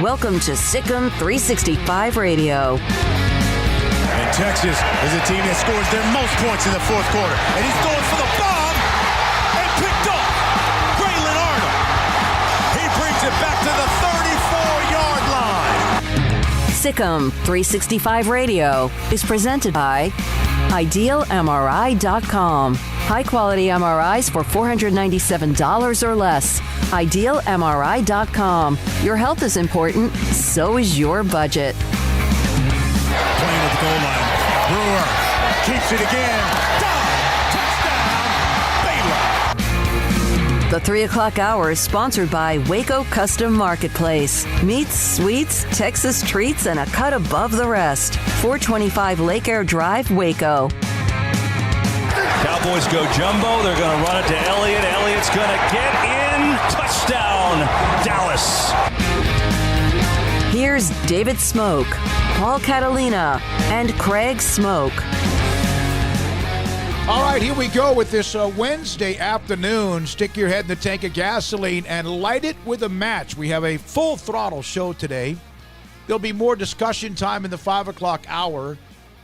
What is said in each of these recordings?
Welcome to SicEm365 Radio. And Texas is a team that scores their most points in the fourth quarter. And he's going for the bomb and picked off. Braylon Arnold. He brings it back to the 34-yard line. SicEm365 Radio is presented by IdealMRI.com. High-quality MRIs for $497 or less. IdealMRI.com. Your health is important, so is your budget. Playing at the goal line. Brewer keeps it again. Touchdown, Baylor. The 3 o'clock hour is sponsored by Waco Custom Marketplace. Meats, sweets, Texas treats, and a cut above the rest. 425 Lake Air Drive, Waco. Cowboys go jumbo. They're going to run it to Elliott. Elliott's going to get in. Touchdown, Dallas. Here's David Smoke, Paul Catalina, and Craig Smoke. All right, here we go with this Wednesday afternoon. Stick your head in the tank of gasoline and light it with a match. We have a full throttle show today. There'll be more discussion time in the 5 o'clock hour.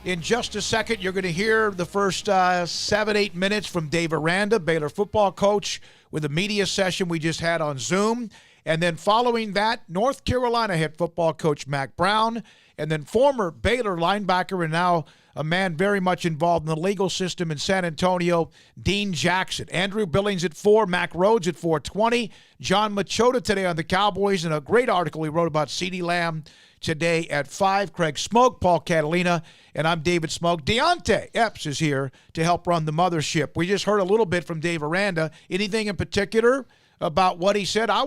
In just a second, you're going to hear the first 7-8 minutes from Dave Aranda, Baylor football coach, with a media session we just had on Zoom. And then following that, North Carolina head football coach Mack Brown, and then former Baylor linebacker and now a man very much involved in the legal system in San Antonio, Dean Jackson. Andrew Billings at 4, Mack Rhoades at 4:20. John Machota today on the Cowboys, and a great article he wrote about CeeDee Lamb today at 5. Craig Smoke, Paul Catalina, and I'm David Smoke. Deontay Epps is here to help run the mothership. We just heard a little bit from Dave Aranda. Anything in particular about what he said? I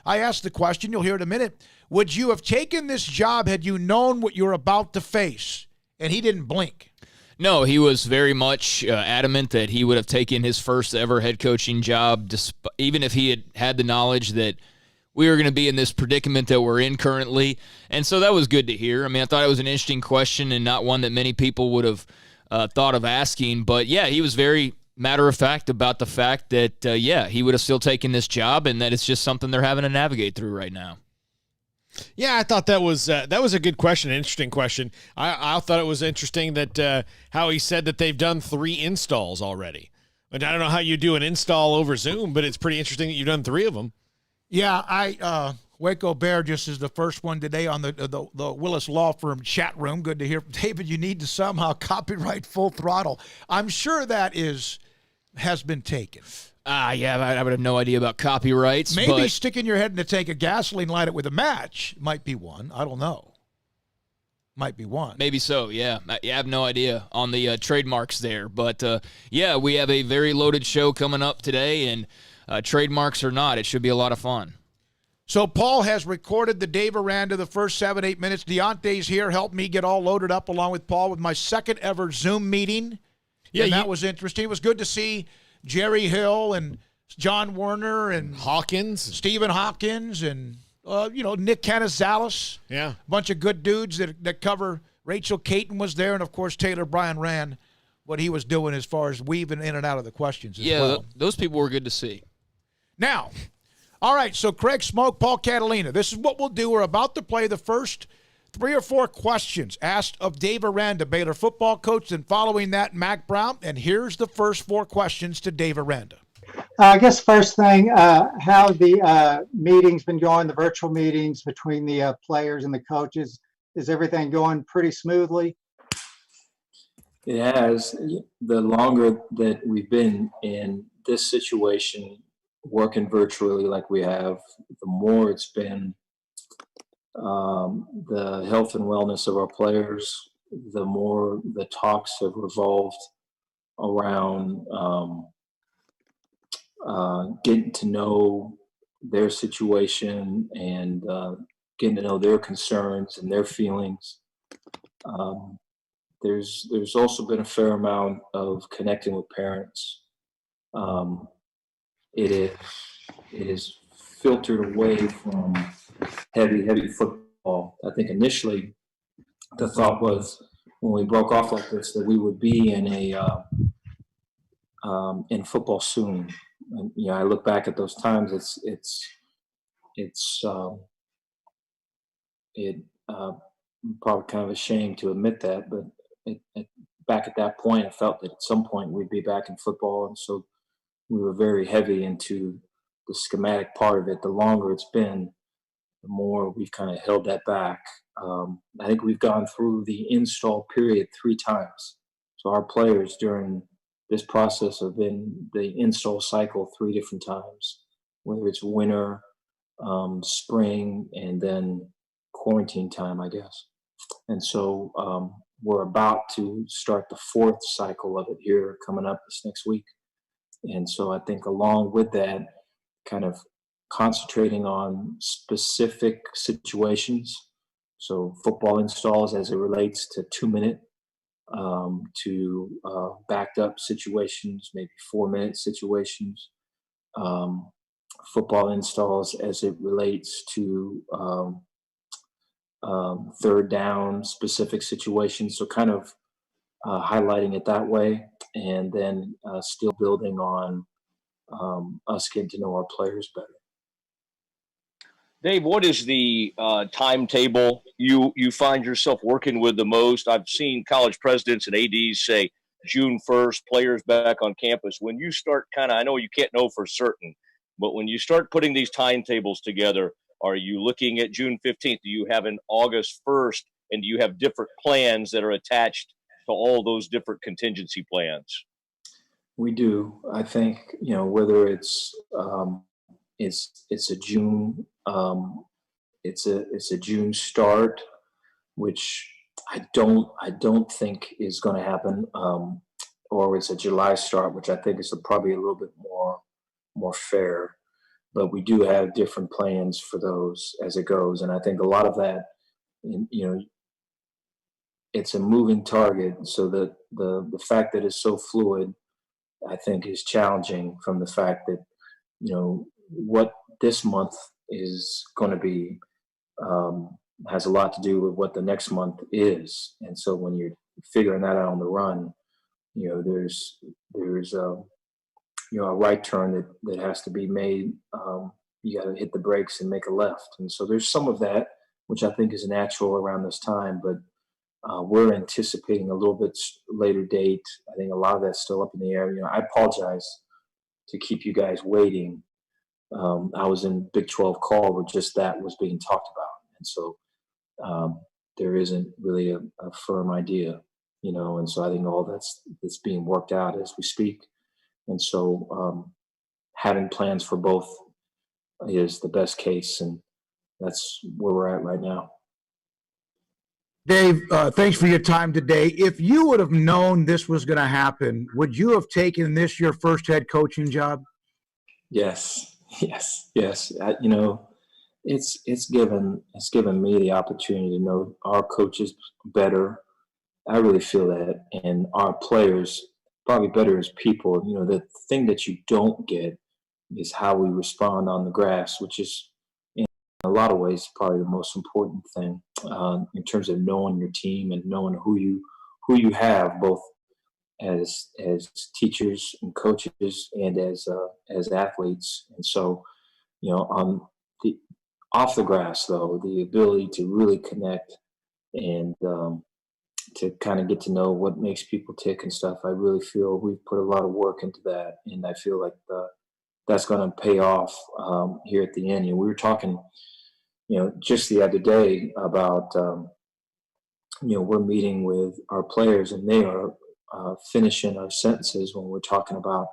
asked the question, you'll hear in a minute, would you have taken this job had you known what you're about to face? And he didn't blink. No, he was very much adamant that he would have taken his first ever head coaching job, even if he had the knowledge that we were going to be in this predicament that we're in currently. And so that was good to hear. I mean, I thought it was an interesting question and not one that many people would have thought of asking. But, yeah, he was very matter-of-fact about the fact that, he would have still taken this job and that it's just something they're having to navigate through right now. Yeah, I thought that was a good question, an interesting question. I thought it was interesting that how he said that they've done 3 installs already. And I don't know how you do an install over Zoom, but it's pretty interesting that you've done 3 of them. Yeah, Waco Bear just is the first one today on the Willis Law Firm chat room. Good to hear from David. You need to somehow copyright Full Throttle. I'm sure that has been taken. Yeah, I would have no idea about copyrights. Maybe sticking your head in a tank of gasoline, light it with a match might be one. I don't know. Might be one. Maybe so, yeah. I have no idea on the trademarks there. But, we have a very loaded show coming up today, and trademarks or not, it should be a lot of fun. So Paul has recorded the Dave Aranda, the first 7-8 minutes. Deontay's here, helped me get all loaded up along with Paul with my second ever Zoom meeting. Yeah, and that was interesting. It was good to see Jerry Hill and John Werner and Stephen Hawkins and Nick Canizales. Yeah. A bunch of good dudes that cover. Rachel Caton was there, and of course Taylor Bryan ran what he was doing as far as weaving in and out of the questions as well. Those people were good to see. Now, all right, so Craig Smoke, Paul Catalina. This is what we'll do. We're about to play the first 3 or 4 questions asked of Dave Aranda, Baylor football coach, and following that, Mack Brown. And here's the first 4 questions to Dave Aranda. I guess first thing, how the meetings been going, the virtual meetings between the players and the coaches. Is everything going pretty smoothly? It has. The longer that we've been in this situation, working virtually like we have, the more it's been the health and wellness of our players, the more the talks have revolved around getting to know their situation and getting to know their concerns and their feelings. There's also been a fair amount of connecting with parents. It is filtered away from heavy football. I think initially the thought was when we broke off like this that we would be in in football soon. And, I look back at those times. It's probably kind of ashamed to admit that, but back at that point, I felt that at some point we'd be back in football, and so we were very heavy into the schematic part of it. The longer it's been, the more we've kind of held that back. I think we've gone through the install period 3 times. So our players during this process have been the install cycle 3 different times, whether it's winter, spring, and then quarantine time, I guess. And so we're about to start the 4th cycle of it here coming up this next week. And so I think along with that, kind of concentrating on specific situations. So football installs as it relates to 2-minute to backed up situations, maybe 4-minute situations. Football installs as it relates to 3rd down specific situations. So kind of highlighting it that way, and then still building on us getting to know our players better. Dave, what is the timetable you find yourself working with the most? I've seen college presidents and ADs say June 1st, players back on campus. When you start I know you can't know for certain, but when you start putting these timetables together, are you looking at June 15th? Do you have an August 1st? And do you have different plans that are attached to all those different contingency plans? We do. I think, whether it's a June it's a June start, which I don't think is going to happen, or it's a July start, which I think is probably a little bit more fair. But we do have different plans for those as it goes, and I think a lot of that, it's a moving target. So that the fact that it's so fluid, I think, is challenging from the fact that what this month is going to be has a lot to do with what the next month is. And so when you're figuring that out on the run, there's a right turn that has to be made. You got to hit the brakes and make a left. And so there's some of that, which I think is natural around this time, but we're anticipating a little bit later date. I think a lot of that's still up in the air. I apologize to keep you guys waiting. I was in Big 12 call where just that was being talked about. And so there isn't really a firm idea, and so I think all that's being worked out as we speak. And so having plans for both is the best case, and that's where we're at right now. Dave, thanks for your time today. If you would have known this was going to happen, would you have taken this your first head coaching job? Yes. It's given me the opportunity to know our coaches better. I really feel that, and our players probably better as people. The thing that you don't get is how we respond on the grass, which is in a lot of ways probably the most important thing in terms of knowing your team and knowing who you have, both as teachers and coaches and as athletes. And so, on the off the grass, though, the ability to really connect and to kind of get to know what makes people tick and stuff, I really feel we've put a lot of work into that, and I feel like that's going to pay off here at the end. We were talking, just the other day about, we're meeting with our players, and they are finishing our sentences when we're talking about,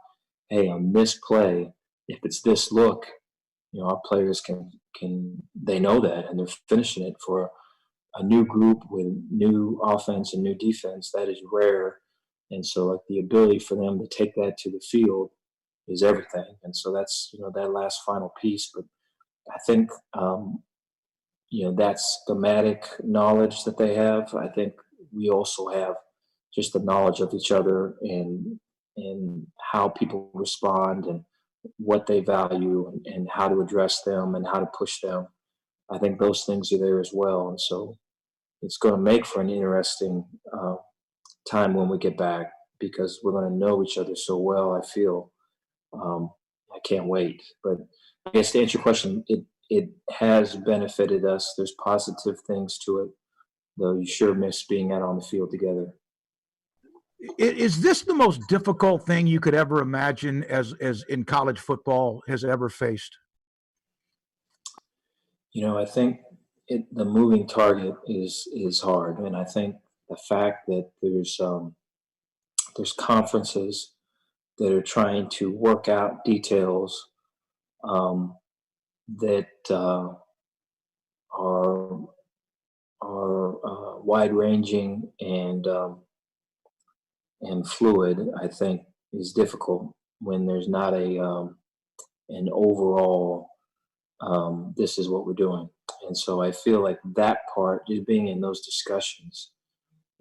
hey, on this play, if it's this look, our players can they know that, and they're finishing it for a new group with new offense and new defense. That is rare. And so like the ability for them to take that to the field is everything. And so that's, that last final piece. But I think, that schematic knowledge that they have, I think we also have just the knowledge of each other and how people respond and what they value and how to address them and how to push them. I think those things are there as well. And so it's going to make for an interesting time when we get back, because we're going to know each other so well, I feel. I can't wait. But I guess to answer your question, it has benefited us. There's positive things to it, though you sure miss being out on the field together. Is this the most difficult thing you could ever imagine as in college football has ever faced? I think the moving target is hard. And I think the fact that there's conferences that are trying to work out details that are wide-ranging and fluid, I think, is difficult when there's not an overall this is what we're doing. And so I feel like that part, just being in those discussions,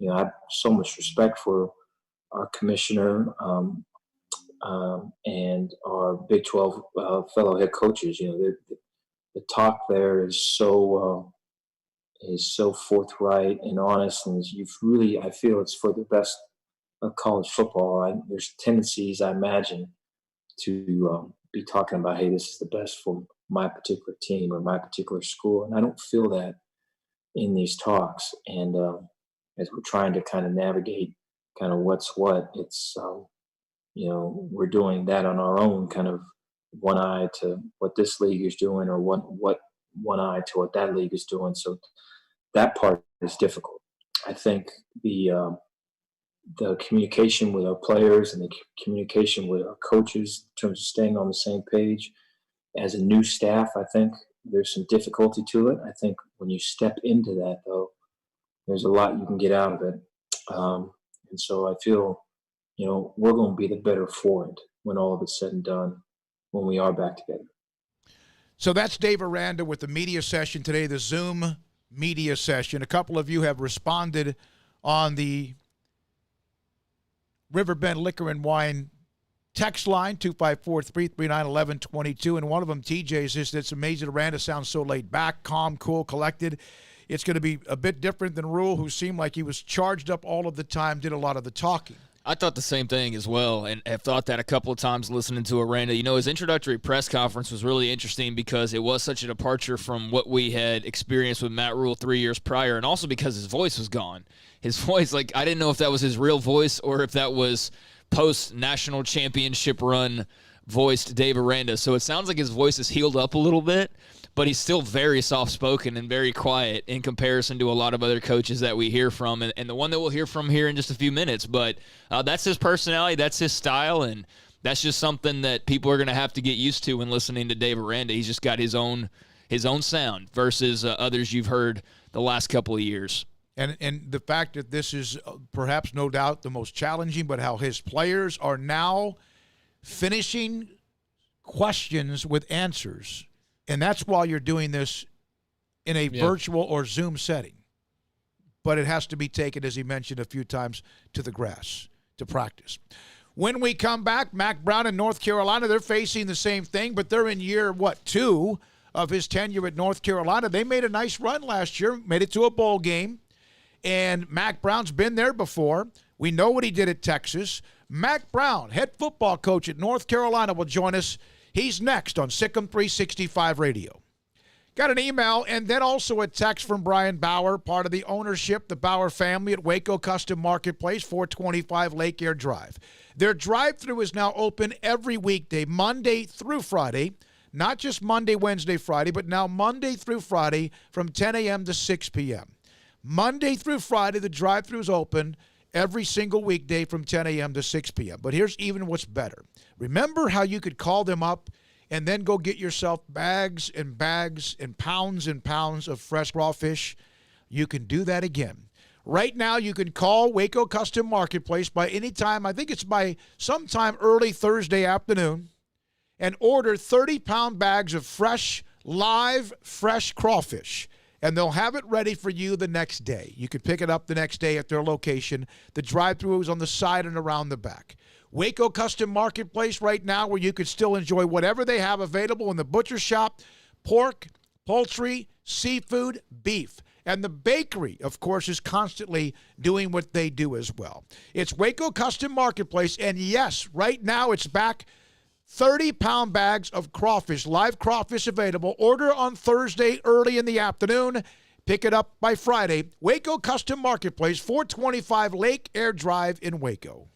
I have so much respect for our commissioner and our Big 12 fellow head coaches. The talk there is so forthright and honest, and I feel it's for the best of college football. There's tendencies, I imagine, to be talking about, hey, this is the best for my particular team or my particular school, and I don't feel that in these talks. And as we're trying to kind of navigate kind of what's what, it's we're doing that on our own, kind of one eye to what this league is doing, or one eye to what that league is doing. So that part is difficult. I think the communication with our players and the communication with our coaches in terms of staying on the same page. As a new staff, I think there's some difficulty to it. I think when you step into that, though, there's a lot you can get out of it. And so I feel, we're going to be the better for it when all of it's said and done, when we are back together. So that's Dave Aranda with the media session today, the Zoom media session. A couple of you have responded on the Riverbend Liquor and Wine text line, 254-339-1122. And one of them, TJ, says it's amazing Aranda sounds so laid back, calm, cool, collected. It's going to be a bit different than Rule, who seemed like he was charged up all of the time, did a lot of the talking. I thought the same thing as well, and have thought that a couple of times listening to Aranda. His introductory press conference was really interesting because it was such a departure from what we had experienced with Matt Rule 3 years prior, and also because his voice was gone. His voice, I didn't know if that was his real voice or if that was post-national championship run voiced Dave Aranda. So it sounds like his voice has healed up a little bit, but he's still very soft-spoken and very quiet in comparison to a lot of other coaches that we hear from, and the one that we'll hear from here in just a few minutes. But that's his personality, that's his style, and that's just something that people are going to have to get used to when listening to Dave Aranda. He's just got his own sound versus others you've heard the last couple of years. And the fact that this is perhaps no doubt the most challenging, but how his players are now finishing questions with answers. And that's while you're doing this in a virtual or Zoom setting. But it has to be taken, as he mentioned a few times, to the grass, to practice. When we come back, Mack Brown in North Carolina, they're facing the same thing, but they're in year, 2 of his tenure at North Carolina. They made a nice run last year, made it to a bowl game. And Mack Brown's been there before. We know what he did at Texas. Mack Brown, head football coach at North Carolina, will join us. He's next on SicEm365 Radio. Got an email and then also a text from Brian Bauer, part of the ownership, the Bauer family at Waco Custom Marketplace, 425 Lake Air Drive. Their drive-thru is now open every weekday, Monday through Friday. Not just Monday, Wednesday, Friday, but now Monday through Friday from 10 a.m. to 6 p.m. Monday through Friday, the drive-thru is open every single weekday from 10 a.m. to 6 p.m. But here's even what's better. Remember how you could call them up and then go get yourself bags and pounds of fresh crawfish? You can do that again. Right now, you can call Waco Custom Marketplace by any time, I think it's by sometime early Thursday afternoon, and order 30-pound bags of fresh crawfish. And they'll have it ready for you the next day. You can pick it up the next day at their location. The drive-thru is on the side and around the back. Waco Custom Marketplace right now, where you can still enjoy whatever they have available in the butcher shop: pork, poultry, seafood, beef. And the bakery, of course, is constantly doing what they do as well. It's Waco Custom Marketplace, and yes, right now it's back 30-pound bags of crawfish, live crawfish available. Order on Thursday early in the afternoon. Pick it up by Friday. Waco Custom Marketplace, 425 Lake Air Drive in Waco.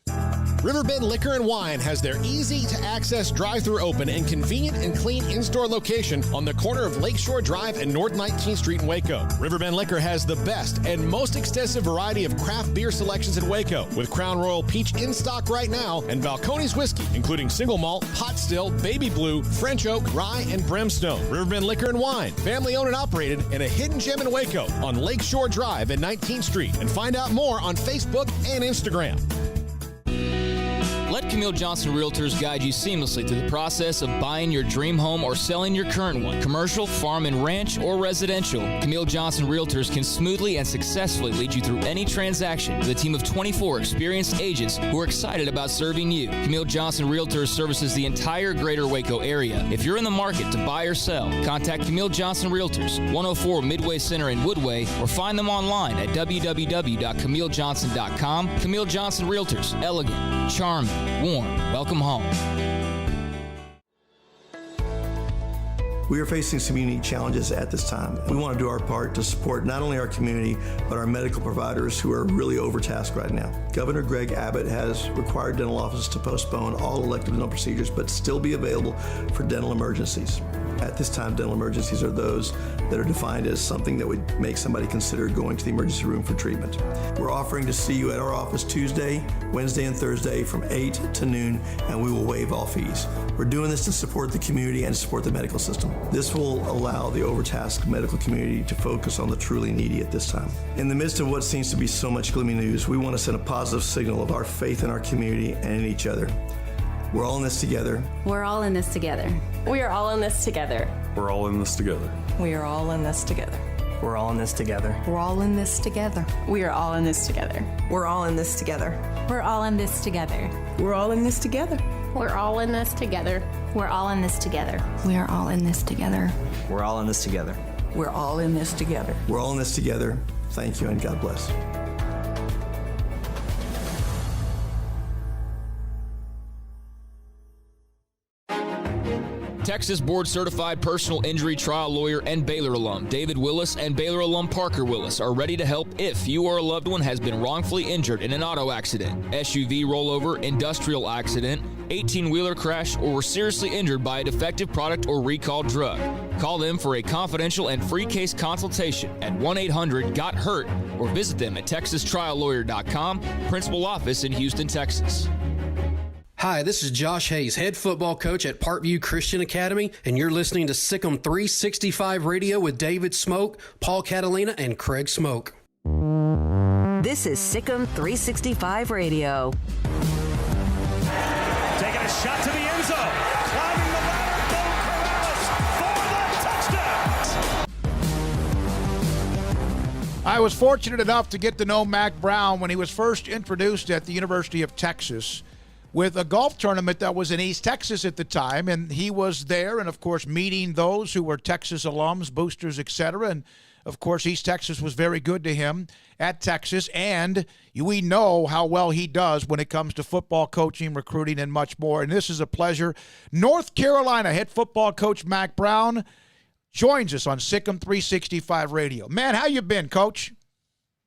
Riverbend Liquor and Wine has their easy-to-access drive-thru open and convenient and clean in-store location on the corner of Lakeshore Drive and North 19th Street in Waco. Riverbend Liquor has the best and most extensive variety of craft beer selections in Waco, with Crown Royal Peach in stock right now and Balcones Whiskey, including single malt, hot still, baby blue, French oak, rye, and brimstone. Riverbend Liquor and Wine, family-owned and operated, and a hidden gem in Waco on Lakeshore Drive and 19th Street. And find out more on Facebook and Instagram. Let Camille Johnson Realtors guide you seamlessly through the process of buying your dream home or selling your current one, commercial, farm and ranch, or residential. Camille Johnson Realtors can smoothly and successfully lead you through any transaction with a team of 24 experienced agents who are excited about serving you. Camille Johnson Realtors services the entire greater Waco area. If you're in the market to buy or sell, contact Camille Johnson Realtors, 104 Midway Center in Woodway, or find them online at www.camillejohnson.com. Camille Johnson Realtors, elegant, charming, warm. Welcome home. We are facing some unique challenges at this time. We want to do our part to support not only our community, but our medical providers who are really overtasked right now. Governor Greg Abbott has required dental offices to postpone all elective dental procedures, but still be available for dental emergencies. At this time, dental emergencies are those that are defined as something that would make somebody consider going to the emergency room for treatment. We're offering to see you at our office Tuesday, Wednesday, and Thursday from 8 to noon, and we will waive all fees. We're doing this to support the community and support the medical system. This will allow the overtasked medical community to focus on the truly needy at this time. In the midst of what seems to be so much gloomy news, we want to send a positive signal of our faith in our community and in each other. We're all in this together. We're all in this together. We are all in this together. We're all in this together. We are all in this together. We're all in this together. We're all in this together. We are all in this together. We're all in this together. We're all in this together. We're all in this together. We're all in this together. We're all in this together. We are all in this together. We're all in this together. We're all in this together. We're all in this together. Thank you and God bless. Texas board-certified personal injury trial lawyer and Baylor alum David Willis and Baylor alum Parker Willis are ready to help if you or a loved one has been wrongfully injured in an auto accident, SUV rollover, industrial accident, 18-wheeler crash, or were seriously injured by a defective product or recalled drug. Call them for a confidential and free case consultation at 1-800-GOT-HURT or visit them at texastriallawyer.com, principal office in Houston, Texas. Hi, this is Josh Hayes, head football coach at Parkview Christian Academy, and you're listening to SicEm365 Radio with David Smoke, Paul Catalina, and Craig Smoke. This is SicEm365 Radio. Taking a shot to the end zone. Climbing the ladder, Bo Corrales for the touchdown. I was fortunate enough to get to know Mack Brown when he was first introduced at the University of Texas with a golf tournament that was in East Texas at the time, and he was there and, of course, meeting those who were Texas alums, boosters, etc., and, of course, East Texas was very good to him at Texas, and we know how well he does when it comes to football coaching, recruiting, and much more, and this is a pleasure. North Carolina head football coach Mack Brown joins us on SicEm365 Radio. Man, how you been, Coach?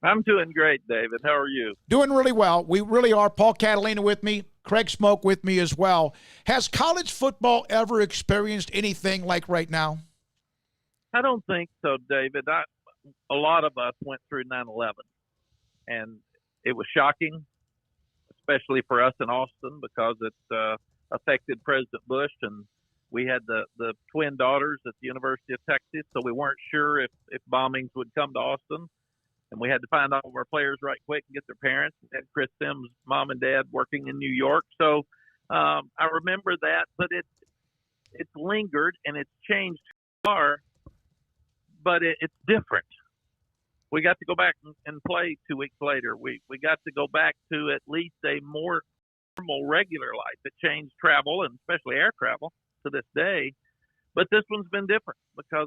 I'm doing great, David. How are you? Doing really well. We really are. Paul Catalina with me, Craig Smoke with me as well. Has college football ever experienced anything like right now? I don't think so, David. A lot of us went through 9/11, and it was shocking, especially for us in Austin because it affected President Bush, and we had the twin daughters at the University of Texas, so we weren't sure if bombings would come to Austin. And we had to find all of our players right quick and get their parents. We had Chris Sims' mom and dad working in New York. So I remember that, but it's lingered and it's changed far, but it's different. We got to go back and play 2 weeks later. We got to go back to at least a more normal, regular life. It changed travel, and especially air travel, to this day. But this one's been different because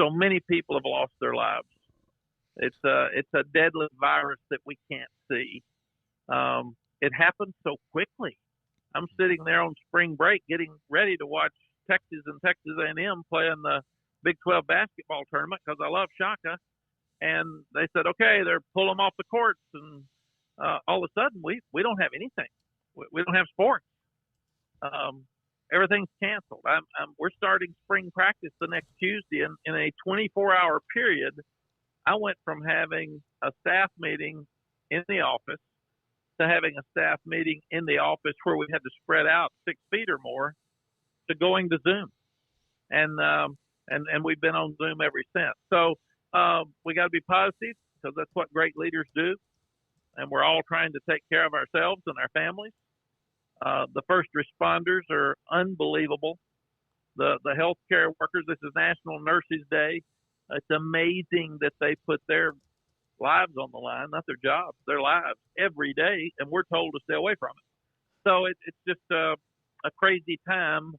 so many people have lost their lives. It's a deadly virus that we can't see. It happened so quickly. I'm sitting there on spring break getting ready to watch Texas and Texas A&M play in the Big 12 basketball tournament because I love Shaka. And they said, okay, they're pulling them off the courts. And all of a sudden, we don't have anything. We don't have sports. Everything's canceled. We're starting spring practice the next Tuesday. And in a 24-hour period, I went from having a staff meeting in the office to having a staff meeting in the office where we had to spread out 6 feet or more to going to Zoom. And we've been on Zoom ever since. So we got to be positive because that's what great leaders do. And we're all trying to take care of ourselves and our families. The first responders are unbelievable. The healthcare workers, this is National Nurses Day. It's amazing that they put their lives on the line, not their jobs, their lives every day, and we're told to stay away from it. So it's just a crazy time,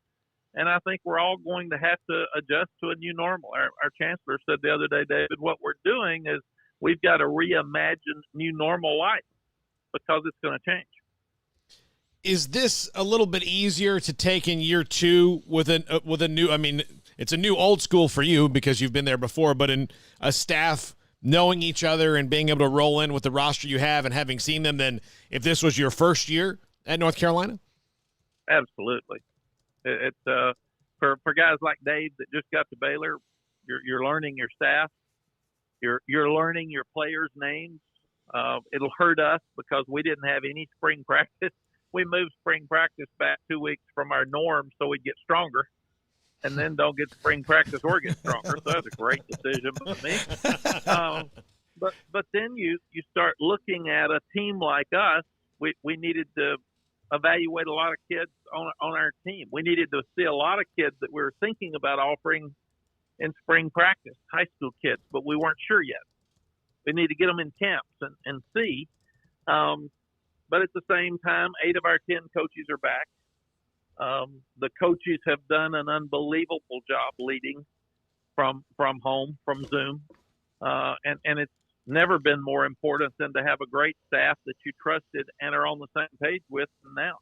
and I think we're all going to have to adjust to a new normal. Our chancellor said the other day, David, what we're doing is we've got to reimagine new normal life because it's going to change. Is this a little bit easier to take in year 2 with a new? I mean, it's a new old school for you because you've been there before, but in a staff knowing each other and being able to roll in with the roster you have and having seen them than if this was your first year at North Carolina? Absolutely. It's for guys like Dave that just got to Baylor, you're learning your staff, you're learning your players' names. It'll hurt us because we didn't have any spring practice. We moved spring practice back 2 weeks from our norm so we'd get stronger, and then don't get spring practice or get stronger. So that's a great decision by me. But then you start looking at a team like us. We needed to evaluate a lot of kids on our team. We needed to see a lot of kids that we were thinking about offering in spring practice, high school kids, but we weren't sure yet. We need to get them in camps and see. But at the same time, 8 of our 10 coaches are back. The coaches have done an unbelievable job leading from home, from Zoom. And it's never been more important than to have a great staff that you trusted and are on the same page with now.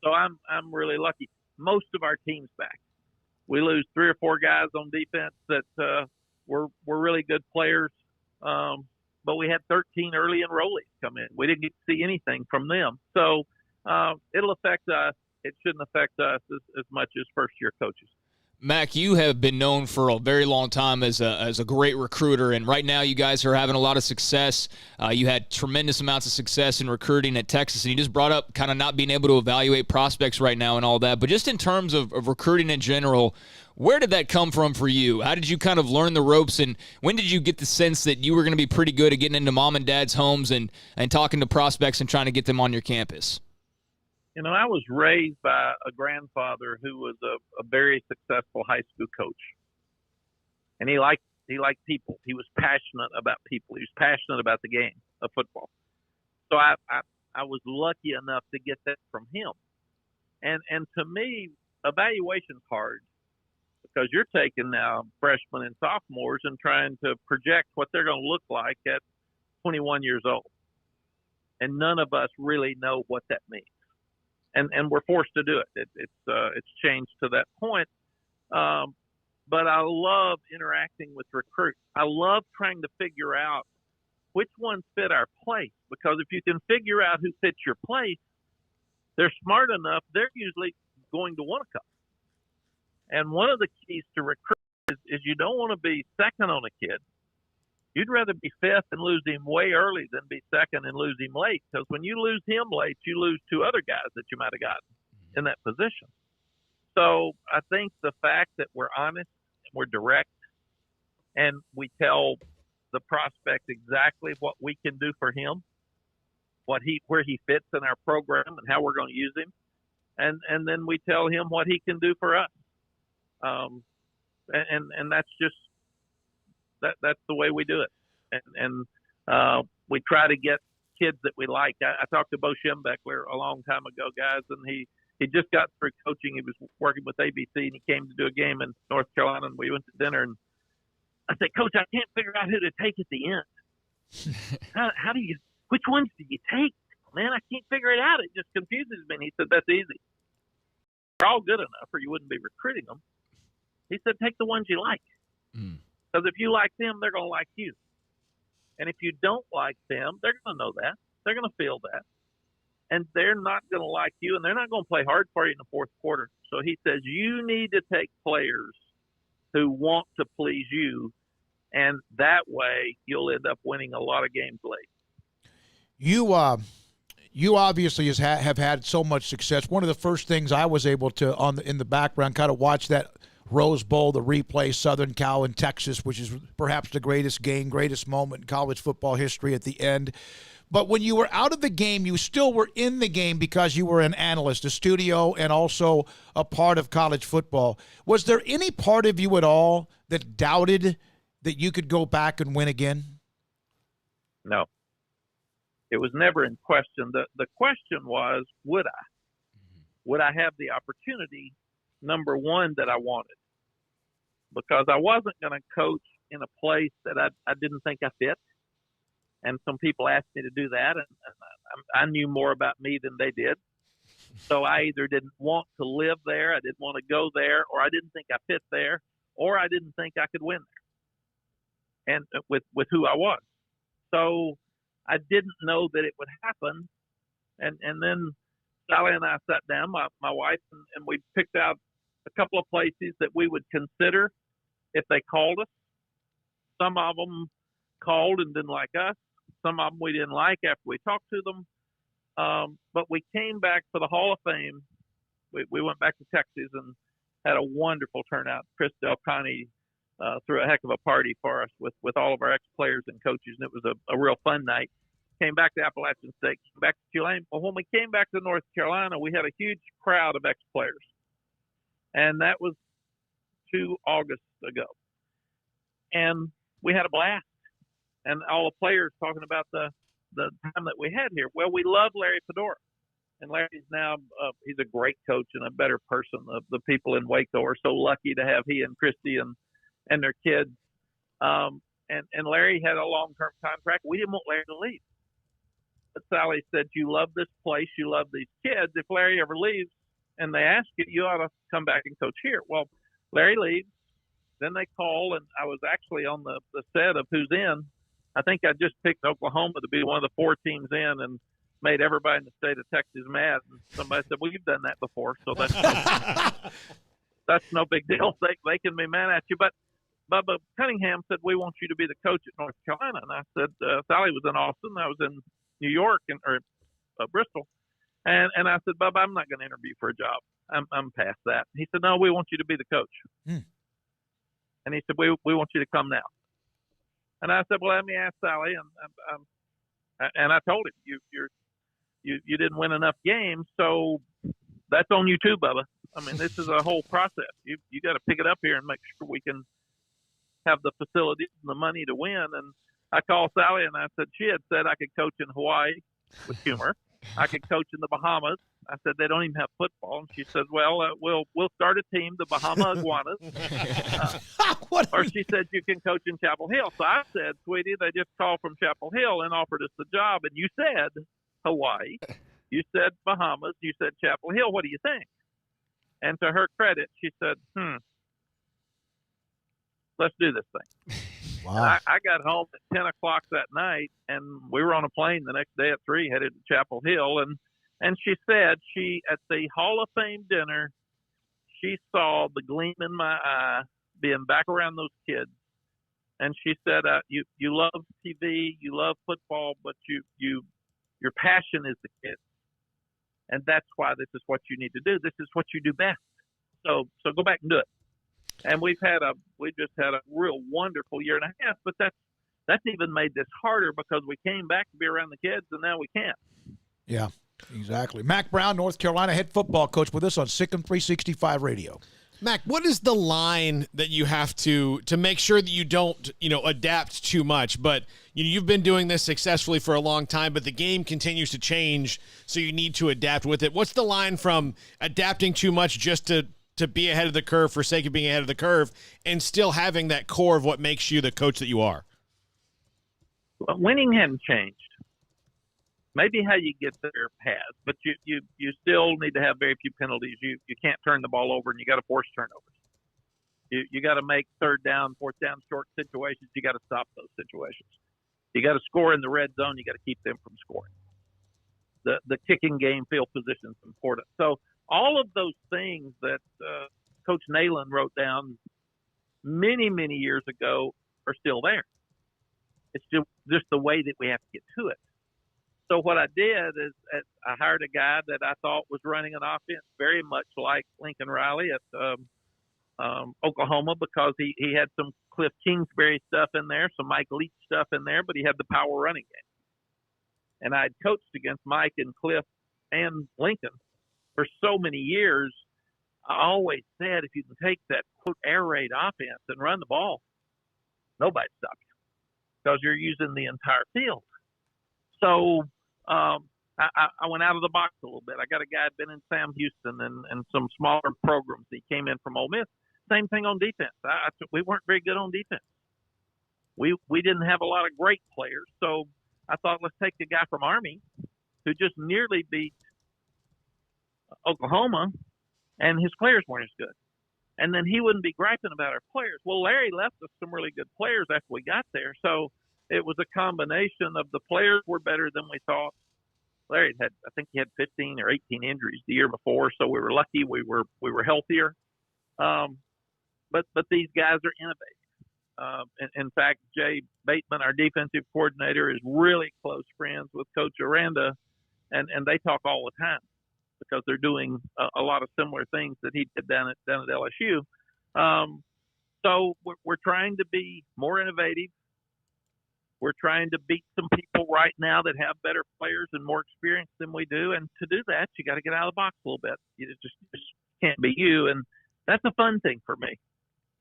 So I'm really lucky. Most of our team's back. We lose 3 or 4 guys on defense that were really good players. But we had 13 early enrollees come in. We didn't get to see anything from them. So it'll affect us. It shouldn't affect us as much as first-year coaches. Mack, you have been known for a very long time as a great recruiter, and right now you guys are having a lot of success. You had tremendous amounts of success in recruiting at Texas, and you just brought up kind of not being able to evaluate prospects right now and all that. But just in terms of recruiting in general, where did that come from for you? How did you kind of learn the ropes, and when did you get the sense that you were going to be pretty good at getting into mom and dad's homes and talking to prospects and trying to get them on your campus? You know, I was raised by a grandfather who was a very successful high school coach. And he liked people. He was passionate about people. He was passionate about the game of football. So I was lucky enough to get that from him. And to me, evaluation's hard because you're taking now freshmen and sophomores and trying to project what they're going to look like at 21 years old. And none of us really know what that means. And we're forced to do it. It's changed to that point. But I love interacting with recruits. I love trying to figure out which ones fit our place, because if you can figure out who fits your place, they're smart enough, they're usually going to want to come. And one of the keys to recruit is you don't want to be second on a kid. You'd rather be fifth and lose him way early than be second and lose him late, because when you lose him late, you lose 2 other guys that you might have gotten in that position. So I think the fact that we're honest, we're direct, and we tell the prospect exactly what we can do for him, where he fits in our program and how we're going to use him, and then we tell him what he can do for us. And that's just that's the way we do it. And we try to get kids that we like. I talked to Bo Schembechler a long time ago, guys, and he just got through coaching. He was working with ABC, and he came to do a game in North Carolina, and we went to dinner. And I said, Coach, I can't figure out who to take at the end. How do you? Which ones do you take? man, I can't figure it out. It just confuses me. And he said, that's easy. They're all good enough or you wouldn't be recruiting them. He said, take the ones you like. Because if you like them, they're going to like you. And if you don't like them, they're going to know that. They're going to feel that. And they're not going to like you, and they're not going to play hard for you in the fourth quarter. So he says you need to take players who want to please you, and that way you'll end up winning a lot of games late. You obviously have had so much success. One of the first things I was able to, in the background, kind of watch that Rose Bowl, the replay, Southern Cal and Texas, which is perhaps the greatest game, greatest moment in college football history at the end. But when you were out of the game, you still were in the game because you were an analyst, a studio, and also a part of college football. Was there any part of you at all that doubted that you could go back and win again? No. It was never in question. The question was, would I? Would I have the opportunity, number one, that I wanted? Because I wasn't going to coach in a place that I didn't think I fit. And some people asked me to do that, and I knew more about me than they did. So I either didn't want to live there, I didn't want to go there, or I didn't think I fit there, or I didn't think I could win there. And with who I was. So I didn't know that it would happen. And then Sally and I sat down, my wife, and we picked out a couple of places that we would consider if they called us. Some of them called and didn't like us. Some of them we didn't like after we talked to them. But we came back for the Hall of Fame. We went back to Texas and had a wonderful turnout. Chris Delconte threw a heck of a party for us with all of our ex-players and coaches, and it was a real fun night. Came back to Appalachian State, came back to Tulane. Well, when we came back to North Carolina, we had a huge crowd of ex-players. And that was 2 August ago. And we had a blast. And all the players talking about the time that we had here. Well, we love Larry Fedora. And Larry's now, he's a great coach and a better person. The people in Waco are so lucky to have he and Christy and their kids. And Larry had a long-term contract. We didn't want Larry to leave. But Sally said, you love this place. You love these kids. If Larry ever leaves and they ask you, you ought to come back and coach here. Well, Larry leaves. Then they call, and I was actually on the set of Who's In. I think I just picked Oklahoma to be one of the 4 teams in and made everybody in the state of Texas mad. And somebody said, well, you've done that before, so that's no big deal. They can be mad at you. But Bubba Cunningham said, we want you to be the coach at North Carolina. And I said, Sally was in Austin. I was in New York or Bristol. And I said, Bubba, I'm not going to interview for a job. I'm past that. He said, no, we want you to be the coach. And he said, we want you to come now. And I said, well, let me ask Sally. And I told him, you didn't win enough games, so that's on you too, Bubba. I mean, this is a whole process. You got to pick it up here and make sure we can have the facilities and the money to win. And I called Sally and I said, she had said I could coach in Hawaii with humor. I could coach in the Bahamas. I said, they don't even have football. And she said, well, we'll start a team, the Bahama Iguanas. Or she said, you can coach in Chapel Hill. So I said, sweetie, they just called from Chapel Hill and offered us the job. And you said Hawaii. You said Bahamas. You said Chapel Hill. What do you think? And to her credit, she said, let's do this thing. Wow. I got home at 10 o'clock that night, and we were on a plane the next day at 3 headed to Chapel Hill. And she said at the Hall of Fame dinner, she saw the gleam in my eye being back around those kids. And she said, you love TV, you love football, but your passion is the kids. And that's why this is what you need to do. This is what you do best. So go back and do it. And we just had a real wonderful year and a half, but that's even made this harder because we came back to be around the kids and now we can't. Yeah, exactly. Mack Brown, North Carolina head football coach with us on SicEm365 Radio. Mack, what is the line that you have to make sure that you don't, adapt too much? But you've been doing this successfully for a long time, but the game continues to change, so you need to adapt with it. What's the line from adapting too much just to be ahead of the curve for sake of being ahead of the curve and still having that core of what makes you the coach that you are? Well, winning hadn't changed. Maybe how you get there has, but you still need to have very few penalties. You can't turn the ball over, and you got to force turnovers. You got to make third down, fourth down, short situations. You got to stop those situations. You got to score in the red zone. You got to keep them from scoring. The kicking game, field position is important. So all of those things that Coach Nalen wrote down many, many years ago are still there. It's just the way that we have to get to it. So what I did is I hired a guy that I thought was running an offense very much like Lincoln Riley at Oklahoma, because he had some Cliff Kingsbury stuff in there, some Mike Leach stuff in there, but he had the power running game. And I had coached against Mike and Cliff and Lincoln for so many years. I always said, if you can take that quote air raid offense and run the ball, nobody stops you because you're using the entire field. So I went out of the box a little bit. I got a guy who'd been in Sam Houston and some smaller programs. He came in from Ole Miss. Same thing on defense. We weren't very good on defense. We didn't have a lot of great players. So I thought, let's take the guy from Army who just nearly beat Oklahoma, and his players weren't as good. And then he wouldn't be griping about our players. Well, Larry left us some really good players after we got there. So it was a combination of the players were better than we thought. Larry I think he had 15 or 18 injuries the year before, so we were lucky. We were healthier. But these guys are innovative. In fact, Jay Bateman, our defensive coordinator, is really close friends with Coach Aranda, and they talk all the time because they're doing a lot of similar things that he did down at LSU. So we're trying to be more innovative. We're trying to beat some people right now that have better players and more experience than we do. And to do that, you got to get out of the box a little bit. You just can't be you. And that's a fun thing for me.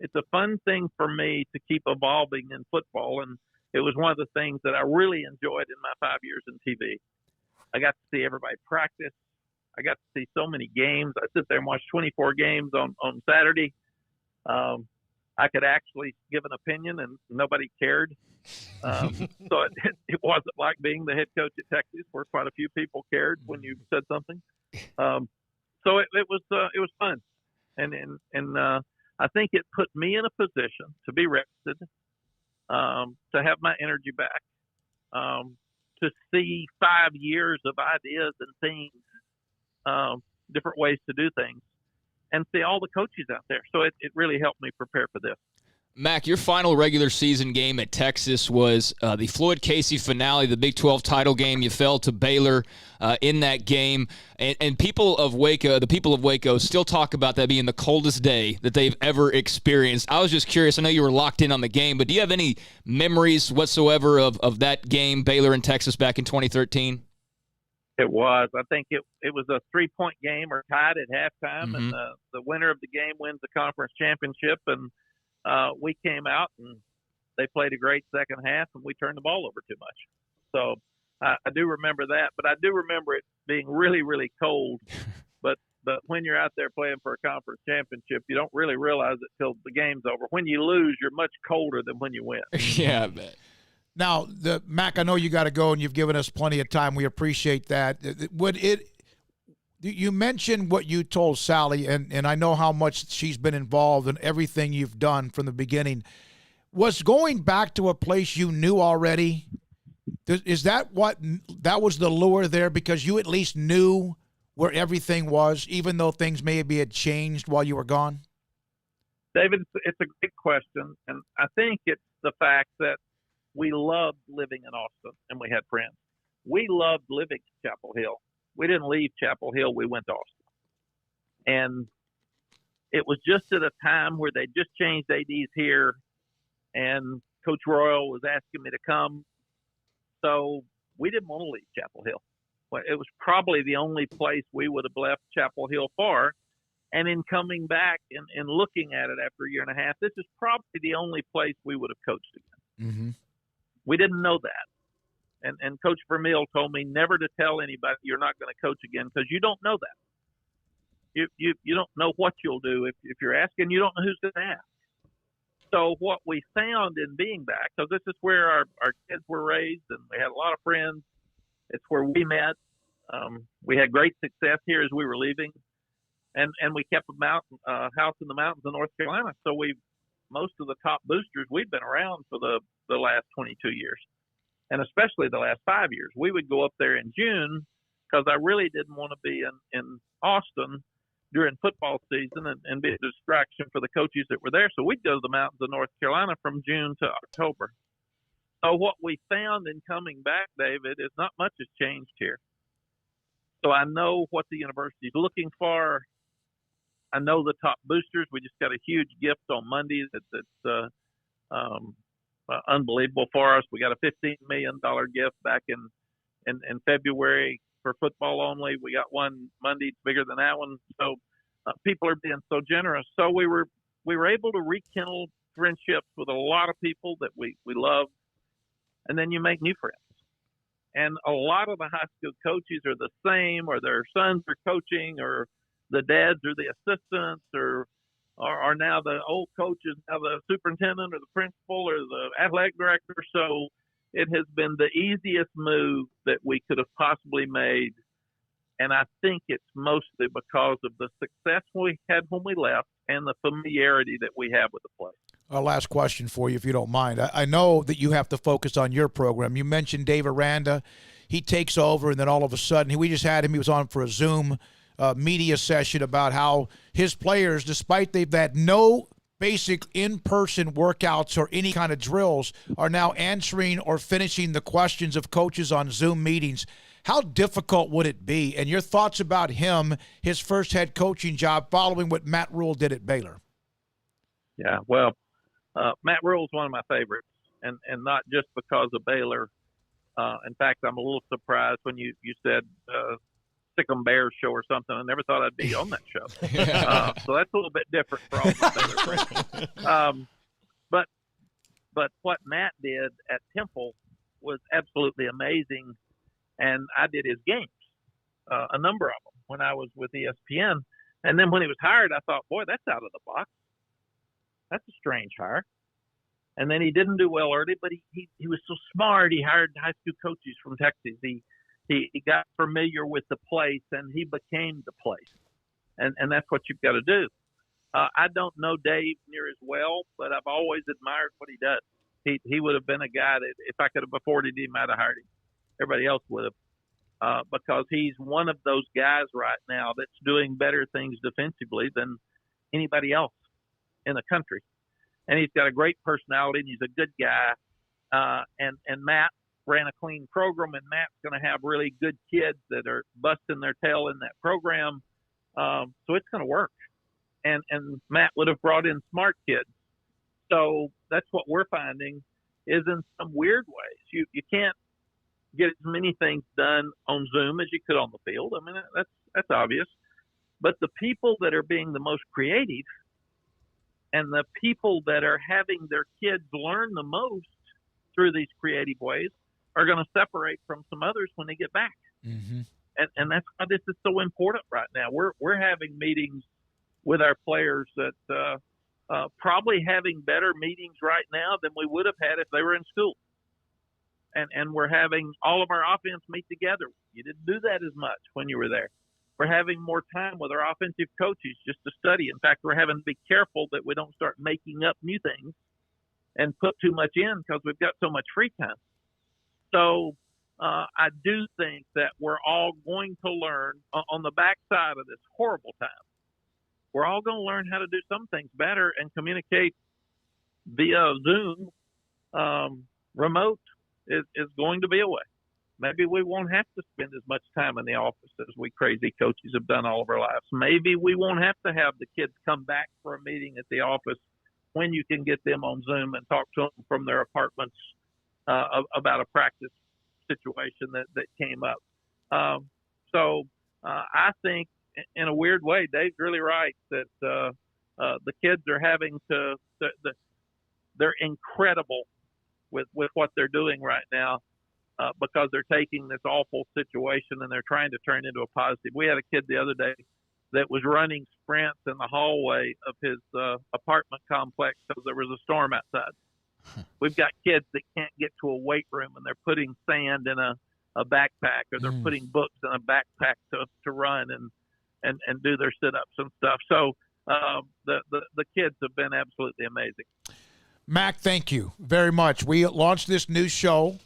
It's a fun thing for me to keep evolving in football. And it was one of the things that I really enjoyed in my 5 years in TV. I got to see everybody practice. I got to see so many games. I sit there and watch 24 games on Saturday. I could actually give an opinion and nobody cared. So it wasn't like being the head coach at Texas, where quite a few people cared when you said something. So it was fun, and I think it put me in a position to be rested, to have my energy back, to see 5 years of ideas and things, different ways to do things, and see all the coaches out there. So it really helped me prepare for this. Mack, your final regular season game at Texas was the Floyd Casey finale, the Big 12 title game. You fell to Baylor in that game. And the people of Waco still talk about that being the coldest day that they've ever experienced. I was just curious. I know you were locked in on the game, but do you have any memories whatsoever of that game, Baylor and Texas, back in 2013? It was. I think it was a 3-point game or tied at halftime, and the winner of the game wins the conference championship. And we came out and they played a great second half, and we turned the ball over too much. So I do remember that, but I do remember it being really, really cold. But when you're out there playing for a conference championship, you don't really realize it till the game's over. When you lose, you're much colder than when you win. Yeah, I bet. Now, Mack, I know you got to go, and you've given us plenty of time. We appreciate that. You mentioned what you told Sally, and I know how much she's been involved in everything you've done from the beginning. Was going back to a place you knew already, is that was the lure there, because you at least knew where everything was, even though things maybe had changed while you were gone? David, it's a great question, and I think it's the fact that we loved living in Austin, and we had friends. We loved living in Chapel Hill. We didn't leave Chapel Hill. We went to Austin. And it was just at a time where they just changed ADs here, and Coach Royal was asking me to come. So we didn't want to leave Chapel Hill. It was probably the only place we would have left Chapel Hill for. And in coming back and looking at it after a year and a half, this is probably the only place we would have coached again. Mm-hmm. We didn't know that. And Coach Vermeil told me never to tell anybody you're not going to coach again, because you don't know that. You don't know what you'll do if you're asking. You don't know who's going to ask. So what we found in being back, because this is where our kids were raised and we had a lot of friends, It's where we met. We had great success here as we were leaving, and we kept a house in the mountains of North Carolina. So most of the top boosters, we've been around for the last 22 years, and especially the last 5 years. We would go up there in June because I really didn't want to be in Austin during football season and be a distraction for the coaches that were there. So we'd go to the mountains of North Carolina from June to October. So what we found in coming back, David, is not much has changed here. So I know what the university is looking for. I know the top boosters. We just got a huge gift on Monday that's unbelievable for us. We got a $15 million gift back in February for football only. We got one Monday bigger than that one. So people are being so generous. So we were able to rekindle friendships with a lot of people that we love, and then you make new friends. And a lot of the high school coaches are the same, or their sons are coaching, or the dads are the assistants, or are now the old coaches, now the superintendent or the principal or the athletic director. So it has been the easiest move that we could have possibly made. And I think it's mostly because of the success we had when we left and the familiarity that we have with the place. Last question for you, if you don't mind. I know that you have to focus on your program. You mentioned Dave Aranda. He takes over, and then all of a sudden, we just had him. He was on for a Zoom media session about how his players, despite they've had no basic in-person workouts or any kind of drills, are now answering or finishing the questions of coaches on Zoom meetings. How difficult would it be? And your thoughts about him, his first head coaching job, following what Matt Rhule did at Baylor? Yeah, well, Matt Rhule is one of my favorites, and not just because of Baylor. In fact, I'm a little surprised when you said SicEm Bears show or something. I never thought I'd be on that show. So that's a little bit different for all my Baylor friends. But what Matt did at Temple was absolutely amazing, and I did his games, a number of them, when I was with ESPN. And then when he was hired, I thought, boy, that's out of the box. That's a strange hire. And then he didn't do well early, but he was so smart. He hired high school coaches from Texas. He got familiar with the place, and he became the place. And that's what you've got to do. I don't know Dave near as well, but I've always admired what he does. He would have been a guy that if I could have afforded him, I'd have hired him. Everybody else would have, because he's one of those guys right now that's doing better things defensively than anybody else in the country. And he's got a great personality, and he's a good guy. And Matt ran a clean program, and Matt's going to have really good kids that are busting their tail in that program. So it's going to work. And Matt would have brought in smart kids. So that's what we're finding is in some weird ways. You can't get as many things done on Zoom as you could on the field. I mean, that's obvious. But the people that are being the most creative and the people that are having their kids learn the most through these creative ways are going to separate from some others when they get back. Mm-hmm. And that's why this is so important right now. We're having meetings with our players that probably having better meetings right now than we would have had if they were in school. And we're having all of our offense meet together. You didn't do that as much when you were there. We're having more time with our offensive coaches just to study. In fact, we're having to be careful that we don't start making up new things and put too much in because we've got so much free time. So I do think that we're all going to learn on the backside of this horrible time. We're all going to learn how to do some things better and communicate via Zoom. Remote is going to be a way. Maybe we won't have to spend as much time in the office as we crazy coaches have done all of our lives. Maybe we won't have to have the kids come back for a meeting at the office when you can get them on Zoom and talk to them from their apartments about a practice situation that came up. So I think in a weird way, Dave's really right that the kids are having to they're incredible with what they're doing right now. Because they're taking this awful situation and they're trying to turn it into a positive. We had a kid the other day that was running sprints in the hallway of his apartment complex because there was a storm outside. We've got kids that can't get to a weight room and they're putting sand in a backpack, or they're putting books in a backpack to run and do their sit-ups and stuff. So the kids have been absolutely amazing. Mack, thank you very much. We launched this new show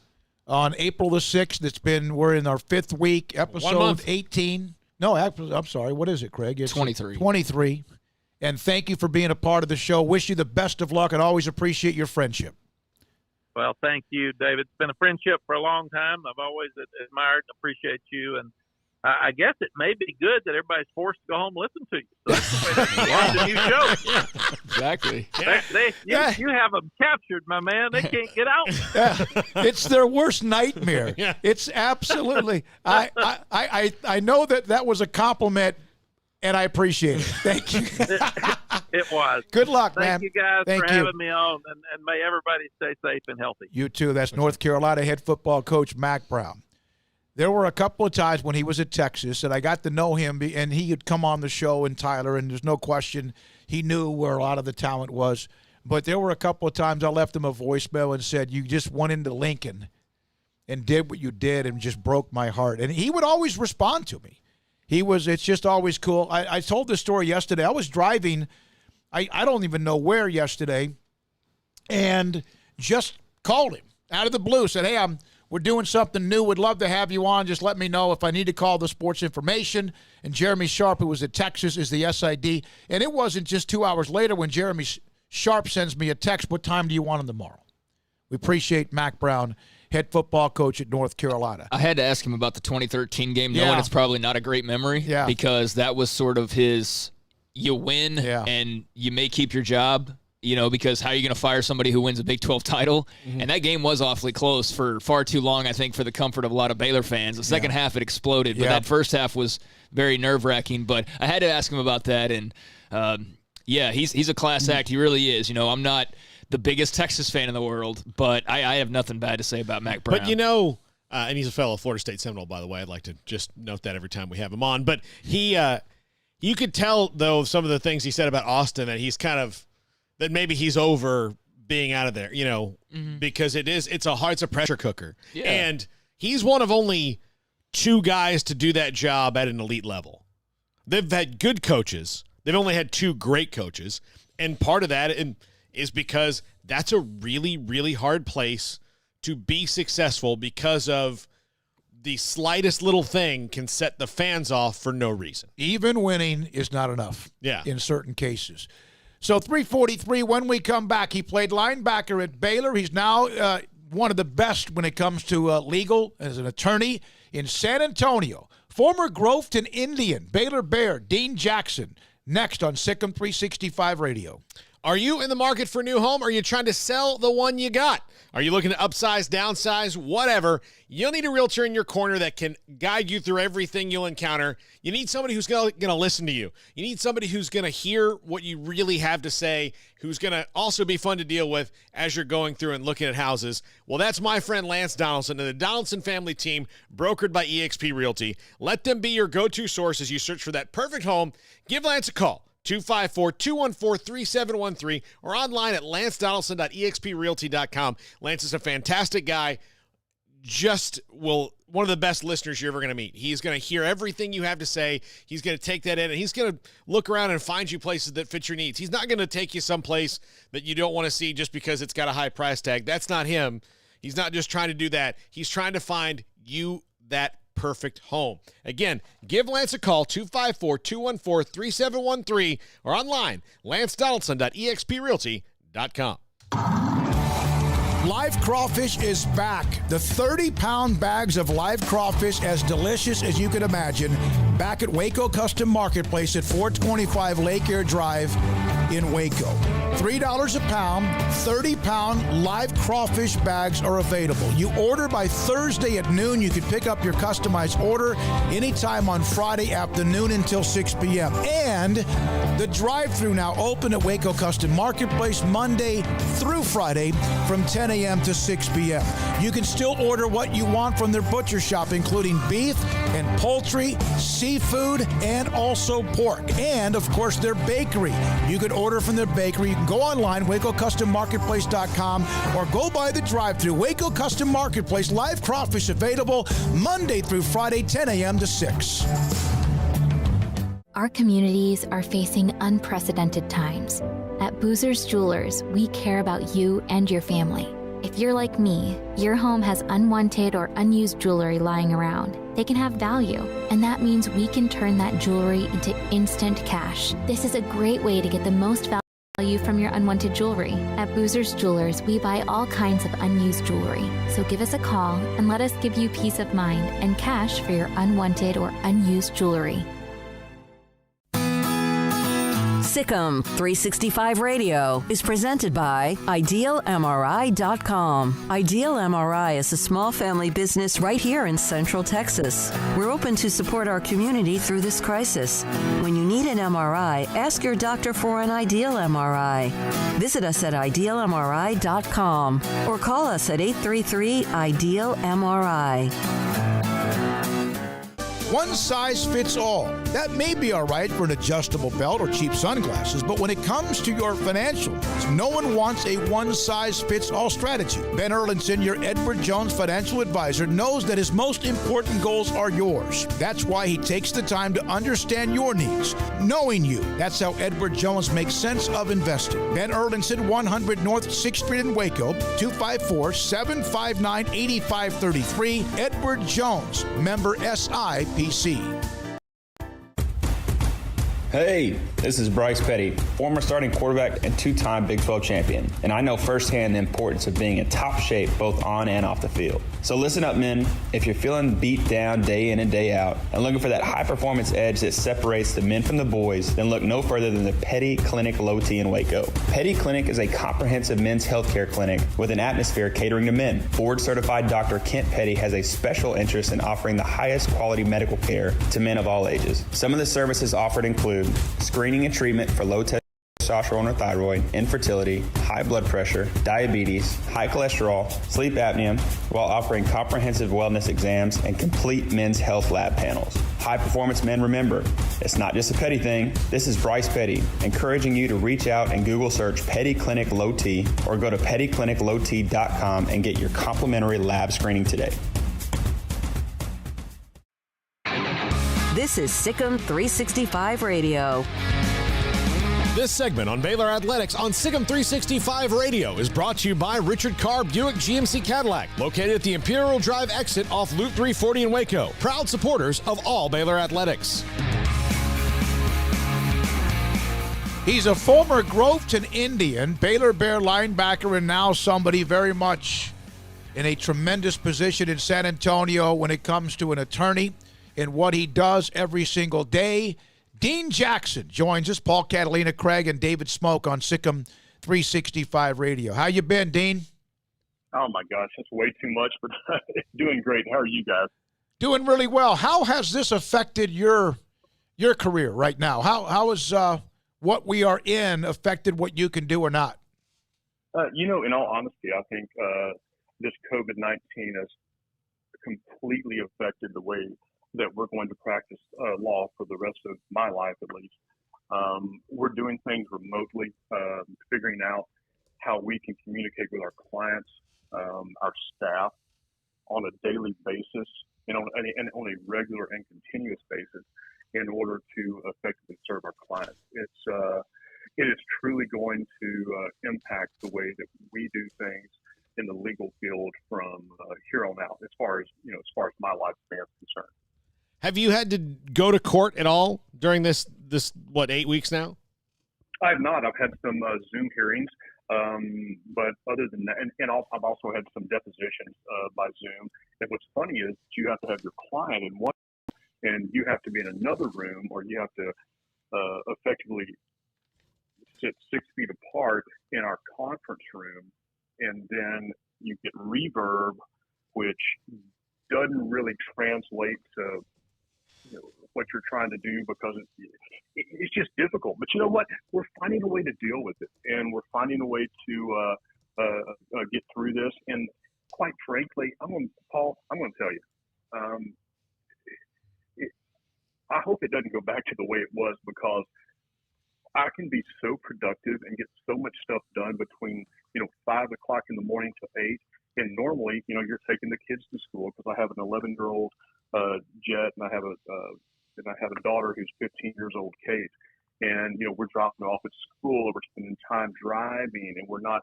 on April the 6th. We're in our 5th week, episode 18. No, I'm sorry. What is it, Craig? It's 23. 23. And thank you for being a part of the show. Wish you the best of luck and always appreciate your friendship. Well, thank you, David. It's been a friendship for a long time. I've always admired and appreciate you. And I guess it may be good that everybody's forced to go home and listen to you. So that's the way to the new show. Yeah, exactly. You have them captured, my man. They can't get out. It's their worst nightmare. Yeah. It's absolutely. I know that was a compliment, and I appreciate it. Thank you. It was. Good luck, man. Thank you guys for having me on, and may everybody stay safe and healthy. You too. That's North Carolina head football coach Mack Brown. There were a couple of times when he was at Texas, and I got to know him, and he would come on the show in Tyler, and there's no question he knew where a lot of the talent was. But there were a couple of times I left him a voicemail and said, you just went into Lincoln and did what you did and just broke my heart. And he would always respond to me. It's just always cool. I told this story yesterday. I was driving, I don't even know where yesterday, and just called him out of the blue, said, hey, we're doing something new. Would love to have you on. Just let me know if I need to call the sports information. And Jeremy Sharp, who was at Texas, is the SID. And it wasn't just 2 hours later when Jeremy Sharp sends me a text, what time do you want him tomorrow? We appreciate Mack Brown, head football coach at North Carolina. I had to ask him about the 2013 game, knowing it's probably not a great memory, because that was sort of his, you win and you may keep your job. Because how are you going to fire somebody who wins a Big 12 title? Mm-hmm. And that game was awfully close for far too long, I think, for the comfort of a lot of Baylor fans. The second half, it exploded, but that first half was very nerve-wracking. But I had to ask him about that, and, he's a class act. He really is. I'm not the biggest Texas fan in the world, but I have nothing bad to say about Mack Brown. But, and he's a fellow Florida State Seminole, by the way. I'd like to just note that every time we have him on. But you could tell, though, some of the things he said about Austin, that he's kind of – that maybe he's over being out of there, because it's a pressure cooker. Yeah. And he's one of only 2 guys to do that job at an elite level. They've had good coaches. They've only had 2 great coaches. And part of that is because that's a really, really hard place to be successful, because of the slightest little thing can set the fans off for no reason. Even winning is not enough in certain cases. So 3:43, when we come back, he played linebacker at Baylor. He's now one of the best when it comes to legal as an attorney in San Antonio. Former Groveton Indian, Baylor Bear, Dean Jackson, next on SicEm365 Radio. Are you in the market for a new home, or are you trying to sell the one you got? Are you looking to upsize, downsize, whatever? You'll need a realtor in your corner that can guide you through everything you'll encounter. You need somebody who's going to listen to you. You need somebody who's going to hear what you really have to say, who's going to also be fun to deal with as you're going through and looking at houses. Well, that's my friend Lance Donaldson and the Donaldson family team, brokered by eXp Realty. Let them be your go-to source as you search for that perfect home. Give Lance a call. 254-214-3713 or online at lancedonaldson.exprealty.com. Lance is a fantastic guy. One of the best listeners you're ever going to meet. He's going to hear everything you have to say. He's going to take that in, and he's going to look around and find you places that fit your needs. He's not going to take you someplace that you don't want to see just because it's got a high price tag. That's not him. He's not just trying to do that. He's trying to find you that perfect home. Again, give Lance a call, 254-214-3713, or online, lancedonaldson.exprealty.com. Live crawfish is back. The 30-pound bags of live crawfish, as delicious as you can imagine, back at Waco Custom Marketplace at 425 Lake Air Drive in Waco. $3 a pound, 30-pound live crawfish bags are available. You order by Thursday at noon. You can pick up your customized order anytime on Friday afternoon until 6 p.m. And The drive-thru now open at Waco Custom Marketplace Monday through Friday from 10 a.m. to 6 p.m. You can still order what you want from their butcher shop, including beef and poultry, seafood, and also pork. And, of course, their bakery. You can order from their bakery. You can go online, WacoCustomMarketplace.com, or go by the drive-thru. Waco Custom Marketplace, live crawfish available Monday through Friday, 10 a.m. to 6. Our communities are facing unprecedented times. At Boozer's Jewelers, we care about you and your family. If you're like me, your home has unwanted or unused jewelry lying around. They can have value, and that means we can turn that jewelry into instant cash. This is a great way to get the most value from your unwanted jewelry. At Boozer's Jewelers, we buy all kinds of unused jewelry. So give us a call and let us give you peace of mind and cash for your unwanted or unused jewelry. SicEm365 Radio is presented by IdealMRI.com. Ideal MRI is a small family business right here in Central Texas. We're open to support our community through this crisis. When you need an MRI, ask your doctor for an Ideal MRI. Visit us at IdealMRI.com or call us at 833-IDEAL-MRI. One size fits all. That may be all right for an adjustable belt or cheap sunglasses, but when it comes to your financial needs, no one wants a one-size-fits-all strategy. Ben Erlinson, your Edward Jones financial advisor, knows that his most important goals are yours. That's why he takes the time to understand your needs, knowing you. That's how Edward Jones makes sense of investing. Ben Erlinson, 100 North 6th Street in Waco, 254-759-8533. Edward Jones, member SIPC. Hey, this is Bryce Petty, former starting quarterback and two-time Big 12 champion, and I know firsthand the importance of being in top shape both on and off the field. So listen up, men. If you're feeling beat down day in and day out and looking for that high-performance edge that separates the men from the boys, then look no further than the Petty Clinic Low T in Waco. Petty Clinic is a comprehensive men's healthcare clinic with an atmosphere catering to men. Board-certified Dr. Kent Petty has a special interest in offering the highest quality medical care to men of all ages. Some of the services offered include screening and treatment for low testosterone or thyroid, infertility, high blood pressure, diabetes, high cholesterol, sleep apnea, while offering comprehensive wellness exams and complete men's health lab panels. High performance men, remember, it's not just a Petty thing. This is Bryce Petty, encouraging you to reach out and Google search Petty Clinic Low T or go to pettycliniclowt.com and get your complimentary lab screening today. This is SicEm365 Radio. This segment on Baylor Athletics on SicEm365 Radio is brought to you by Richard Carr Buick GMC Cadillac, located at the Imperial Drive exit off Loop 340 in Waco. Proud supporters of all Baylor Athletics. He's a former Groveton Indian, Baylor Bear linebacker, and now somebody very much in a tremendous position in San Antonio when it comes to an attorney and what he does every single day. Dean Jackson joins us. Paul Catalina, Craig, and David Smoke on SicEm365 Radio. How you been, Dean? Oh, my gosh. That's way too much, but doing great. How are you guys? Doing really well. How has this affected your career right now? How has what we are in affected what you can do or not? In all honesty, I think this COVID-19 has completely affected the way that we're going to practice law for the rest of my life, at least. We're doing things remotely, figuring out how we can communicate with our clients, our staff on a daily basis and on a regular and continuous basis in order to effectively serve our clients. It is truly going to impact the way that we do things in the legal field from here on out, as far as my lifespan is concerned. Have you had to go to court at all during this 8 weeks now? I have not. I've had some Zoom hearings, but other than that, and I've also had some depositions by Zoom. And what's funny is you have to have your client in one, and you have to be in another room, or you have to effectively sit 6 feet apart in our conference room, and then you get reverb, which doesn't really translate to what you're trying to do, because it's just difficult. But you know what? We're finding a way to deal with it, and we're finding a way to get through this. And quite frankly, Paul, I'm going to tell you, I hope it doesn't go back to the way it was, because I can be so productive and get so much stuff done between 5 o'clock in the morning to 8. And normally, you're taking the kids to school, because I have an 11-year-old Jet, and I have a daughter who's 15 years old, Kate. And we're dropping off at school, and we're spending time driving, and we're not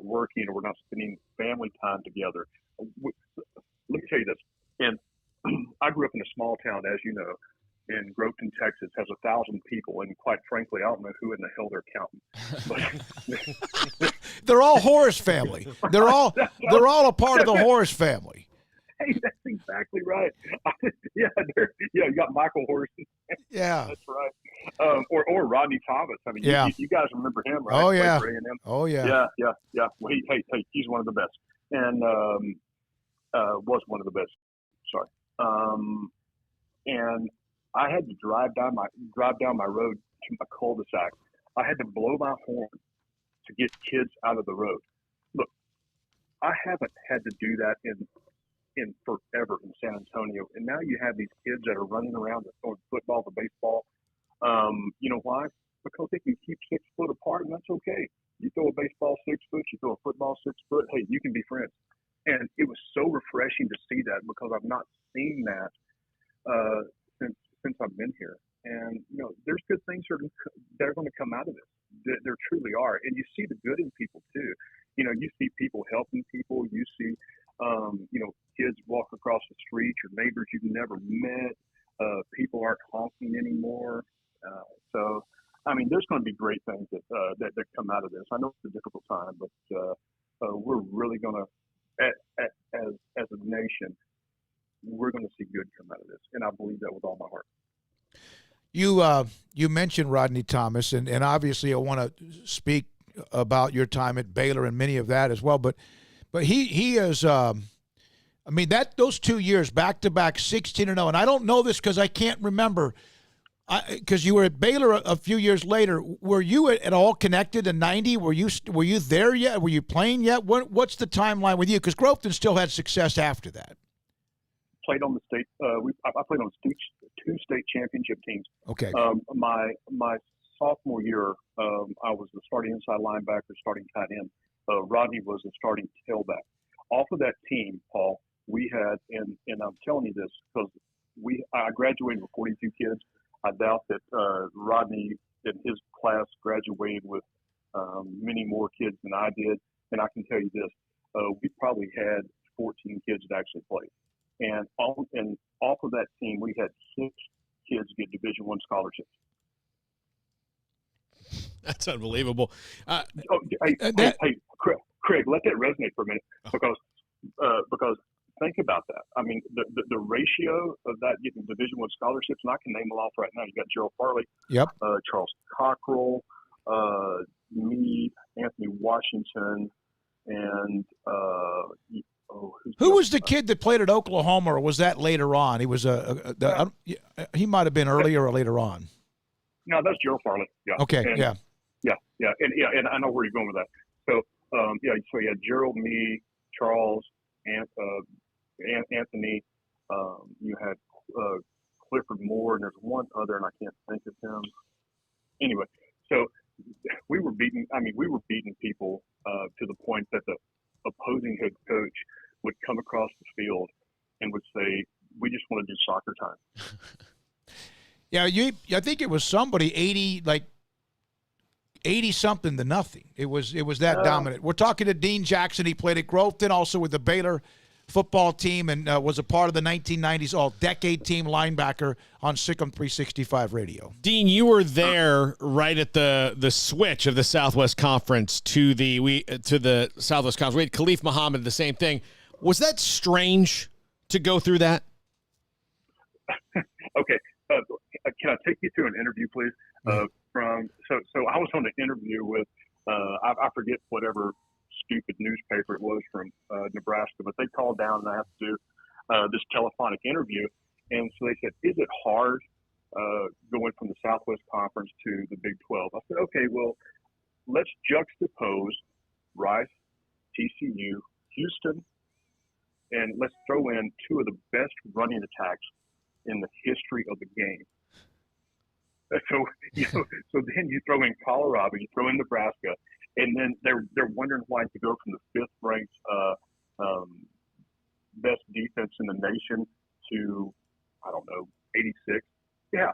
working, or we're not spending family time together. Let me tell you this. And I grew up in a small town, as you know, in Groveton, Texas, has 1,000 people, and quite frankly, I don't know who in the hell they're counting. But they're all Horace family. They're all a part of the Horace family. Hey, that's exactly right. You got Michael Horace. Yeah, that's right. Or Rodney Thomas. I mean, you guys remember him, right? Oh yeah. Oh yeah. Yeah. Well, he's one of the best, and was one of the best. Sorry. And I had to drive down my road to my cul-de-sac. I had to blow my horn to get kids out of the road. Look, I haven't had to do that in forever in San Antonio. And now you have these kids that are running around and throwing football to baseball. You know why? Because they can keep 6 foot apart, and that's okay. You throw a baseball 6 foot, you throw a football 6 foot, hey, you can be friends. And it was so refreshing to see that, because I've not seen that since I've been here. And there's good things that are going to come out of this. There truly are. And you see the good in people too. You see people helping people. You see kids walk across the street, your neighbors you've never met. People aren't honking anymore. So I mean, there's going to be great things that come out of this. I know it's a difficult time, but we're really going to, as a nation, we're going to see good come out of this, and I believe that with all my heart. You mentioned Rodney Thomas, and obviously I want to speak about your time at Baylor and many of that as well. But he is, I mean, those 2 years back to back 16-0, and I don't know this because I can't remember. Because you were at Baylor a few years later, were you at all connected in '90? Were you there yet? Were you playing yet? What's the timeline with you? Because Groveton still had success after that. Played on the state. I played on 2 state championship teams. Okay. My sophomore year, I was the starting inside linebacker, starting tight end. Rodney was the starting tailback. Off of that team, Paul, we had, and I'm telling you this because I graduated with 42 kids. I doubt that Rodney and his class graduated with many more kids than I did. And I can tell you this, we probably had 14 kids that actually played. And off of that team, we had 6 kids get Division I scholarships. That's unbelievable. Hey, Craig, let that resonate for a minute, because think about that. I mean, the ratio of that getting Division I scholarships, and I can name them off right now. You got Gerald Farley, yep, Charles Cockrell, me, Anthony Washington, and who was the kid that played at Oklahoma, or was that later on? He was he might have been earlier or later on. No, that's Gerald Farley. Yeah. Okay. And, yeah. And I know where you're going with that. So so you had Gerald, me, Charles, Anthony. You had Clifford Moore, and there's one other, and I can't think of him. Anyway, so we were beating people to the point that the opposing head coach would come across the field and would say, "We just want to do soccer time." Yeah, I think it was somebody 80 something to nothing. It was that dominant. We're talking to Dean Jackson. He played at Groveton, also with the Baylor football team, and was a part of the 1990s All-Decade Team linebacker on SicEm365 Radio. Dean, you were there right at the switch of the Southwest Conference to the Southwest Conference. We had Khalif Muhammad, the same thing. Was that strange to go through that? Okay. Can I take you through an interview, please? So I was on an interview with I forget whatever stupid newspaper it was from Nebraska, but they called down and I have to do this telephonic interview. And so they said, "Is it hard going from the Southwest Conference to the Big 12. I said, okay, well, let's juxtapose Rice, TCU, Houston, and let's throw in two of the best running attacks in the history of the game. So, so then you throw in Colorado, you throw in Nebraska, and then they're wondering why to go from the 5th ranked best defense in the nation to, I don't know, 86. Yeah,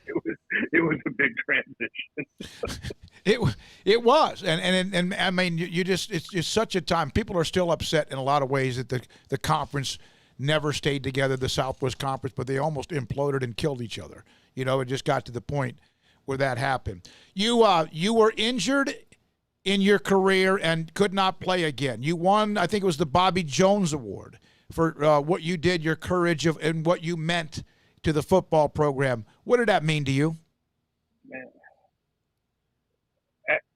it was a big transition. It was, and I mean, you just it's just such a time. People are still upset in a lot of ways that the conference never stayed together, the Southwest Conference, but they almost imploded and killed each other. You know, it just got to the point where that happened. You were injured in your career and could not play again. You won, I think it was the Bobby Jones Award for what you did, your courage and what you meant to the football program. What did that mean to you? Man,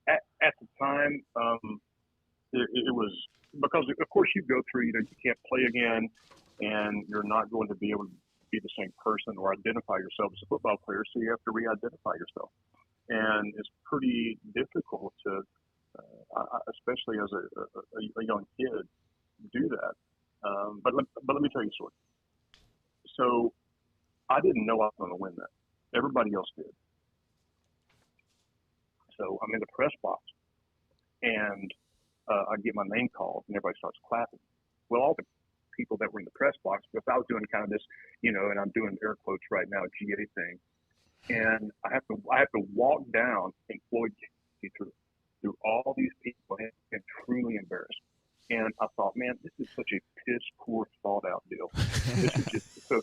at the time, it was because, of course, you go through, you can't play again, and you're not going to be able to be the same person or identify yourself as a football player, so you have to re-identify yourself. And it's pretty difficult to, especially as a young kid, do that. But let me tell you a story. So I didn't know I was going to win that. Everybody else did. So I'm in the press box, and I get my name called, and everybody starts clapping. Well, all the people that were in the press box, because I was doing kind of this, and I'm doing air quotes right now, GA thing, and I have to walk down and Floyd through all these people and truly embarrassed. And I thought, man, this is such a piss poor thought out deal. This is just so.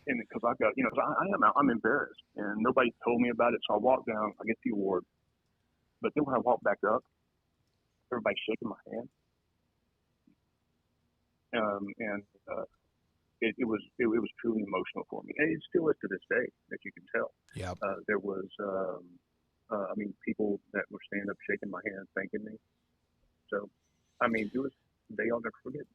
And because I've got, I'm embarrassed, and nobody told me about it. So I walk down, I get the award, but then when I walk back up, everybody's shaking my hand, it was truly emotional for me, and it still is to this day, as you can tell. Yeah. There was, people that were standing up, shaking my hand, thanking me. So, it was a day I'll never forget.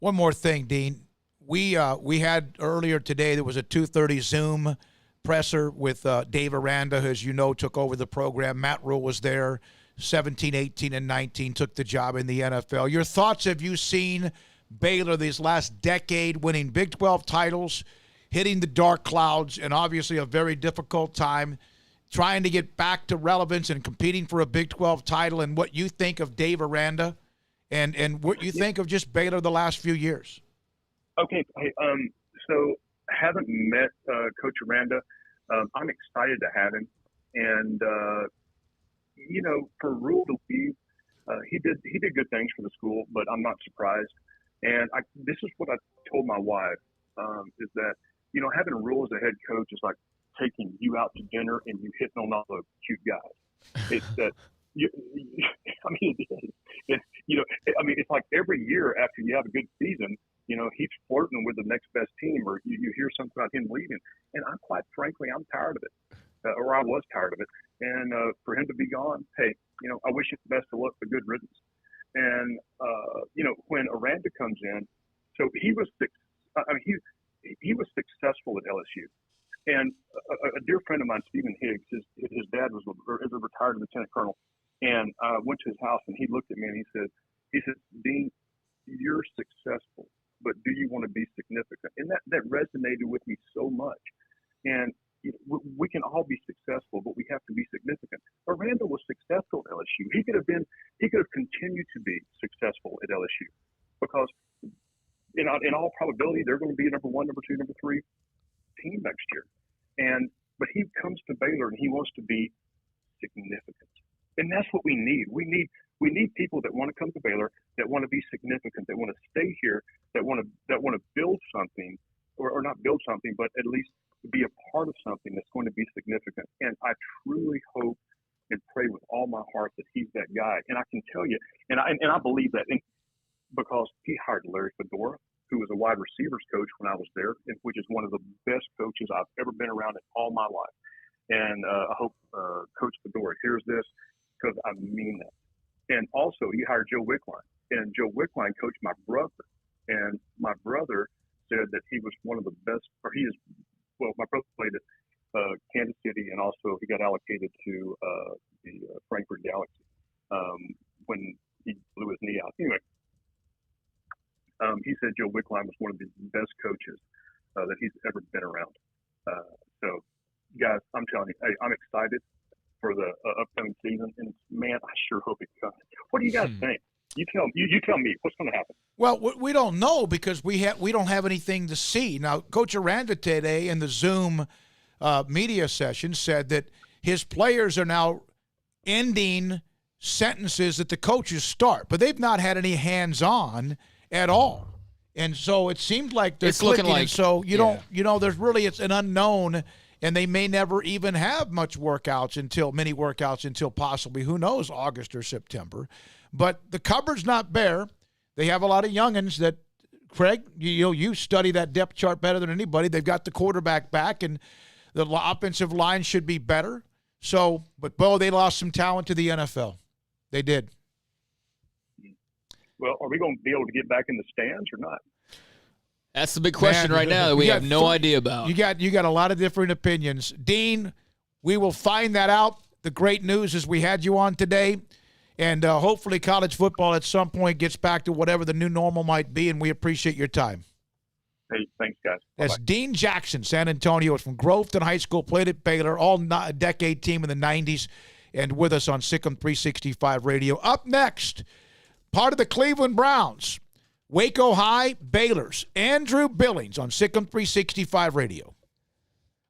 One more thing, Dean. We had earlier today, there was a 2:30 Zoom presser with Dave Aranda, who, as you know, took over the program. Matt Rule was there, 17, 18, and 19, took the job in the NFL. Your thoughts, have you seen Baylor this last decade winning Big 12 titles, hitting the dark clouds, and obviously a very difficult time trying to get back to relevance and competing for a Big 12 title, and what you think of Dave Aranda and what you think of just Baylor the last few years? Okay. So haven't met Coach Aranda. I'm excited to have him. And, for Rule to leave, he did good things for the school, but I'm not surprised. And this is what I told my wife, is that, having Rule as a head coach is like taking you out to dinner and you hitting on all the cute guys. It's that, it is. It's like every year after you have a good season, he's flirting with the next best team, or you hear something about him leaving. And I'm I'm tired of it, or I was tired of it. And for him to be gone, hey, I wish him the best of luck for good riddance. And, when Aranda comes in, so he was successful at LSU. And a dear friend of mine, Stephen Higgs, his dad was a retired lieutenant colonel. And I went to his house, and he looked at me and he said, Dean, you're successful, but do you want to be significant? And that resonated with me so much. And we can all be successful, but we have to be significant. Aranda was successful at LSU. He could have continued to be successful at LSU, because in all probability they're going to be number 1, number 2, number 3 team next year. But he comes to Baylor and he wants to be significant. And that's what we need. We need people that want to come to Baylor, that want to be significant, that want to stay here, that want to build something, or not build something, but at least be a part of something that's going to be significant. And I truly hope and pray with all my heart that he's that guy. And I can tell you, and I believe that, because he hired Larry Fedora, who was a wide receivers coach when I was there, which is one of the best coaches I've ever been around in all my life. And I hope Coach Fedora hears this, because I mean that. And also, he hired Joe Wickline, and Joe Wickline coached my brother. And my brother said that he was one of the best, or he is my brother played at Kansas City, and also he got allocated to the Frankfurt Galaxy when he blew his knee out. Anyway, he said Joe Wickline was one of the best coaches that he's ever been around. So, guys, I'm telling you, hey, I'm excited for the upcoming season, and man, I sure hope it comes. What do you guys think? You tell me what's going to happen. Well, we don't know because we don't have anything to see. Now, Coach Aranda today in the Zoom media session said that his players are now ending sentences that the coaches start, but they've not had any hands-on at all. And so it seemed like they're clicking. And so there's really, it's an unknown, and they may never even have many workouts until possibly, who knows, August or September. But the cupboard's not bare. They have a lot of youngins that, Craig, you study that depth chart better than anybody. They've got the quarterback back, and the offensive line should be better. So, but, Bo, they lost some talent to the NFL. They did. Well, are we going to be able to get back in the stands or not? That's the big question right now that we have no idea about. You got a lot of different opinions. Dean, we will find that out. The great news is we had you on today, and hopefully college football at some point gets back to whatever the new normal might be, and we appreciate your time. Hey, thanks, guys. That's Dean Jackson, San Antonio. From Groveton High School, played at Baylor, a decade team in the 90s, and with us on SicEm365 Radio. Up next, part of the Cleveland Browns, Waco High, Baylor's Andrew Billings on SicEm365 Radio.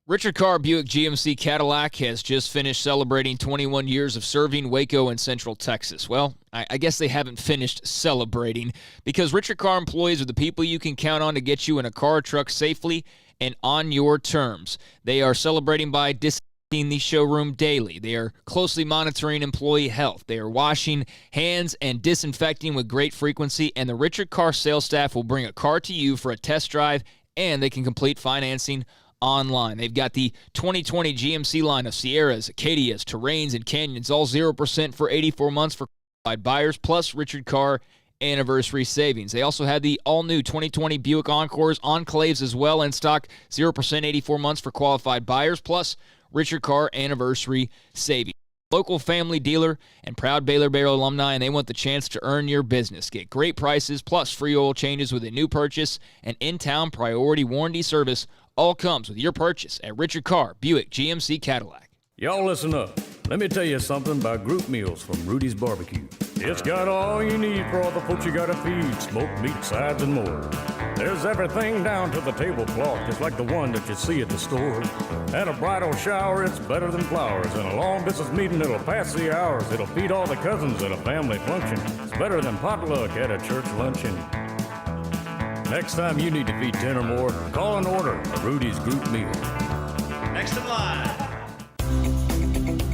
Richard Carr Buick GMC Cadillac has just finished celebrating 21 years of serving Waco and Central Texas. Well, I guess they haven't finished celebrating, because Richard Carr employees are the people you can count on to get you in a car or truck safely and on your terms. They are celebrating by disinfecting the showroom daily. They are closely monitoring employee health. They are washing hands and disinfecting with great frequency, and the Richard Carr sales staff will bring a car to you for a test drive, and they can complete financing online. They've got the 2020 GMC line of Sierras, Acadias, Terrains, and Canyons, all 0% for 84 months for qualified buyers, plus Richard Carr anniversary savings. They also have the all-new 2020 Buick Encores, Enclaves as well in stock, 0% 84 months for qualified buyers, plus Richard Carr anniversary savings. Local family dealer and proud Baylor Bear alumni, and they want the chance to earn your business. Get great prices plus free oil changes with a new purchase and in-town priority warranty service. All comes with your purchase at Richard Carr Buick GMC Cadillac. Y'all listen up. Let me tell you something about group meals from Rhoades Barbecue. It's got all you need for all the folks you gotta feed, smoked meat, sides, and more. There's everything down to the tablecloth, just like the one that you see at the store. At a bridal shower, it's better than flowers. And a long distance meeting, it'll pass the hours. It'll feed all the cousins at a family function. It's better than potluck at a church luncheon. Next time you need to feed 10 or more, call and order a Rhoades group meal. Next in line.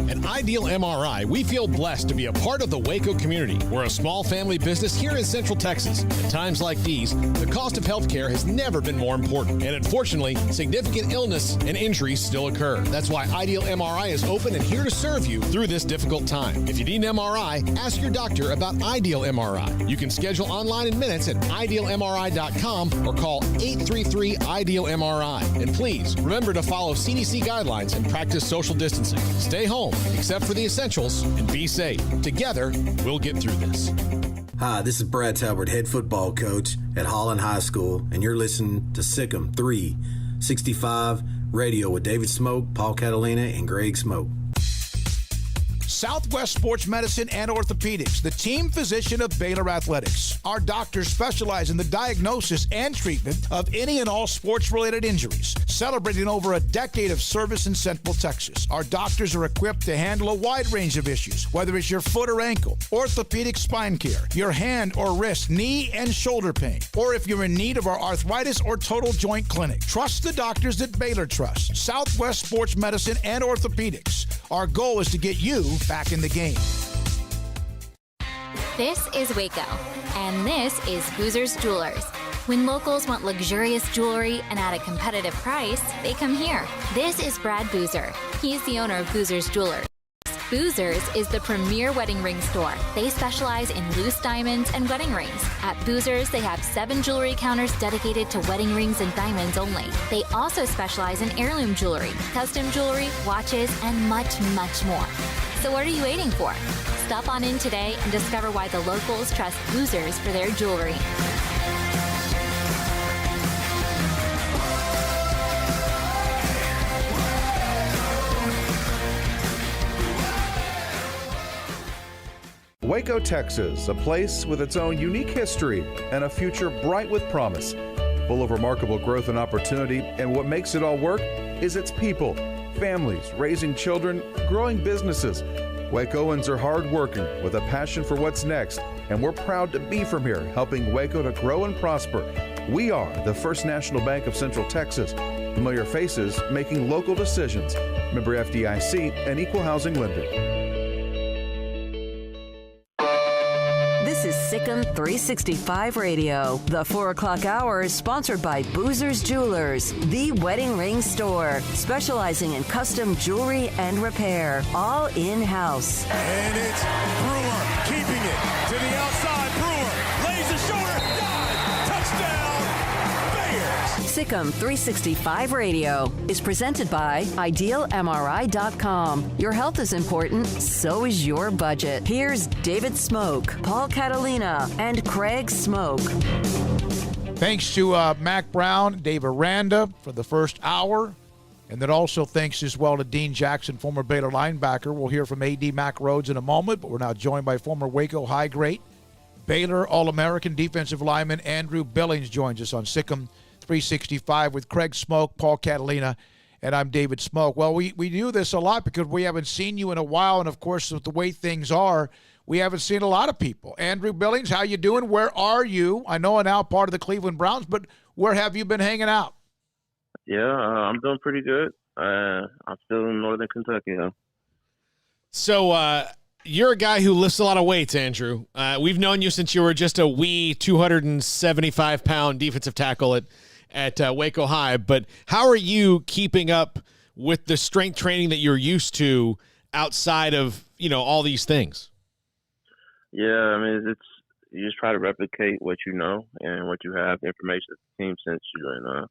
At Ideal MRI, we feel blessed to be a part of the Waco community. We're a small family business here in Central Texas. At times like these, the cost of health care has never been more important. And unfortunately, significant illness and injuries still occur. That's why Ideal MRI is open and here to serve you through this difficult time. If you need an MRI, ask your doctor about Ideal MRI. You can schedule online in minutes at idealmri.com or call 833-IDEAL-MRI. And please, remember to follow CDC guidelines and practice social distancing. Stay home, except for the essentials, and be safe. Together, we'll get through this. Hi, this is Brad Talbert, head football coach at Holland High School, and you're listening to SicEm365 Radio with David Smoke, Paul Catalina, and Greg Smoke. Southwest Sports Medicine and Orthopedics, the team physician of Baylor Athletics. Our doctors specialize in the diagnosis and treatment of any and all sports-related injuries. Celebrating over a decade of service in Central Texas, our doctors are equipped to handle a wide range of issues, whether it's your foot or ankle, orthopedic spine care, your hand or wrist, knee and shoulder pain, or if you're in need of our arthritis or total joint clinic. Trust the doctors that Baylor trusts. Southwest Sports Medicine and Orthopedics. Our goal is to get you back in the game. This is Waco, and this is Boozer's Jewelers. When locals want luxurious jewelry and at a competitive price, they come here. This is Brad Boozer. He's the owner of Boozer's Jewelers. Boozers is the premier wedding ring store. They specialize in loose diamonds and wedding rings. At Boozers, they have 7 jewelry counters dedicated to wedding rings and diamonds only. They also specialize in heirloom jewelry, custom jewelry, watches, and much, much more. So what are you waiting for? Stop on in today and discover why the locals trust Boozers for their jewelry. Waco, Texas, a place with its own unique history and a future bright with promise, full of remarkable growth and opportunity. And what makes it all work is its people, families, raising children, growing businesses. Wacoans are hardworking with a passion for what's next, and we're proud to be from here, helping Waco to grow and prosper. We are the First National Bank of Central Texas. Familiar faces making local decisions. Member FDIC, an equal housing lender. This is SicEm365 Radio. The 4 o'clock hour is sponsored by Boozers Jewelers, the wedding ring store, specializing in custom jewelry and repair, all in-house. And it's Brewer keeping it to the outside. Brewer lays the shoulder, dive, touchdown, Bears. SicEm365 Radio is presented by IdealMRI.com. Your health is important, so is your budget. Here's David Smoke, Paul Catalina, and Craig Smoke. Thanks to Mack Brown, Dave Aranda for the first hour. And then also thanks as well to Dean Jackson, former Baylor linebacker. We'll hear from A.D. Mack Rhoades in a moment, but we're now joined by former Waco High great, Baylor All-American defensive lineman Andrew Billings joins us on SicEm365 with Craig Smoke, Paul Catalina, and I'm David Smoke. Well, we do this a lot because we haven't seen you in a while, and of course, with the way things are, we haven't seen a lot of people. Andrew Billings, how you doing? Where are you? I know I'm now part of the Cleveland Browns, but where have you been hanging out? Yeah, I'm doing pretty good. I'm still in northern Kentucky, though. So you're a guy who lifts a lot of weights, Andrew. We've known you since you were just a wee 275-pound defensive tackle at Waco High. But how are you keeping up with the strength training that you're used to outside of, all these things? Yeah, I mean, you just try to replicate what you know and what you have, information that the team sends you, and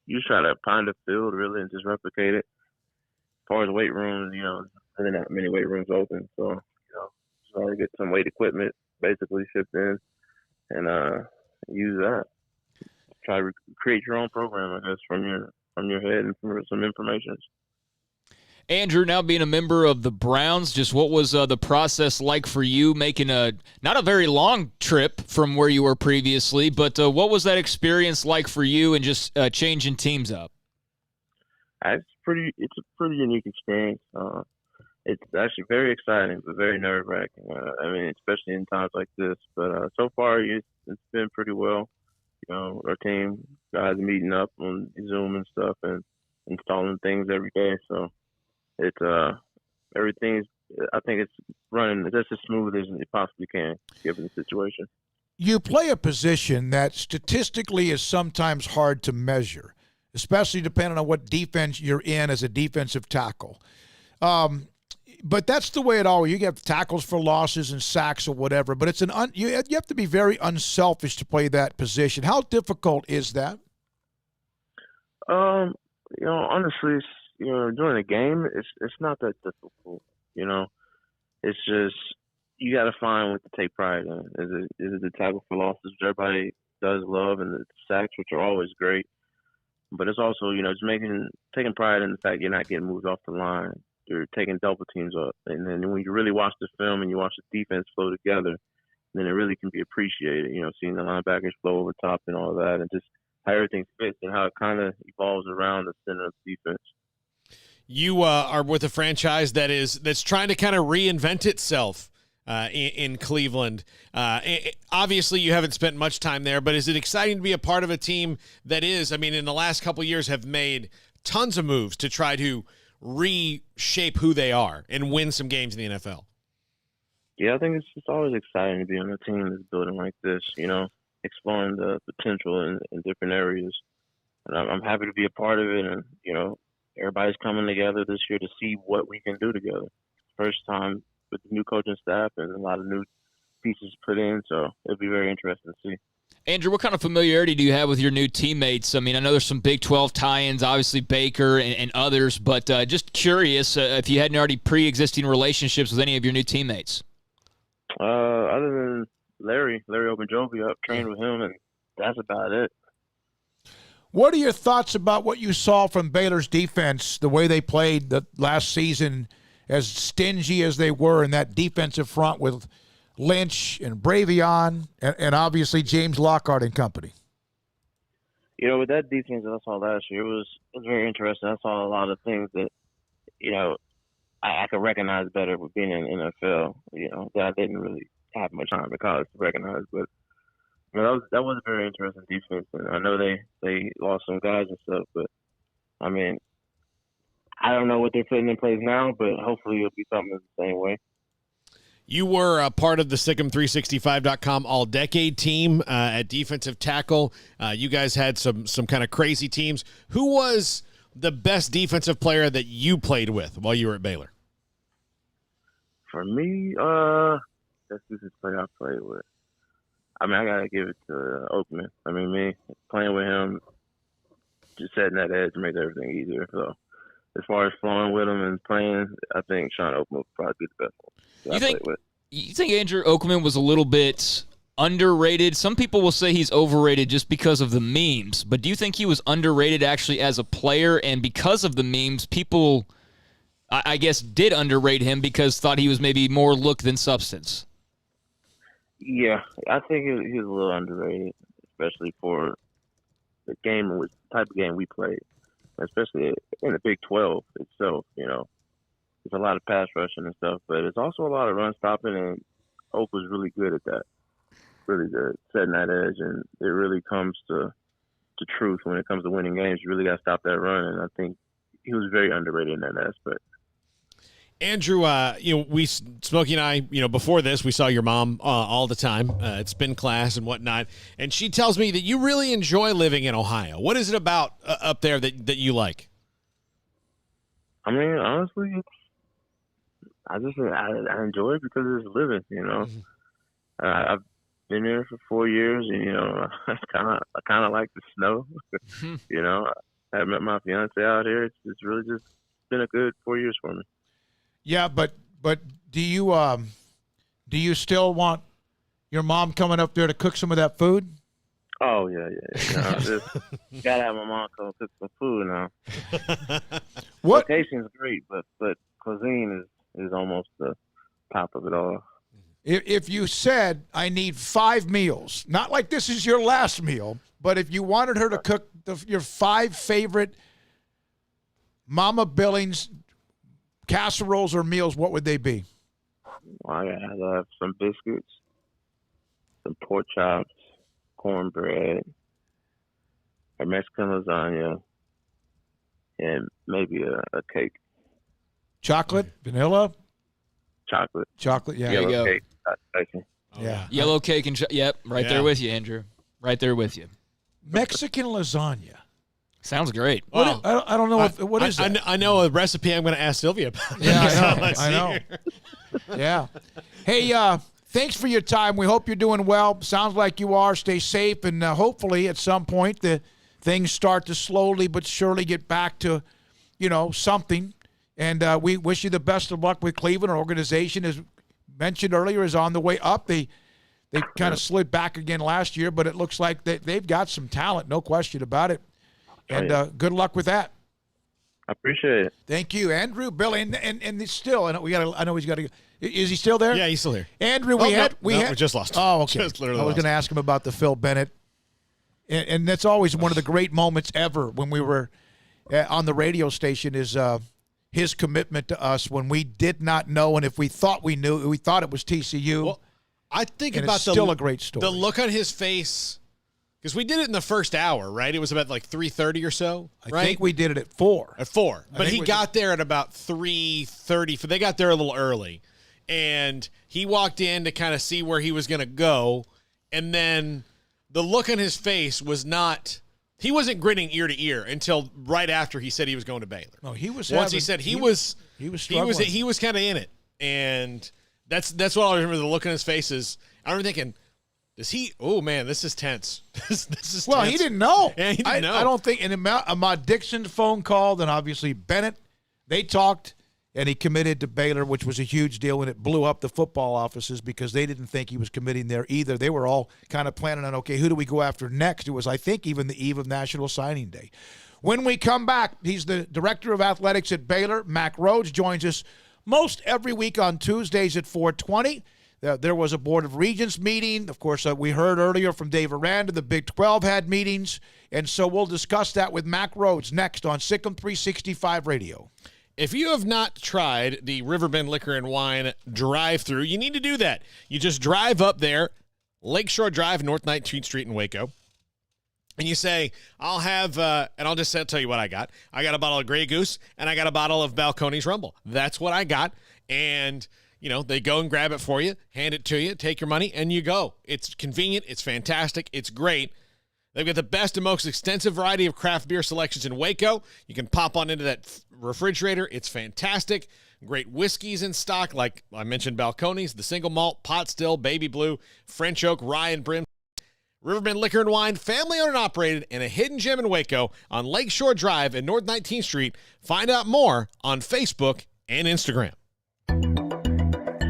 you just try to find a field really and just replicate it. As far as weight rooms, there not many weight rooms open, so just try to get some weight equipment basically shipped in and use that. Try to create your own program, I guess, from your head and from some information. Andrew, now being a member of the Browns, just what was the process like for you making not a very long trip from where you were previously, but what was that experience like for you and just changing teams up? It's a pretty unique experience. It's actually very exciting, but very nerve-wracking. Especially in times like this. But so far, it's been pretty well. Our team guys are meeting up on Zoom and stuff and installing things every day. So it's everything's. I think it's running just as smooth as it possibly can, given the situation. You play a position that statistically is sometimes hard to measure, especially depending on what defense you're in as a defensive tackle. But that's the way it always. You get tackles for losses and sacks or whatever. But it's you have to be very unselfish to play that position. How difficult is that? Honestly, during a game, it's not that difficult. It's just you got to find what to take pride in. Is it the tackle for losses, which everybody does love, and the sacks, which are always great. But it's also just taking pride in the fact you're not getting moved off the line. You're taking double teams up, and then when you really watch the film and you watch the defense flow together, then it really can be appreciated. Seeing the linebackers flow over top and all that, and just how everything fits and how it kind of evolves around the center of the defense. You are with a franchise that's trying to kind of reinvent itself in Cleveland. Obviously, you haven't spent much time there, but is it exciting to be a part of a team that is, in the last couple of years have made tons of moves to try to reshape who they are and win some games in the NFL? Yeah, I think it's just always exciting to be on a team that's building like this, exploring the potential in different areas. And I'm happy to be a part of it, and, everybody's coming together this year to see what we can do together. first time with the new coaching staff and a lot of new pieces put in. So it'll be very interesting to see. Andrew, what kind of familiarity do you have with your new teammates? I mean, I know there's some Big 12 tie-ins, obviously Baker and others, but just curious if you hadn't already pre-existing relationships with any of your new teammates. Other than Larry Ogunjobi, I've trained with him, and that's about it. What are your thoughts about what you saw from Baylor's defense, the way they played the last season, as stingy as they were in that defensive front with Lynch and Bravion and obviously James Lockhart and company? You know, with that defense that I saw last year, it was very interesting. I saw a lot of things that, you know, I could recognize better with being in the NFL, you know, that I didn't really have much time in college to recognize. But you know, that was a very interesting defense. And I know they lost some guys and stuff, but, I mean, I don't know what they're putting in place now, but hopefully it'll be something the same way. You were a part of the SicEm365.com all-decade team at defensive tackle. You guys had some kind of crazy teams. Who was the best defensive player that you played with while you were at Baylor? For me, best defensive player I played with. I mean, I got to give it to Oakman. I mean, me playing with him, just setting that edge made everything easier. So as far as flowing with him and playing, I think Sean Oakman would probably be the best one. You think Andrew Oakman was a little bit underrated? Some people will say he's overrated just because of the memes, but do you think he was underrated actually as a player, and because of the memes, people, I guess, did underrate him because thought he was maybe more look than substance? Yeah, I think he was a little underrated, especially for the game and the type of game we played, especially in the Big 12 itself, you know. There's a lot of pass rushing and stuff, but it's also a lot of run stopping, and Oak was really good at that. Really good, setting that edge, and it really comes to truth when it comes to winning games. You really got to stop that run, and I think he was very underrated in that aspect. Andrew, Smokey and I, before this, we saw your mom all the time at spin class and whatnot, and she tells me that you really enjoy living in Ohio. What is it about up there that you like? I mean, honestly, I enjoy it because it's living, you know. Mm-hmm. I've been here for 4 years, and I kind of like the snow. You know, I met my fiance out here. It's really just been a good 4 years for me. Yeah, but do you still want your mom coming up there to cook some of that food? Oh yeah. Gotta have my mom come cook some food now. What? Location's great, but cuisine is almost the top of it all. If you said, I need 5 meals, not like this is your last meal, but if you wanted her to cook your 5 favorite Mama Billings casseroles or meals, what would they be? Well, I gotta have some biscuits, some pork chops, cornbread, a Mexican lasagna, and maybe a cake. Chocolate, vanilla, chocolate, yeah. Yellow There you go. Cake, yeah, yellow cake and right there with you, Andrew. Right there with you. Mexican lasagna. Sounds great. Well, I don't know what is that? I know a recipe I'm going to ask Sylvia about. Yeah, I know. Yeah. Hey, thanks for your time. We hope you're doing well. Sounds like you are. Stay safe, and hopefully at some point the things start to slowly but surely get back to, something. And we wish you the best of luck with Cleveland. Our organization, as mentioned earlier, is on the way up. They kind of slid back again last year, but it looks like they've got some talent, no question about it. And good luck with that. I appreciate it. Thank you, Andrew, Billy, and still, I know he's got to. Is he still there? Yeah, he's still here. Andrew, we just lost. Oh, okay. I was going to ask him about the Phil Bennett, and that's always one of the great moments ever when we were on the radio station. Is his commitment to us when we did not know, and if we thought we knew, we thought it was TCU. Well, I think and about it's still a great story. The look on his face. Because we did it in the first hour, right? It was about like 3:30 or so, right? I think we did it at 4. At 4. But he got there at about 3:30. They got there a little early. And he walked in to kind of see where he was going to go. And then the look on his face was not – he wasn't grinning ear to ear until right after he said he was going to Baylor. No, he was Once he said he was struggling. He was kind of in it. And that's what I remember, the look on his face is, I remember thinking, does he, oh man, this is tense. This is well, tense. He didn't know. Yeah, he didn't know. I don't think, and Ahmad Dixon's phone call, then obviously Bennett, they talked, and he committed to Baylor, which was a huge deal, and it blew up the football offices because they didn't think he was committing there either. They were all kind of planning on, okay, who do we go after next? It was, I think, even the eve of National Signing Day. When we come back, he's the director of athletics at Baylor. Mack Rhoades joins us most every week on Tuesdays at 4:20. There was a Board of Regents meeting. Of course, we heard earlier from Dave Aranda, the Big 12 had meetings. And so we'll discuss that with Mack Rhoades next on SicEm365 Radio. If you have not tried the Riverbend Liquor and Wine drive-thru, you need to do that. You just drive up there, Lakeshore Drive, North 19th Street in Waco, and you say, I'll have, and I'll just tell you what I got. I got a bottle of Grey Goose, and I got a bottle of Balcones Rumble. That's what I got, and they go and grab it for you, hand it to you, take your money, and you go. It's convenient. It's fantastic. It's great. They've got the best and most extensive variety of craft beer selections in Waco. You can pop on into that refrigerator. It's fantastic. Great whiskeys in stock, like I mentioned, Balcones, the single malt, Pot Still, Baby Blue, French Oak, Rye and Brim. Riverbend Liquor and Wine, family-owned and operated in a hidden gem in Waco on Lakeshore Drive and North 19th Street. Find out more on Facebook and Instagram.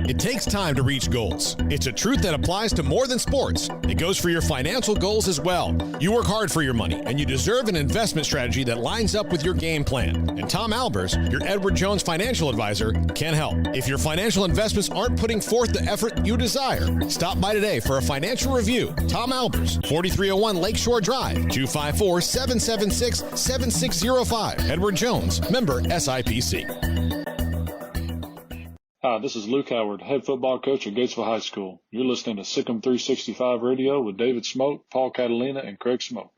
It takes time to reach goals. It's a truth that applies to more than sports. It goes for your financial goals as well. You work hard for your money, and you deserve an investment strategy that lines up with your game plan. And Tom Albers, your Edward Jones financial advisor, can help. If your financial investments aren't putting forth the effort you desire, stop by today for a financial review. Tom Albers, 4301 Lakeshore Drive, 254-776-7605. Edward Jones, member SIPC. Hi, this is Luke Howard, head football coach at Gatesville High School. You're listening to SicEm365 Radio with David Smoke, Paul Catalina, and Craig Smoke.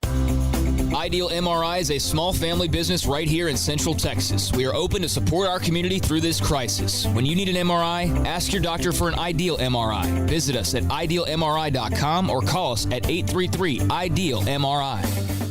Ideal MRI is a small family business right here in Central Texas. We are open to support our community through this crisis. When you need an MRI, ask your doctor for an Ideal MRI. Visit us at idealmri.com or call us at 833-IDEAL-MRI.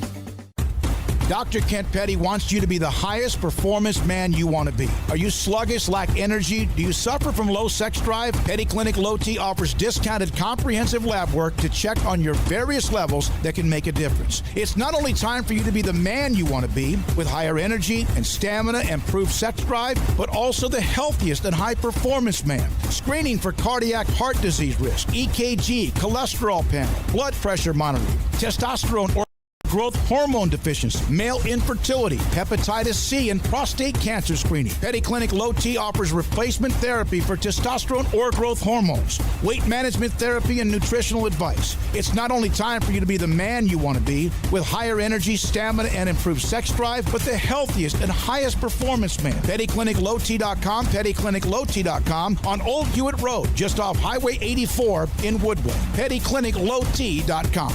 Dr. Kent Petty wants you to be the highest performance man you want to be. Are you sluggish, lack energy? Do you suffer from low sex drive? Petty Clinic Low T offers discounted comprehensive lab work to check on your various levels that can make a difference. It's not only time for you to be the man you want to be with higher energy and stamina and improved sex drive, but also the healthiest and high performance man. Screening for cardiac heart disease risk, EKG, cholesterol panel, blood pressure monitoring, testosterone or growth hormone deficiency, male infertility, hepatitis C, and prostate cancer screening. Petty Clinic Low T offers replacement therapy for testosterone or growth hormones, weight management therapy, and nutritional advice. It's not only time for you to be the man you want to be with higher energy, stamina, and improved sex drive, but the healthiest and highest performance man. PettyClinicLowT.com, PettyClinicLowT.com on Old Hewitt Road, just off Highway 84 in Woodway. PettyClinicLowT.com.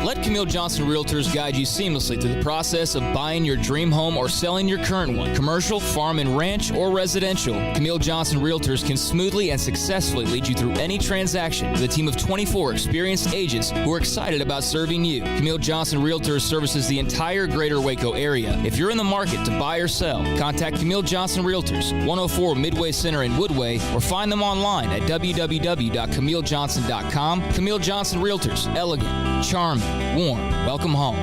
Let Camille Johnson Realtors guide you seamlessly through the process of buying your dream home or selling your current one, commercial, farm and ranch, or residential. Camille Johnson Realtors can smoothly and successfully lead you through any transaction with a team of 24 experienced agents who are excited about serving you. Camille Johnson Realtors services the entire greater Waco area. If you're in the market to buy or sell, contact Camille Johnson Realtors, 104 Midway Center in Woodway, or find them online at www.camillejohnson.com. Camille Johnson Realtors, elegant, charming, warm. Welcome home.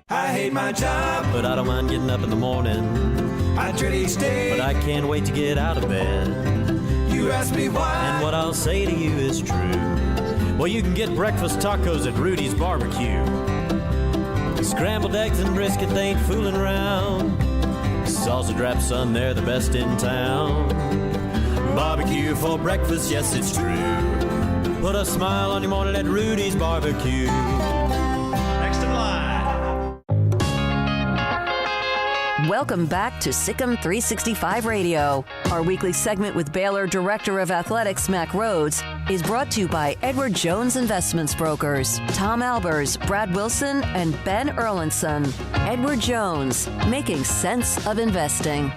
I hate my job, but I don't mind getting up in the morning. I dread each day, but I can't wait to get out of bed. You ask me why, and what I'll say to you is true. Well, you can get breakfast tacos at Rudy's Barbecue. Scrambled eggs and brisket, they ain't fooling around. Salsa drap, son, they're the best in town. Barbecue for breakfast, yes, it's true. Put a smile on your morning at Rudy's Barbecue. Next in line. Welcome back to SicEm365 Radio. Our weekly segment with Baylor Director of Athletics Mack Rhoades is brought to you by Edward Jones Investments Brokers, Tom Albers, Brad Wilson, and Ben Erlinson. Edward Jones, making sense of investing.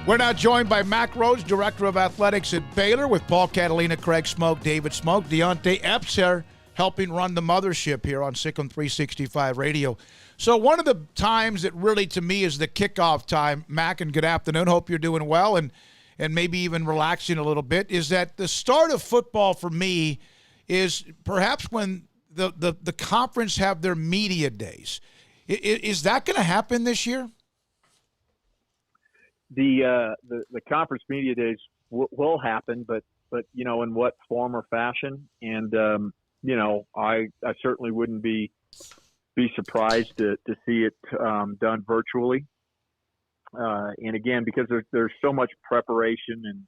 We're now joined by Mack Rhoades, Director of Athletics at Baylor, with Paul Catalina, Craig Smoke, David Smoke, Deontay Epps here helping run the mothership here on SicEm365 Radio. So one of the times that really, to me, is the kickoff time, Mack, and good afternoon. Hope you're doing well and maybe even relaxing a little bit, is that the start of football for me is perhaps when the conference have their media days. Is that going to happen this year? The conference media days will happen, but in what form or fashion? And I certainly wouldn't be surprised to see it done virtually. And again, because there's so much preparation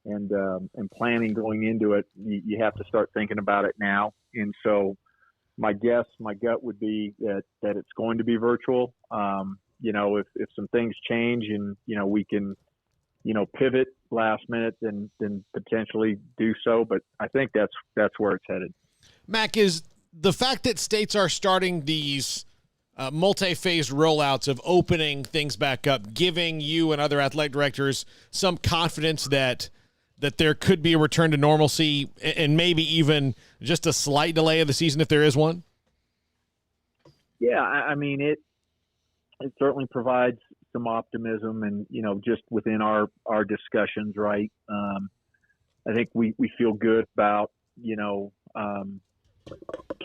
and planning going into it, you have to start thinking about it now. And so my gut would be that it's going to be virtual. If some things change and, we can, pivot last minute, then potentially do so. But I think that's where it's headed. Mack, is the fact that states are starting these multi-phase rollouts of opening things back up, giving you and other athletic directors some confidence that there could be a return to normalcy and maybe even just a slight delay of the season if there is one? Yeah, I mean, it certainly provides some optimism and, just within our discussions, right? I think we feel good about,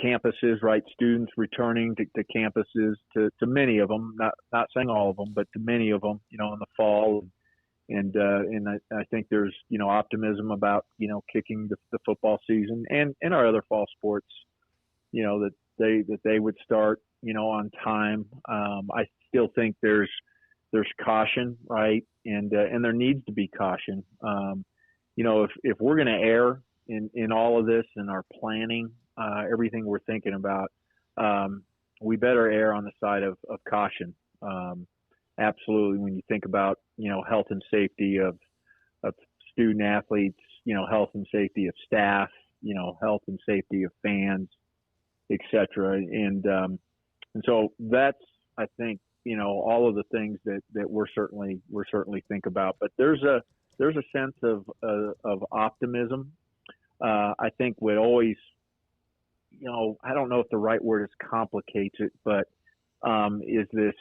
campuses, right? Students returning to campuses to many of them, not saying all of them, but to many of them, in the fall. And I think there's, optimism about, kicking the football season and our other fall sports, that they would start, on time. I still think there's caution, right? And there needs to be caution. If we're going to err in all of this and our planning, everything we're thinking about, we better err on the side of caution. Absolutely. When you think about, health and safety of student athletes, health and safety of staff, health and safety of fans, et cetera. And so that's, I think, all of the things that we're certainly think about, but there's a sense of optimism. I think what always, I don't know if the right word is complicates it, but is this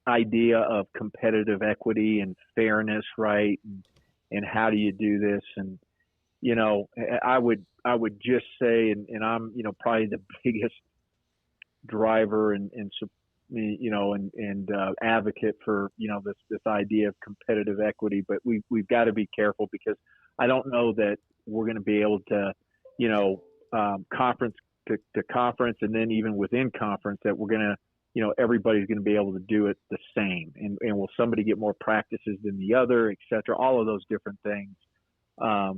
idea of competitive equity and fairness, right? And how do you do this? And, I would just say, and I'm, probably the biggest driver and advocate for, this idea of competitive equity, but we've got to be careful because I don't know that we're going to be able to, conference to conference, and then even within conference that we're going to, everybody's going to be able to do it the same. And will somebody get more practices than the other, et cetera, all of those different things. Our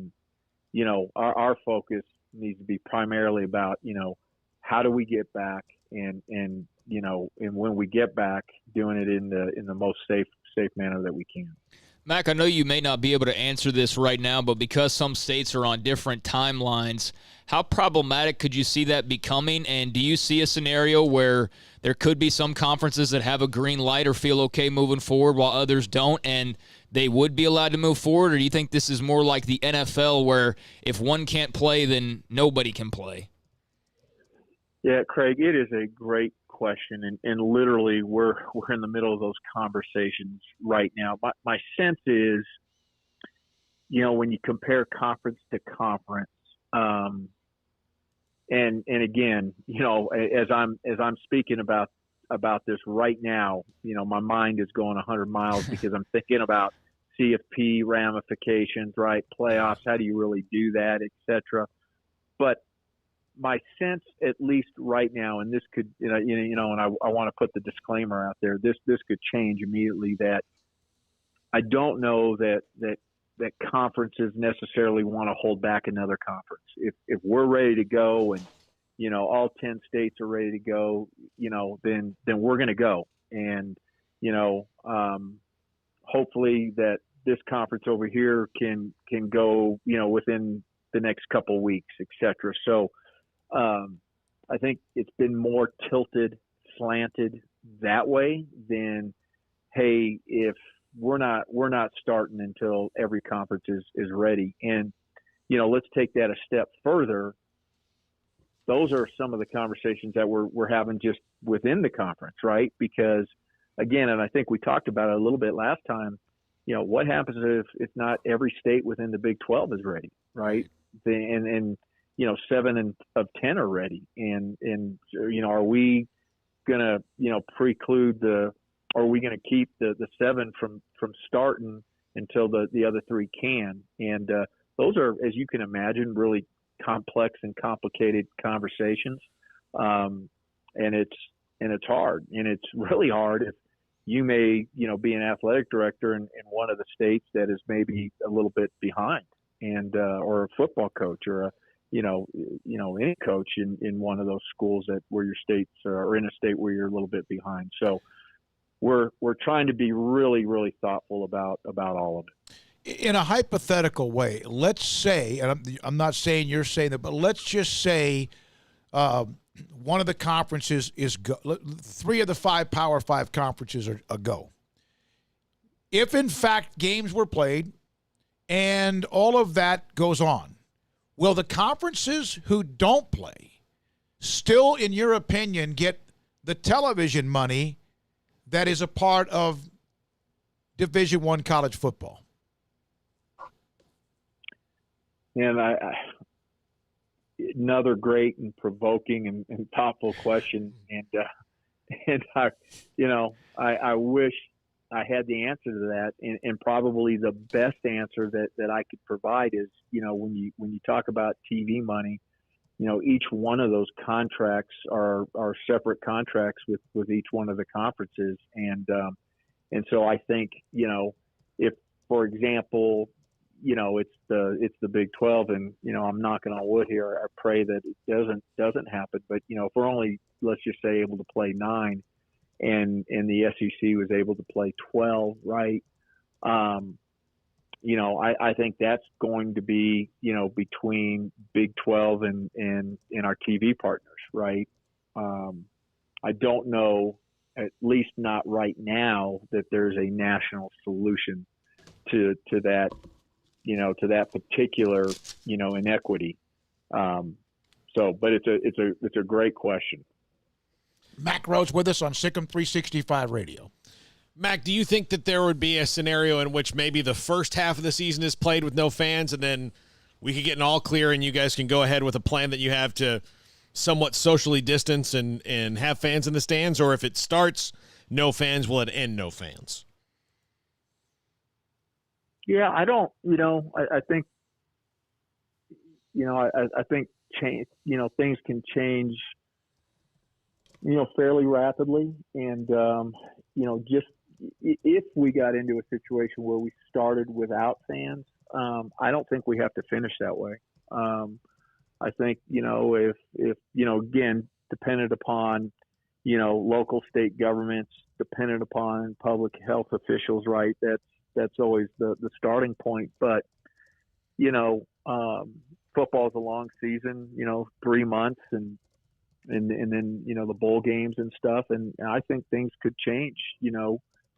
focus needs to be primarily about, how do we get back and when we get back, doing it in the most safe manner that we can. Mack, I know you may not be able to answer this right now, but because some states are on different timelines, how problematic could you see that becoming? And do you see a scenario where there could be some conferences that have a green light or feel okay moving forward while others don't, and they would be allowed to move forward? Or do you think this is more like the NFL where if one can't play, then nobody can play? Yeah, Craig, it is a great question, and literally we're in the middle of those conversations right now. My sense is, when you compare conference to conference, and again, as I'm speaking about this right now, my mind is going 100 miles because I'm thinking about CFP ramifications, right? Playoffs, how do you really do that, et cetera. But my sense, at least right now, and this could, and I want to put the disclaimer out there, this could change immediately, that I don't know that conferences necessarily want to hold back another conference. If we're ready to go and, all 10 states are ready to go, then we're going to go. And, hopefully that this conference over here can go, within the next couple of weeks, et cetera. So, I think it's been more slanted that way than, hey, if we're not starting until every conference is ready. And, let's take that a step further. those are some of the conversations that we're having just within the conference, right? Because again, and I think we talked about it a little bit last time, what happens if not every state within the Big 12 is ready, right? And 7 of 10 are ready. And are we going to preclude are we going to keep the 7 from starting until the other 3 can? And those are, as you can imagine, really complex and complicated conversations. And it's hard. And it's really hard if you may, be an athletic director in one of the states that is maybe a little bit behind, and or a football coach, or any coach in one of those schools where your states are in a state where you're a little bit behind. So we're trying to be really, really thoughtful about all of it. In a hypothetical way, let's say, and I'm not saying you're saying that, but let's just say one of the conferences is go. 3 of the 5 Power 5 conferences are a go. If, in fact, games were played and all of that goes on, will the conferences who don't play still, in your opinion, get the television money that is a part of Division I college football? And another great and provoking and thoughtful question. And I wish I had the answer to that. And probably the best answer that I could provide is, when you talk about TV money, each one of those contracts are separate contracts with each one of the conferences. And so I think, if, for example, it's the Big 12, and I'm knocking on wood here. I pray that it doesn't happen. But if we're only, let's just say, able to play 9, and the SEC was able to play 12, right? I think that's going to be between Big 12 and our TV partners, right? I don't know, at least not right now, that there's a national solution to that. To that particular, inequity. But it's a great question. Mack Rhoades with us on SicEm365 Radio. Mack, do you think that there would be a scenario in which maybe the first half of the season is played with no fans, and then we could get an all clear and you guys can go ahead with a plan that you have to somewhat socially distance and have fans in the stands? Or if it starts no fans, will it end no fans? Yeah, I don't, I think, I think change, things can change, fairly rapidly. And, just if we got into a situation where we started without fans, I don't think we have to finish that way. I think, if again, dependent upon, local state governments, dependent upon public health officials, right, that's always the starting point. But, football's a long season, 3 months and then, the bowl games and stuff. And I think things could change,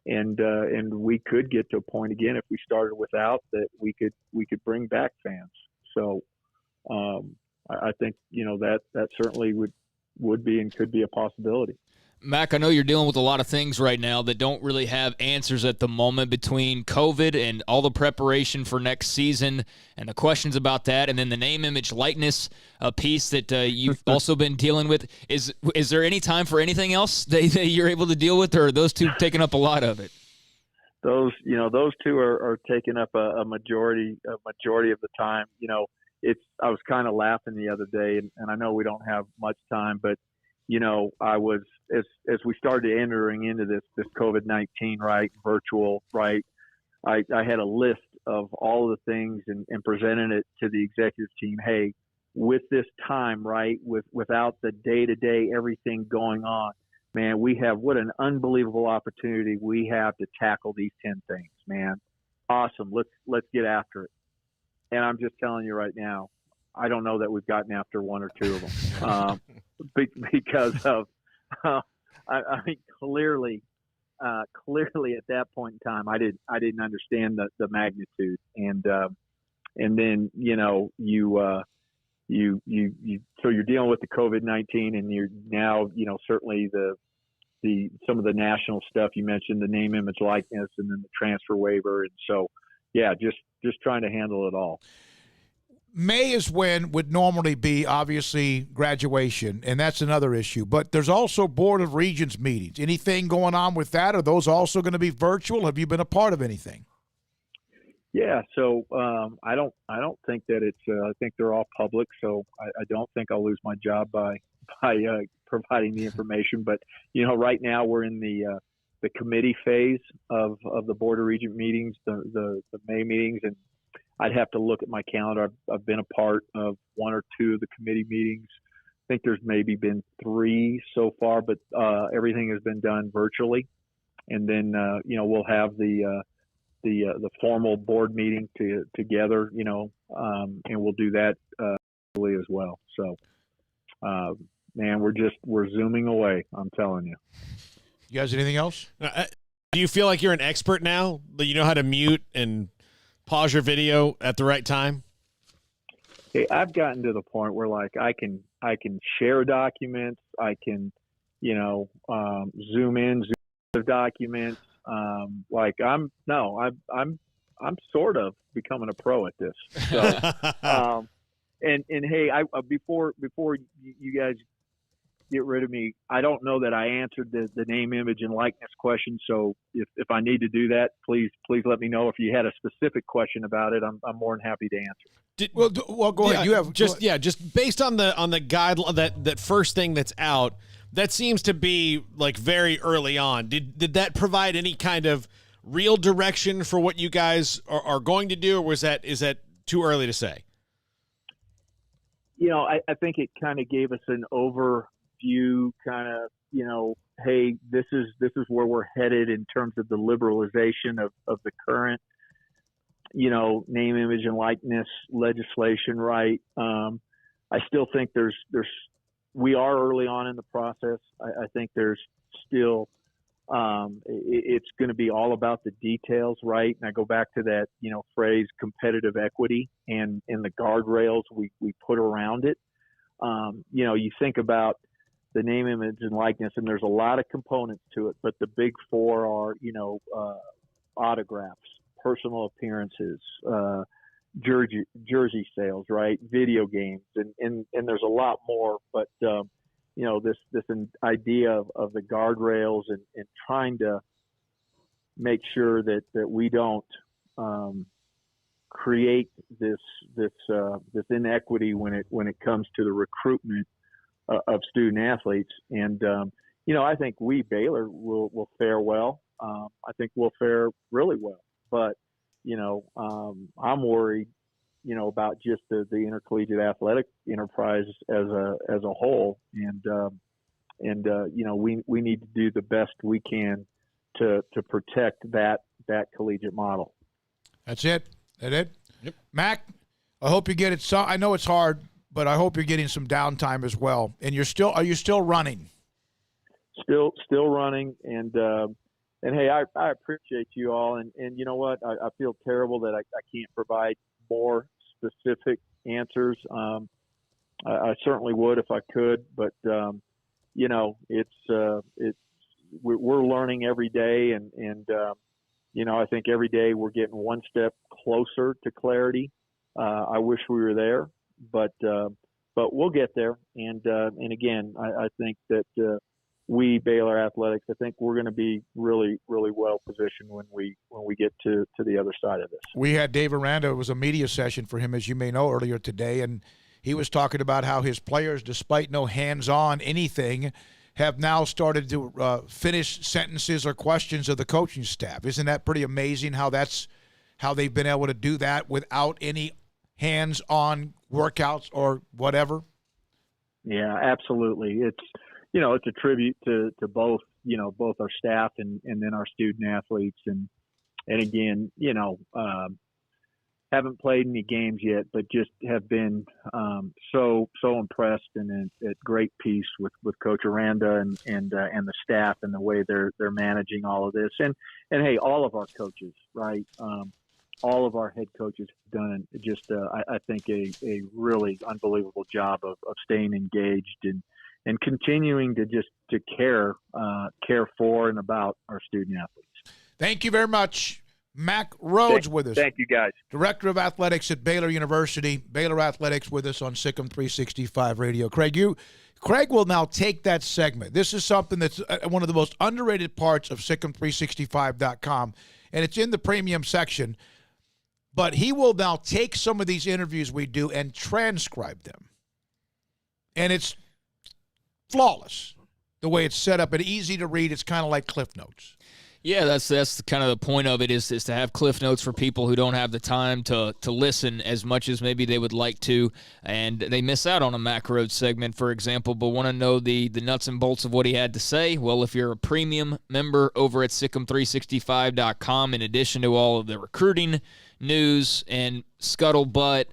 and we could get to a point again, if we started without, that we could bring back fans. So, I think, that certainly would be and could be a possibility. Mack, I know you're dealing with a lot of things right now that don't really have answers at the moment, between COVID and all the preparation for next season and the questions about that, and then the name, image, likeness piece that you've also been dealing with. Is there any time for anything else that you're able to deal with, or are those two taking up a lot of it? Those two are taking up a majority of the time. I was kind of laughing the other day, and I know we don't have much time, but I was, as we started entering into this COVID-19, right, virtual, right, I had a list of all of the things and presented it to the executive team. Hey, with this time, right, without the day-to-day everything going on, man, what an unbelievable opportunity we have to tackle these 10 things, man. Awesome. Let's get after it. And I'm just telling you right now, I don't know that we've gotten after 1 or 2 of them, because of, I mean, clearly at that point in time, I didn't understand the magnitude, and then you so you're dealing with the COVID-19, and you're now, certainly some of the national stuff you mentioned, the name, image, likeness, and then the transfer waiver. And so, yeah, just trying to handle it all. May is when would normally be, obviously, graduation, and that's another issue. But there's also Board of Regents meetings. Anything going on with that? Are those also going to be virtual? Have you been a part of anything? Yeah, so I don't think that it's. I think they're all public, so I don't think I'll lose my job by providing the information. But right now we're in the committee phase of the Board of Regent meetings, the May meetings, and I'd have to look at my calendar. I've been a part of one or two of the committee meetings. I think there's maybe been 3 so far, but everything has been done virtually. And then we'll have the formal board meeting together, and we'll do that as well. So, man, we're zooming away. I'm telling you. You guys, anything else? Do you feel like you're an expert now? That you know how to mute and pause your video at the right time? Hey, I've gotten to the point where I can share documents. I can, zoom in, zoom out documents. I'm sort of becoming a pro at this. So, and hey, before you guys get rid of me, I don't know that I answered the name, image, and likeness question. So if I need to do that, please let me know. If you had a specific question about it, I'm more than happy to answer. Well, go ahead. You have just based on the guide, that first thing that's out. That seems to be like very early on. Did that provide any kind of real direction for what you guys are going to do, or is that too early to say? I think it kind of gave us an overview, kind of, hey, this is where we're headed in terms of the liberalization of the current, name, image, and likeness legislation, right? I still think we are early on in the process. I think there's still, it's going to be all about the details, right? And I go back to that, phrase, competitive equity, and the guardrails we put around it. You think about the name, image, and likeness, and there's a lot of components to it, but the big 4 are, autographs, personal appearances, jersey sales, right? Video games, and there's a lot more, but this idea of the guardrails and trying to make sure that we don't create this inequity when it comes to the recruitment of student athletes. And I think Baylor will fare well. I think we'll fare really well, but I'm worried, about just the intercollegiate athletic enterprise as a whole. And we need to do the best we can to protect that collegiate model. That's it. Yep. Mack, I hope you get it. So I know it's hard, but I hope you're getting some downtime as well. And are you still running? Still running. And hey, I appreciate you all. And you know what? I feel terrible that I can't provide more specific answers. I certainly would if I could, but we're learning every day, and I think every day we're getting one step closer to clarity. I wish we were there, but we'll get there. And again, I think that we, Baylor Athletics, I think we're going to be really, really well positioned when we get to the other side of this. We had Dave Aranda. It was a media session for him, as you may know, earlier today, and he was talking about how his players, despite no hands-on anything, have now started to finish sentences or questions of the coaching staff. Isn't that pretty amazing how they've been able to do that without any hands-on workouts or whatever? Yeah, absolutely. It's a tribute to both our staff and then our student athletes. And again, haven't played any games yet, but just have been so impressed and at great peace with Coach Aranda and the staff and the way they're managing all of this. And hey, all of our coaches, right? all of our head coaches have done just, I think, a really unbelievable job of staying engaged and continuing to care for and about our student athletes. Thank you very much. Mack Rhoades with us. Thank you, guys. Director of Athletics at Baylor University. Baylor Athletics with us on SicEm365 Radio. Craig will now take that segment. This is something that's one of the most underrated parts of SicEm365.com, and it's in the premium section. But he will now take some of these interviews we do and transcribe them. And it's flawless, the way it's set up and easy to read. It's kind of like Cliff Notes. Yeah, that's kind of the point of it is to have Cliff Notes for people who don't have the time to listen as much as maybe they would like to, and they miss out on a Mack Rhoades segment, for example, but want to know the nuts and bolts of what he had to say. Well, if you're a premium member over at SicEm365.com, in addition to all of the recruiting news and scuttlebutt,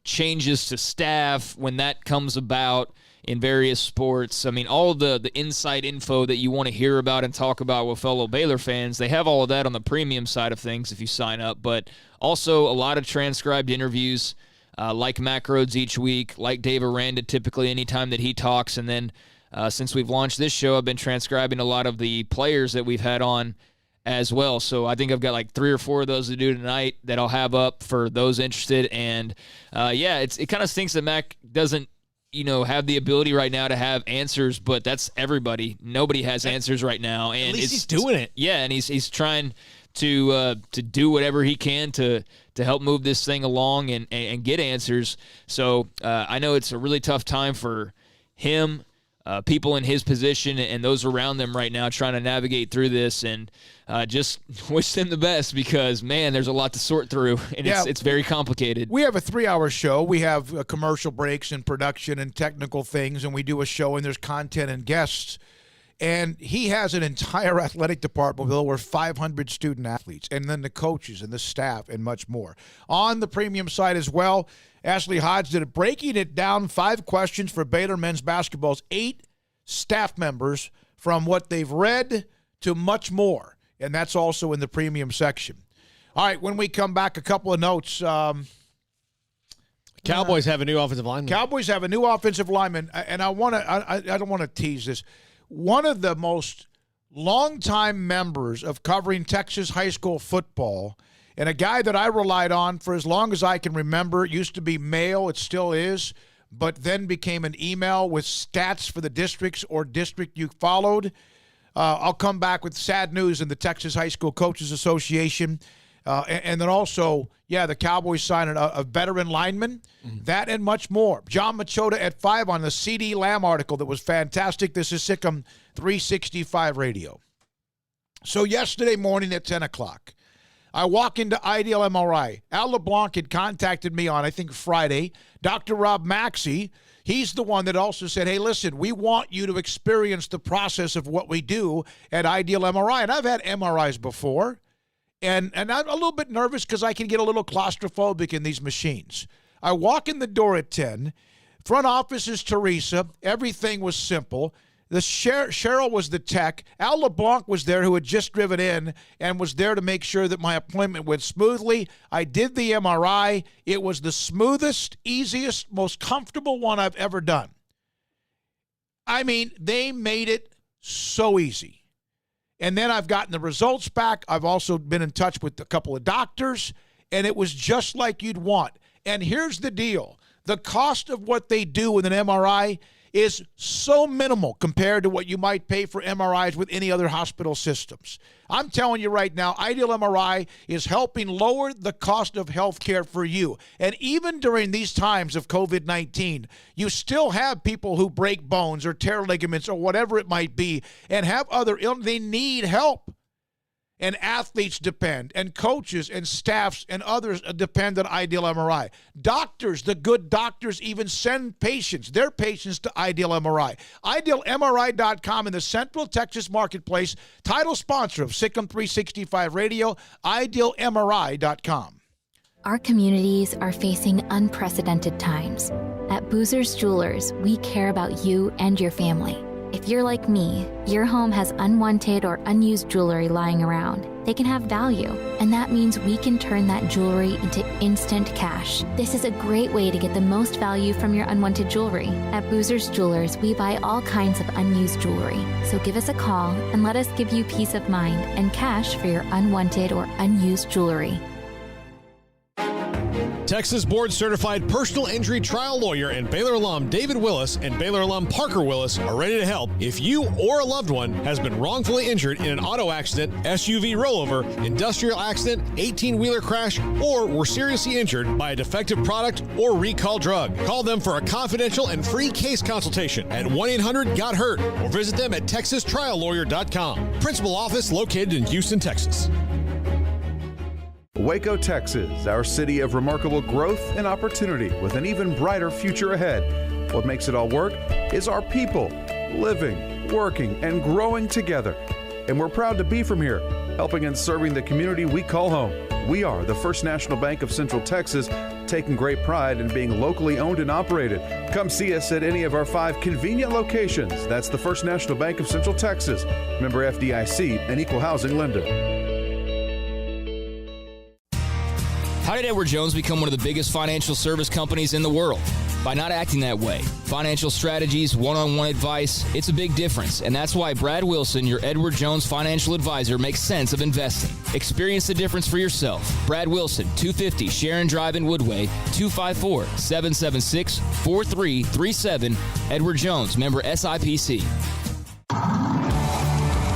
changes to staff when that comes about in various sports. I mean, all the inside info that you want to hear about and talk about with fellow Baylor fans, they have all of that on the premium side of things if you sign up, but also a lot of transcribed interviews like Mack Rhoades each week, like Dave Aranda typically anytime that he talks, and then since we've launched this show, I've been transcribing a lot of the players that we've had on as well. So I think I've got like 3 or 4 of those to do tonight that I'll have up for those interested, and it kind of stinks that Mack doesn't have the ability right now to have answers, but that's everybody. Nobody has answers right now, and at least he's doing it. Yeah, and he's trying to do whatever he can to help move this thing along and get answers. So I know it's a really tough time for him, people in his position, and those around them right now trying to navigate through this, and just wish them the best because, man, there's a lot to sort through, and it's very complicated. We have a 3-hour show. We have commercial breaks and production and technical things, and we do a show, and there's content and guests. And he has an entire athletic department with over 500 student athletes, and then the coaches and the staff and much more. On the premium side as well, Ashley Hodge did it, breaking it down, 5 questions for Baylor men's basketball's 8 staff members from what they've read to much more. And that's also in the premium section. All right, when we come back, a couple of notes. Cowboys have a new offensive lineman. Cowboys have a new offensive lineman, and I don't want to tease this. One of the most longtime members of covering Texas high school football, and a guy that I relied on for as long as I can remember. It used to be mail, it still is, but then became an email with stats for the districts or district you followed. I'll come back with sad news in the Texas High School Coaches Association. And then also, the Cowboys signed a veteran lineman, that and much more. John Machota at 5 on the C.D. Lamb article that was fantastic. This is SicEm 365 Radio. So yesterday morning at 10 o'clock, I walk into Ideal MRI. Al LeBlanc had contacted me on, I think, Friday. Dr. Rob Maxey, he's the one that also said, hey, listen, we want you to experience the process of what we do at Ideal MRI. And I've had MRIs before. And I'm a little bit nervous because I can get a little claustrophobic in these machines. I walk in the door at 10. Front office is Teresa. Everything was simple. Cheryl was the tech. Al LeBlanc was there, who had just driven in and was there to make sure that my appointment went smoothly. I did the MRI. It was the smoothest, easiest, most comfortable one I've ever done. I mean, they made it so easy. And then I've gotten the results back. I've also been in touch with a couple of doctors, and it was just like you'd want. And here's the deal. The cost of what they do with an MRI is so minimal compared to what you might pay for MRIs with any other hospital systems. I'm telling you right now, Ideal MRI is helping lower the cost of health care for you. And even during these times of COVID-19, you still have people who break bones or tear ligaments or whatever it might be and have other illness. They need help. And athletes depend, and coaches and staffs and others depend on Ideal MRI. Doctors, the good doctors, even send their patients to Ideal MRI. IdealMRI.com in the Central Texas marketplace. Title sponsor of SicEm 365 Radio, IdealMRI.com. Our communities are facing unprecedented times. At Boozer's Jewelers, we care about you and your family. If you're like me, your home has unwanted or unused jewelry lying around. They can have value, and that means we can turn that jewelry into instant cash. This is a great way to get the most value from your unwanted jewelry. At Boozer's Jewelers, we buy all kinds of unused jewelry. So give us a call and let us give you peace of mind and cash for your unwanted or unused jewelry. Texas board-certified personal injury trial lawyer and Baylor alum David Willis and Baylor alum Parker Willis are ready to help if you or a loved one has been wrongfully injured in an auto accident, SUV rollover, industrial accident, 18-wheeler crash, or were seriously injured by a defective product or recall drug. Call them for a confidential and free case consultation at 1-800-GOT-HURT or visit them at texastriallawyer.com. Principal office located in Houston, Texas. Waco, Texas, our city of remarkable growth and opportunity with an even brighter future ahead. What makes it all work is our people living, working, and growing together. And we're proud to be from here, helping and serving the community we call home. We are the First National Bank of Central Texas, taking great pride in being locally owned and operated. Come see us at any of our 5 convenient locations. That's the First National Bank of Central Texas, member FDIC, and equal housing lender. How did Edward Jones become one of the biggest financial service companies in the world? By not acting that way. Financial strategies, one-on-one advice, it's a big difference. And that's why Brad Wilson, your Edward Jones financial advisor, makes sense of investing. Experience the difference for yourself. Brad Wilson, 250 Sharon Drive in Woodway, 254-776-4337. Edward Jones, member SIPC.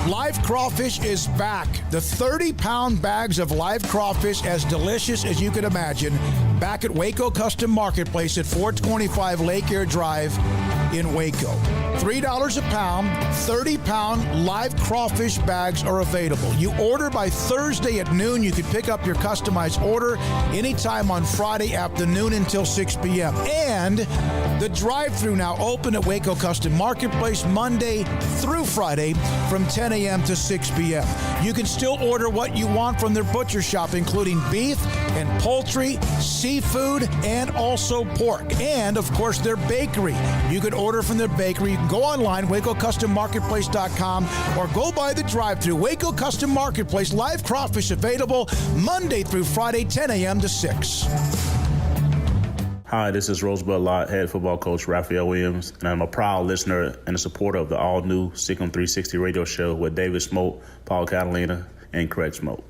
Live crawfish is back. The 30-pound bags of live crawfish, as delicious as you could imagine, back at Waco Custom Marketplace at 425 Lake Air Drive in Waco. $3 a pound, 30-pound live crawfish bags are available. You order by Thursday at noon. You can pick up your customized order anytime on Friday afternoon until 6 p.m. And the drive-thru now open at Waco Custom Marketplace Monday through Friday from 10 a.m. to 6 p.m. You can still order what you want from their butcher shop, including beef and poultry, seafood, and also pork. And, of course, their bakery. You can order from their bakery. You can go online, WacoCustomMarketplace.com, or go by the drive-thru. Waco Custom Marketplace, live crawfish available Monday through Friday, 10 a.m. to 6. Hi, this is Rosebud Lot head football coach Raphael Williams, and I'm a proud listener and a supporter of the all-new SicEm360 Radio Show with David Smoke, Paul Catalina, and Craig Smoke.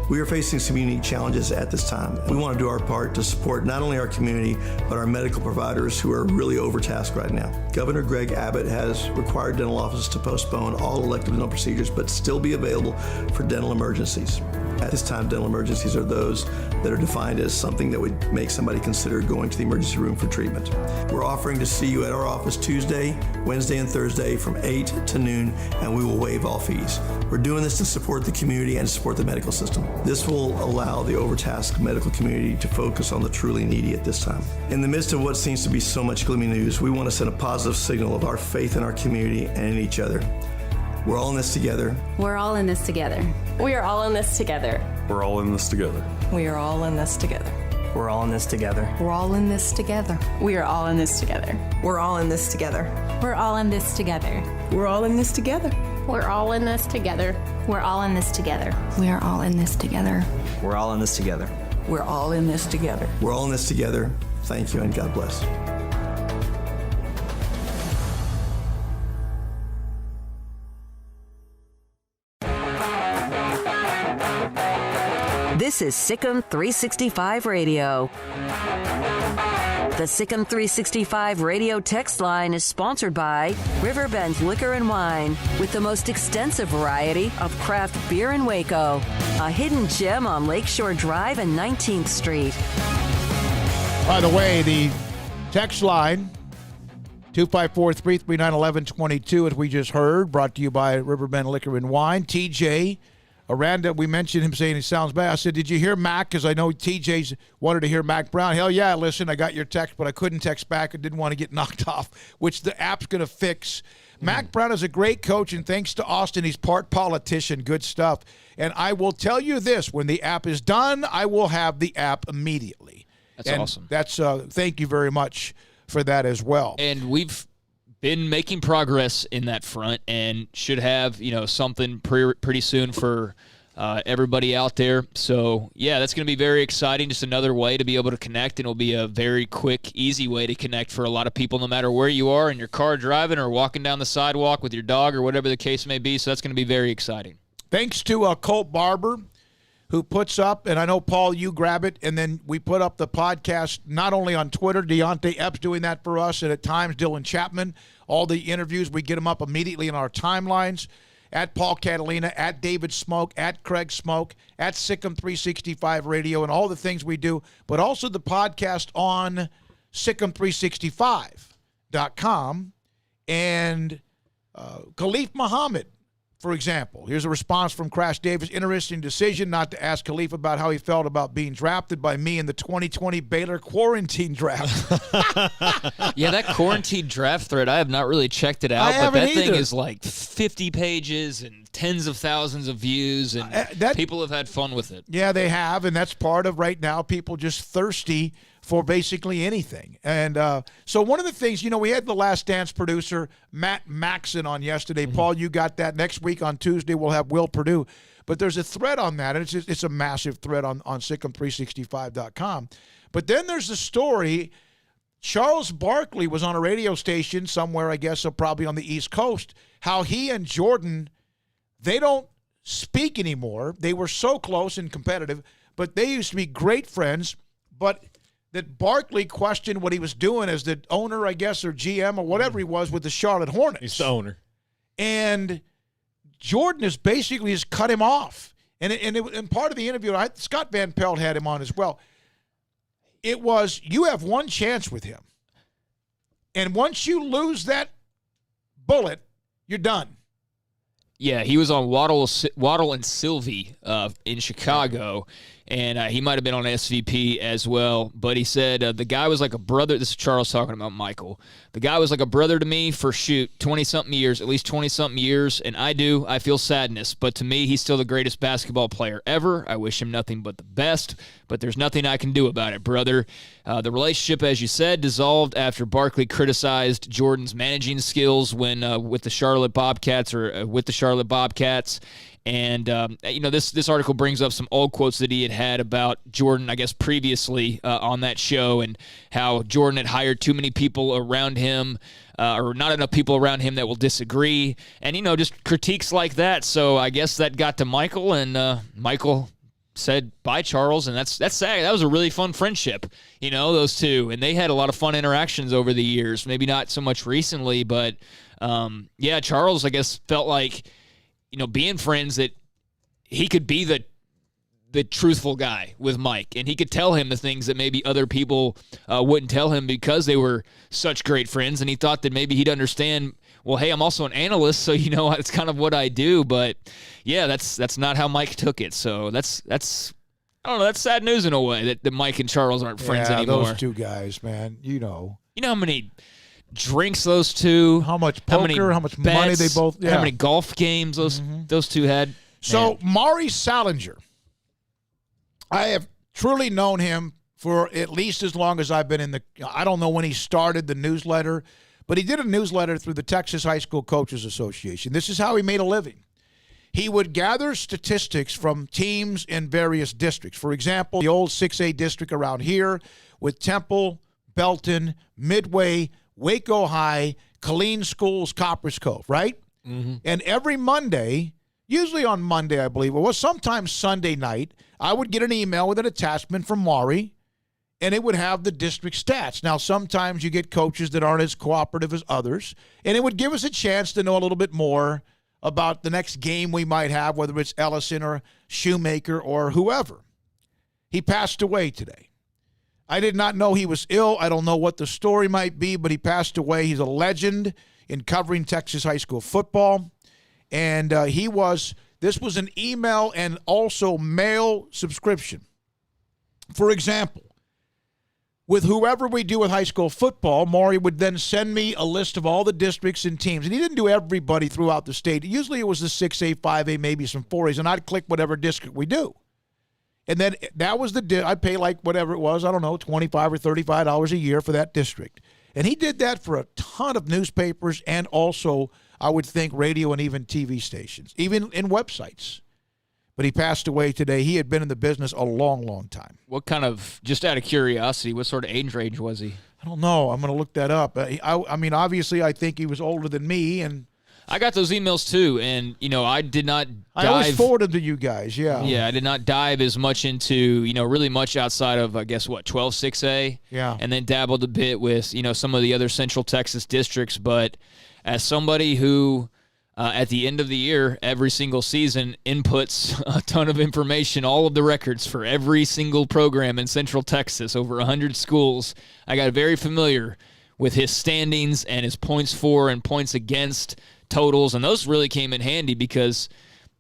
We are facing some unique challenges at this time. We want to do our part to support not only our community, but our medical providers who are really overtasked right now. Governor Greg Abbott has required dental offices to postpone all elective dental procedures, but still be available for dental emergencies. At this time, dental emergencies are those that are defined as something that would make somebody consider going to the emergency room for treatment. We're offering to see you at our office Tuesday, Wednesday, and Thursday from 8 to noon, and we will waive all fees. We're doing this to support the community and to support the medical system. This will allow the overtasked medical community to focus on the truly needy at this time. In the midst of what seems to be so much gloomy news, we want to send a positive signal of our faith in our community and in each other. We're all in this together. We're all in this together. We are all in this together. We're all in this together. We are all in this together. We're all in this together. We're all in this together. We are all in this together. We're all in this together. We're all in this together. We're all in this together. We're all in this together. We're all in this together. We are all in this together. We're all in this together. We're all in this together. We're all in this together. Thank you and God bless. This is SicEm365 Radio. The SicEm365 Radio text line is sponsored by Riverbend Liquor and Wine, with the most extensive variety of craft beer in Waco. A hidden gem on Lakeshore Drive and 19th Street. By the way, the text line, 254-339-1122, as we just heard, brought to you by Riverbend Liquor and Wine. TJ Aranda, we mentioned him saying he sounds bad. I said, did you hear Mack? Because I know TJ's wanted to hear Mack Brown. Hell yeah, listen, I got your text, but I couldn't text back. I didn't want to get knocked off, which the app's going to fix. Mack Brown is a great coach, and thanks to Austin, he's part politician. Good stuff. And I will tell you this, when the app is done, I will have the app immediately. That's awesome. That's thank you very much for that as well. And we've been making progress in that front and should have, something pretty soon for everybody out there. So, yeah, that's going to be very exciting. Just another way to be able to connect, and it'll be a very quick, easy way to connect for a lot of people, no matter where you are in your car driving or walking down the sidewalk with your dog or whatever the case may be. So that's going to be very exciting. Thanks to Colt Barber, who puts up, and I know, Paul, you grab it, and then we put up the podcast not only on Twitter, Deontay Epps doing that for us, and at times Dylan Chapman. All the interviews, we get them up immediately in our timelines. At Paul Catalina, at David Smoke, at Craig Smoke, at SicEm365 Radio, and all the things we do, but also the podcast on SicEm365.com. And Khalif Muhammad, for example. Here's a response from Crash Davis. Interesting decision not to ask Khalif about how he felt about being drafted by me in the 2020 Baylor quarantine draft. Yeah, that quarantine draft thread, I have not really checked it out, but that thing is like 50 pages and tens of thousands of views, and people have had fun with it. Yeah, they have, and that's part of right now people just thirsty for basically anything. And so one of the things, we had the Last Dance producer, Matt Maxon, on yesterday. Mm-hmm. Paul, you got that. Next week on Tuesday, we'll have Will Perdue. But there's a thread on that, and it's a massive thread on SicEm365.com. But then there's the story. Charles Barkley was on a radio station somewhere, I guess, probably on the East Coast, how he and Jordan, they don't speak anymore. They were so close and competitive, but they used to be great friends. But that Barkley questioned what he was doing as the owner, I guess, or GM or whatever he was with the Charlotte Hornets. He's the owner. And Jordan has basically just cut him off. And part of the interview, Scott Van Pelt had him on as well. It was, you have one chance with him. And once you lose that bullet, you're done. Yeah, he was on Waddle and Sylvie in Chicago, and he might have been on SVP as well. But he said the guy was like a brother. This is Charles talking about Michael. The guy was like a brother to me for 20-something years, at least 20-something years, and I feel sadness. But to me, he's still the greatest basketball player ever. I wish him nothing but the best, but there's nothing I can do about it, brother. The relationship, as you said, dissolved after Barkley criticized Jordan's managing skills when with the Charlotte Bobcats. And, this article brings up some old quotes that he had about Jordan, I guess, previously on that show, and how Jordan had hired too many people around him, or not enough people around him that will disagree, and, just critiques like that. So I guess that got to Michael, and Michael said, bye, Charles, and that's sad. That was a really fun friendship, those two, and they had a lot of fun interactions over the years, maybe not so much recently, but, Charles, I guess, felt like, being friends, that he could be the truthful guy with Mike, and he could tell him the things that maybe other people wouldn't tell him because they were such great friends, and he thought that maybe he'd understand, well, hey, I'm also an analyst, so it's kind of what I do. But yeah, that's not how Mike took it. So that's I don't know, that's sad news in a way that Mike and Charles aren't friends anymore. Those two guys, man, You know how many drinks those two, how much poker, how much bets, money they both, how many golf games those two had. So Maury Salinger, I have truly known him for at least as long as I've been I don't know when he started the newsletter, but he did a newsletter through the Texas High School Coaches Association. This is how he made a living. He would gather statistics from teams in various districts. For example, the old 6A district around here with Temple, Belton, Midway, Waco High, Killeen Schools, Copperas Cove, right? Mm-hmm. And every Monday, usually on Monday, I believe it was, sometimes Sunday night, I would get an email with an attachment from Maury, and it would have the district stats. Now, sometimes you get coaches that aren't as cooperative as others, and it would give us a chance to know a little bit more about the next game we might have, whether it's Ellison or Shoemaker or whoever. He passed away today. I did not know he was ill. I don't know what the story might be, but he passed away. He's a legend in covering Texas high school football. And this was an email and also mail subscription. For example, with whoever we do with high school football, Maury would then send me a list of all the districts and teams. And he didn't do everybody throughout the state. Usually it was the 6A, 5A, maybe some 4As, and I'd click whatever district we do. And then that was I'd pay like whatever it was, I don't know, $25 or $35 a year for that district. And he did that for a ton of newspapers and also, I would think, radio and even TV stations, even in websites. But he passed away today. He had been in the business a long, long time. What kind of, just out of curiosity, what sort of age range was he? I don't know. I'm going to look that up. I mean, obviously, I think he was older than me, and I got those emails too, and I did not dive. I always forward them to you guys. Yeah. Yeah, I did not dive as much into really much outside of, I guess, 12-6A. Yeah. And then dabbled a bit with some of the other Central Texas districts. But as somebody who, at the end of the year, every single season, inputs a ton of information, all of the records for every single program in Central Texas, over 100 schools, I got very familiar with his standings and his points for and points against totals, and those really came in handy because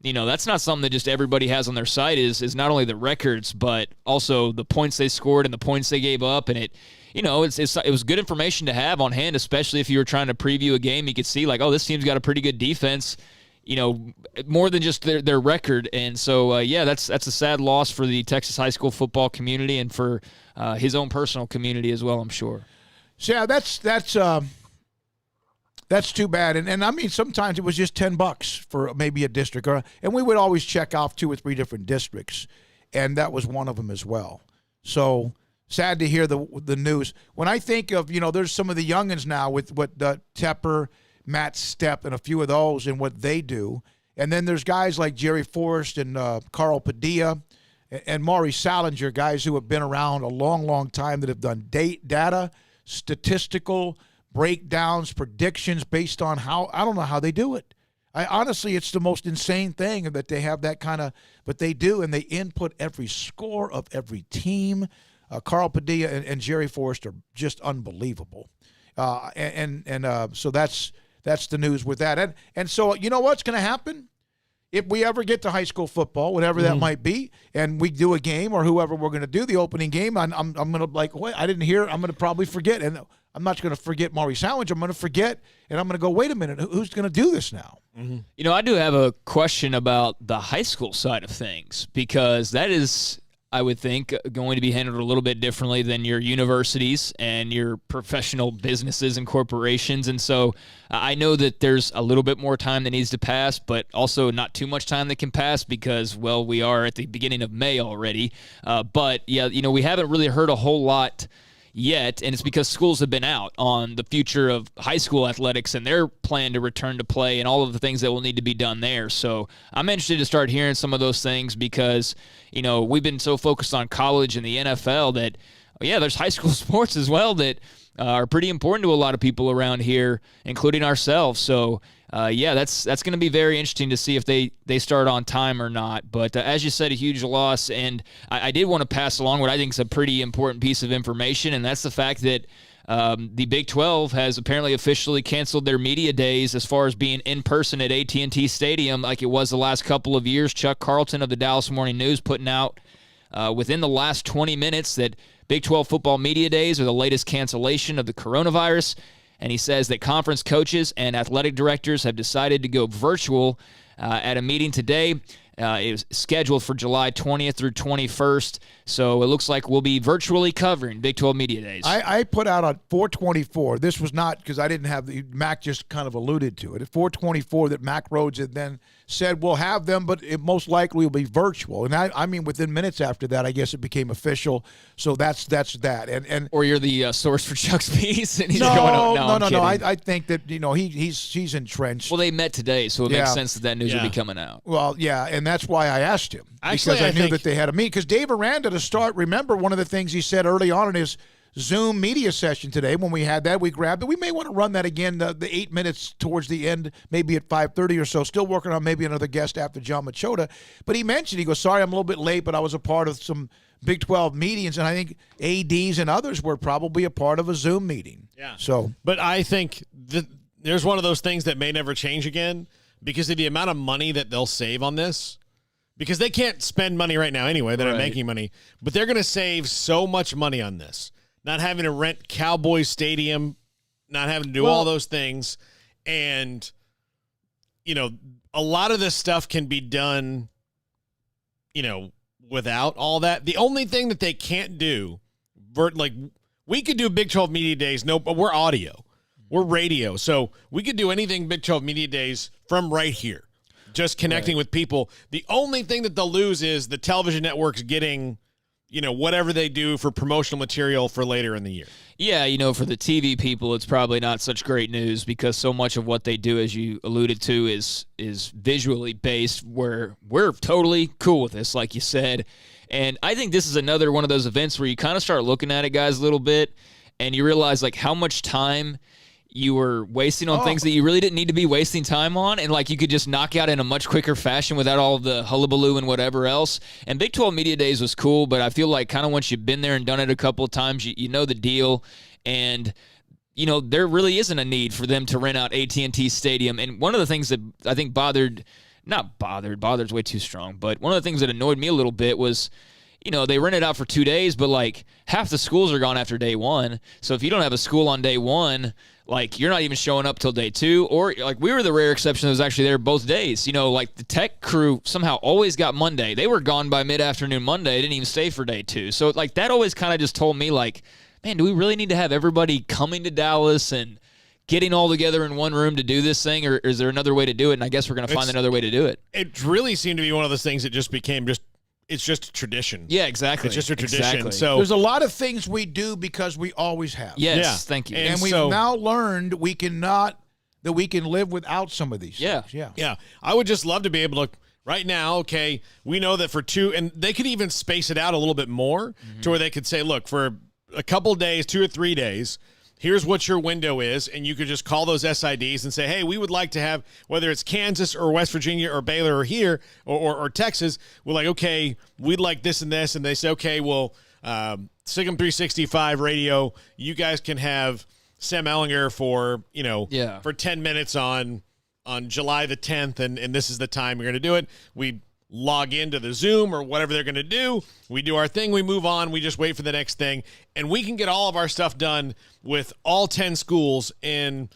that's not something that just everybody has on their site is not only the records but also the points they scored and the points they gave up, and it was good information to have on hand, especially if you were trying to preview a game. You could see this team's got a pretty good defense, more than just their record. And so that's a sad loss for the Texas high school football community and for his own personal community as well, I'm sure. So yeah, that's too bad. And I mean, sometimes it was just $10 for maybe a district, and we would always check off 2 or 3 different districts, and that was one of them as well. So sad to hear the news. When I think of, there's some of the youngins now with what Tepper, Matt Stepp, and a few of those and what they do. And then there's guys like Jerry Forrest and Carl Padilla and Maury Salinger, guys who have been around a long, long time that have done data, statistical breakdowns, predictions based on I don't know how they do it. Honestly, it's the most insane thing that they have that kind of, but they do, and they input every score of every team. Carl Padilla and Jerry Forrest are just unbelievable. So that's the news with that. And so you know what's going to happen? If we ever get to high school football, whatever that might be, and we do a game or whoever we're going to do the opening game, I'm going to wait, I didn't hear. I'm going to probably forget, and I'm not going to forget Maury Salinger. I'm going to forget, and I'm going to go, wait a minute, who's going to do this now? Mm-hmm. I do have a question about the high school side of things, because that is, I would think, going to be handled a little bit differently than your universities and your professional businesses and corporations. And so I know that there's a little bit more time that needs to pass, but also not too much time that can pass because, well, we are at the beginning of May already. But, yeah, we haven't really heard a whole lot yet, and it's because schools have been out on the future of high school athletics and their plan to return to play and all of the things that will need to be done there. So I'm interested to start hearing some of those things because, we've been so focused on college and the NFL that, there's high school sports as well that are pretty important to a lot of people around here, including ourselves. So, that's going to be very interesting to see if they start on time or not. But as you said, a huge loss. And I did want to pass along what I think is a pretty important piece of information, and that's the fact that the Big 12 has apparently officially canceled their media days as far as being in person at AT&T Stadium like it was the last couple of years. Chuck Carlton of the Dallas Morning News putting out within the last 20 minutes that Big 12 football media days are the latest cancellation of the coronavirus. And he says that conference coaches and athletic directors have decided to go virtual at a meeting today. It was scheduled for July 20th through 21st. So it looks like we'll be virtually covering Big 12 Media Days. I put out on 424. This was not because I didn't have Mack just kind of alluded to it. At 424 that Mack Rhoades had then said we'll have them, but it most likely will be virtual. And I mean within minutes after that, I guess it became official. So that's that. And or you're the source for Chuck's piece, and he's no, going, oh, no. I think that he's entrenched. Well, they met today, so it makes sense that news will be coming out. Well, yeah, and that's why I asked him. Actually, because I knew that they had a meeting. Because Dave Aranda, to start, remember one of the things he said early on in his Zoom media session today when we had that, we grabbed it. We may want to run that again, the 8 minutes towards the end, maybe at 5:30 or so. Still working on maybe another guest after John Machota. But he mentioned, he goes, sorry, I'm a little bit late, but I was a part of some Big 12 meetings, and I think ADs and others were probably a part of a Zoom meeting. Yeah. So, but I think there's one of those things that may never change again because of the amount of money that they'll save on this. Because they can't spend money right now anyway. They're not making money. But they're going to save so much money on this. Not having to rent Cowboys Stadium, not having to do all those things. And, a lot of this stuff can be done, without all that. The only thing that they can't do, with we could do Big 12 Media Days. No, but we're audio. We're radio. So we could do anything Big 12 Media Days from right here, just connecting with people. The only thing that they'll lose is the television networks getting, whatever they do for promotional material for later in the year. Yeah, for the TV people, it's probably not such great news because so much of what they do, as you alluded to, is visually based, where we're totally cool with this, like you said. And I think this is another one of those events where you kind of start looking at it, guys, a little bit, and you realize, like, how much time you were wasting on things that you really didn't need to be wasting time on, and like you could just knock out in a much quicker fashion without all of the hullabaloo and whatever else. And Big 12 Media Days was cool, but I feel like kind of once you've been there and done it a couple of times, you know the deal. And there really isn't a need for them to rent out AT&T Stadium. And one of the things that I think bothered's way too strong, but one of the things that annoyed me a little bit was, they rent it out for 2 days, but like half the schools are gone after day one. So if you don't have a school on day one, like you're not even showing up till day two, or like we were the rare exception that was actually there both days. Like the tech crew somehow always got Monday. They were gone by mid-afternoon Monday. They didn't even stay for day two. So like that always kind of just told me like, man, do we really need to have everybody coming to Dallas and getting all together in one room to do this thing, or is there another way to do it? And I guess we're going to find another way to do it. It really seemed to be one of those things that just became it's just a tradition. Yeah, exactly. It's just a tradition. Exactly. So there's a lot of things we do because we always have. Yes, thank you. And we've now learned we can live without some of these things. Yeah. I would just love to be able to, right now, okay, we know that for two, and they could even space it out a little bit more to where they could say, look, for a couple days, 2 or 3 days, here's what your window is, and you could just call those SIDs and say, hey, we would like to have, whether it's Kansas or West Virginia or Baylor or here or Texas, we're like, okay, we'd like this and this, and they say, okay, well, SicEm365 Radio, you guys can have Sam Ellinger for, for 10 minutes on July the 10th, and this is the time you're going to do it. We log into the Zoom or whatever they're going to do. We do our thing. We move on. We just wait for the next thing. And we can get all of our stuff done with all 10 schools in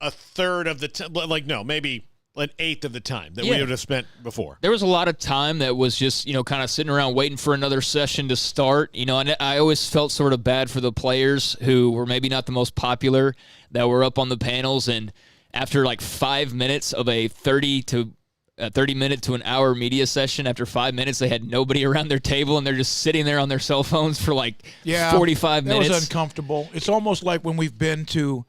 a third of the maybe an eighth of the time that we would have spent before. There was a lot of time that was just, kind of sitting around waiting for another session to start. And I always felt sort of bad for the players who were maybe not the most popular that were up on the panels. And after like 5 minutes of a 30-minute to an hour media session, after 5 minutes, they had nobody around their table, and they're just sitting there on their cell phones for 45 minutes. That was uncomfortable. It's almost like when we've been to,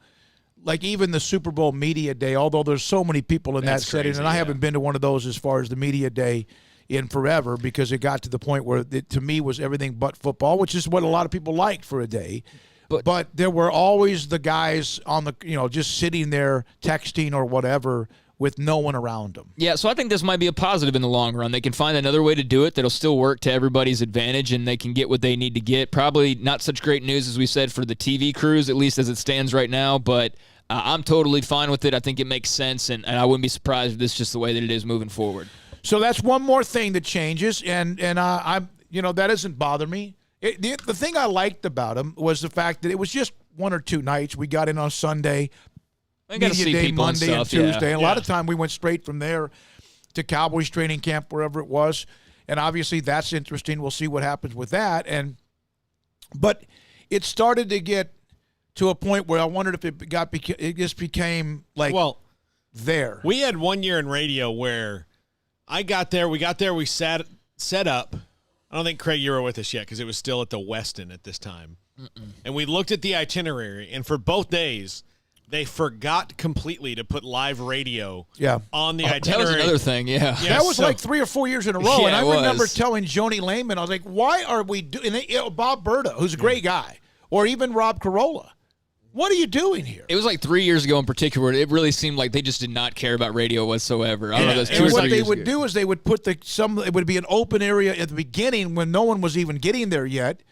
like, even the Super Bowl media day, although there's so many people in that setting, and I haven't been to one of those as far as the media day in forever, because it got to the point where it, to me, was everything but football, which is what a lot of people liked for a day. But there were always the guys on the, just sitting there texting or whatever, with no one around them. Yeah, so I think this might be a positive in the long run. They can find another way to do it that'll still work to everybody's advantage, and they can get what they need to get. Probably not such great news, as we said, for the TV crews, at least as it stands right now, but I'm totally fine with it. I think it makes sense, and I wouldn't be surprised if this is just the way that it is moving forward. So that's one more thing that changes, and that doesn't bother me. The thing I liked about them was the fact that it was just 1 or 2 nights. We got in on Sunday, media day Monday and Tuesday. And a lot of time we went straight from there to Cowboys training camp, wherever it was. And obviously that's interesting. We'll see what happens with that. But it started to get to a point where I wondered if it just became like there. We had 1 year in radio where we got there, we set up. I don't think, Craig, you were with us yet because it was still at the Westin at this time. And we looked at the itinerary, and for both days, they forgot completely to put live radio on the itinerary. That was another thing, that was like 3 or 4 years in a row. And I remember telling Joni Lehman, I was like, why are we doing – Bob Berta, who's a great guy, or even Rob Carolla. What are you doing here? It was like 3 years ago in particular. It really seemed like they just did not care about radio whatsoever. I don't know. That's 2 or 3 years ago. What they would do is they would put it would be an open area at the beginning when no one was even getting there yet.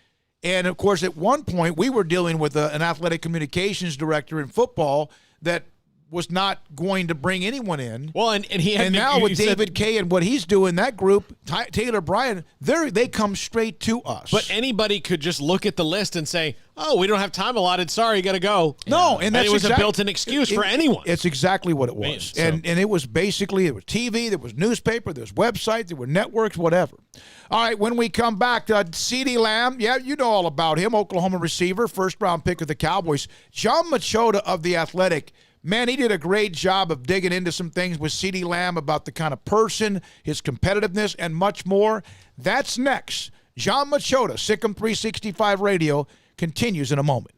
And, of course, at one point we were dealing with an athletic communications director in football that was not going to bring anyone in. Well, and now with David Kay and what he's doing, that group, Taylor Bryan, they come straight to us. But anybody could just look at the list and say, "Oh, we don't have time allotted. Sorry, you got to go." No, and it was a built-in excuse for anyone. It's exactly what it was, and it was basically there was TV, there was newspaper, there was website, there were networks, whatever. All right, when we come back, CeeDee Lamb, yeah, you know all about him, Oklahoma receiver, first-round pick of the Cowboys. John Machota of The Athletic. Man, he did a great job of digging into some things with CeeDee Lamb about the kind of person, his competitiveness, and much more. That's next. John Machota, SicEm365 Radio, continues in a moment.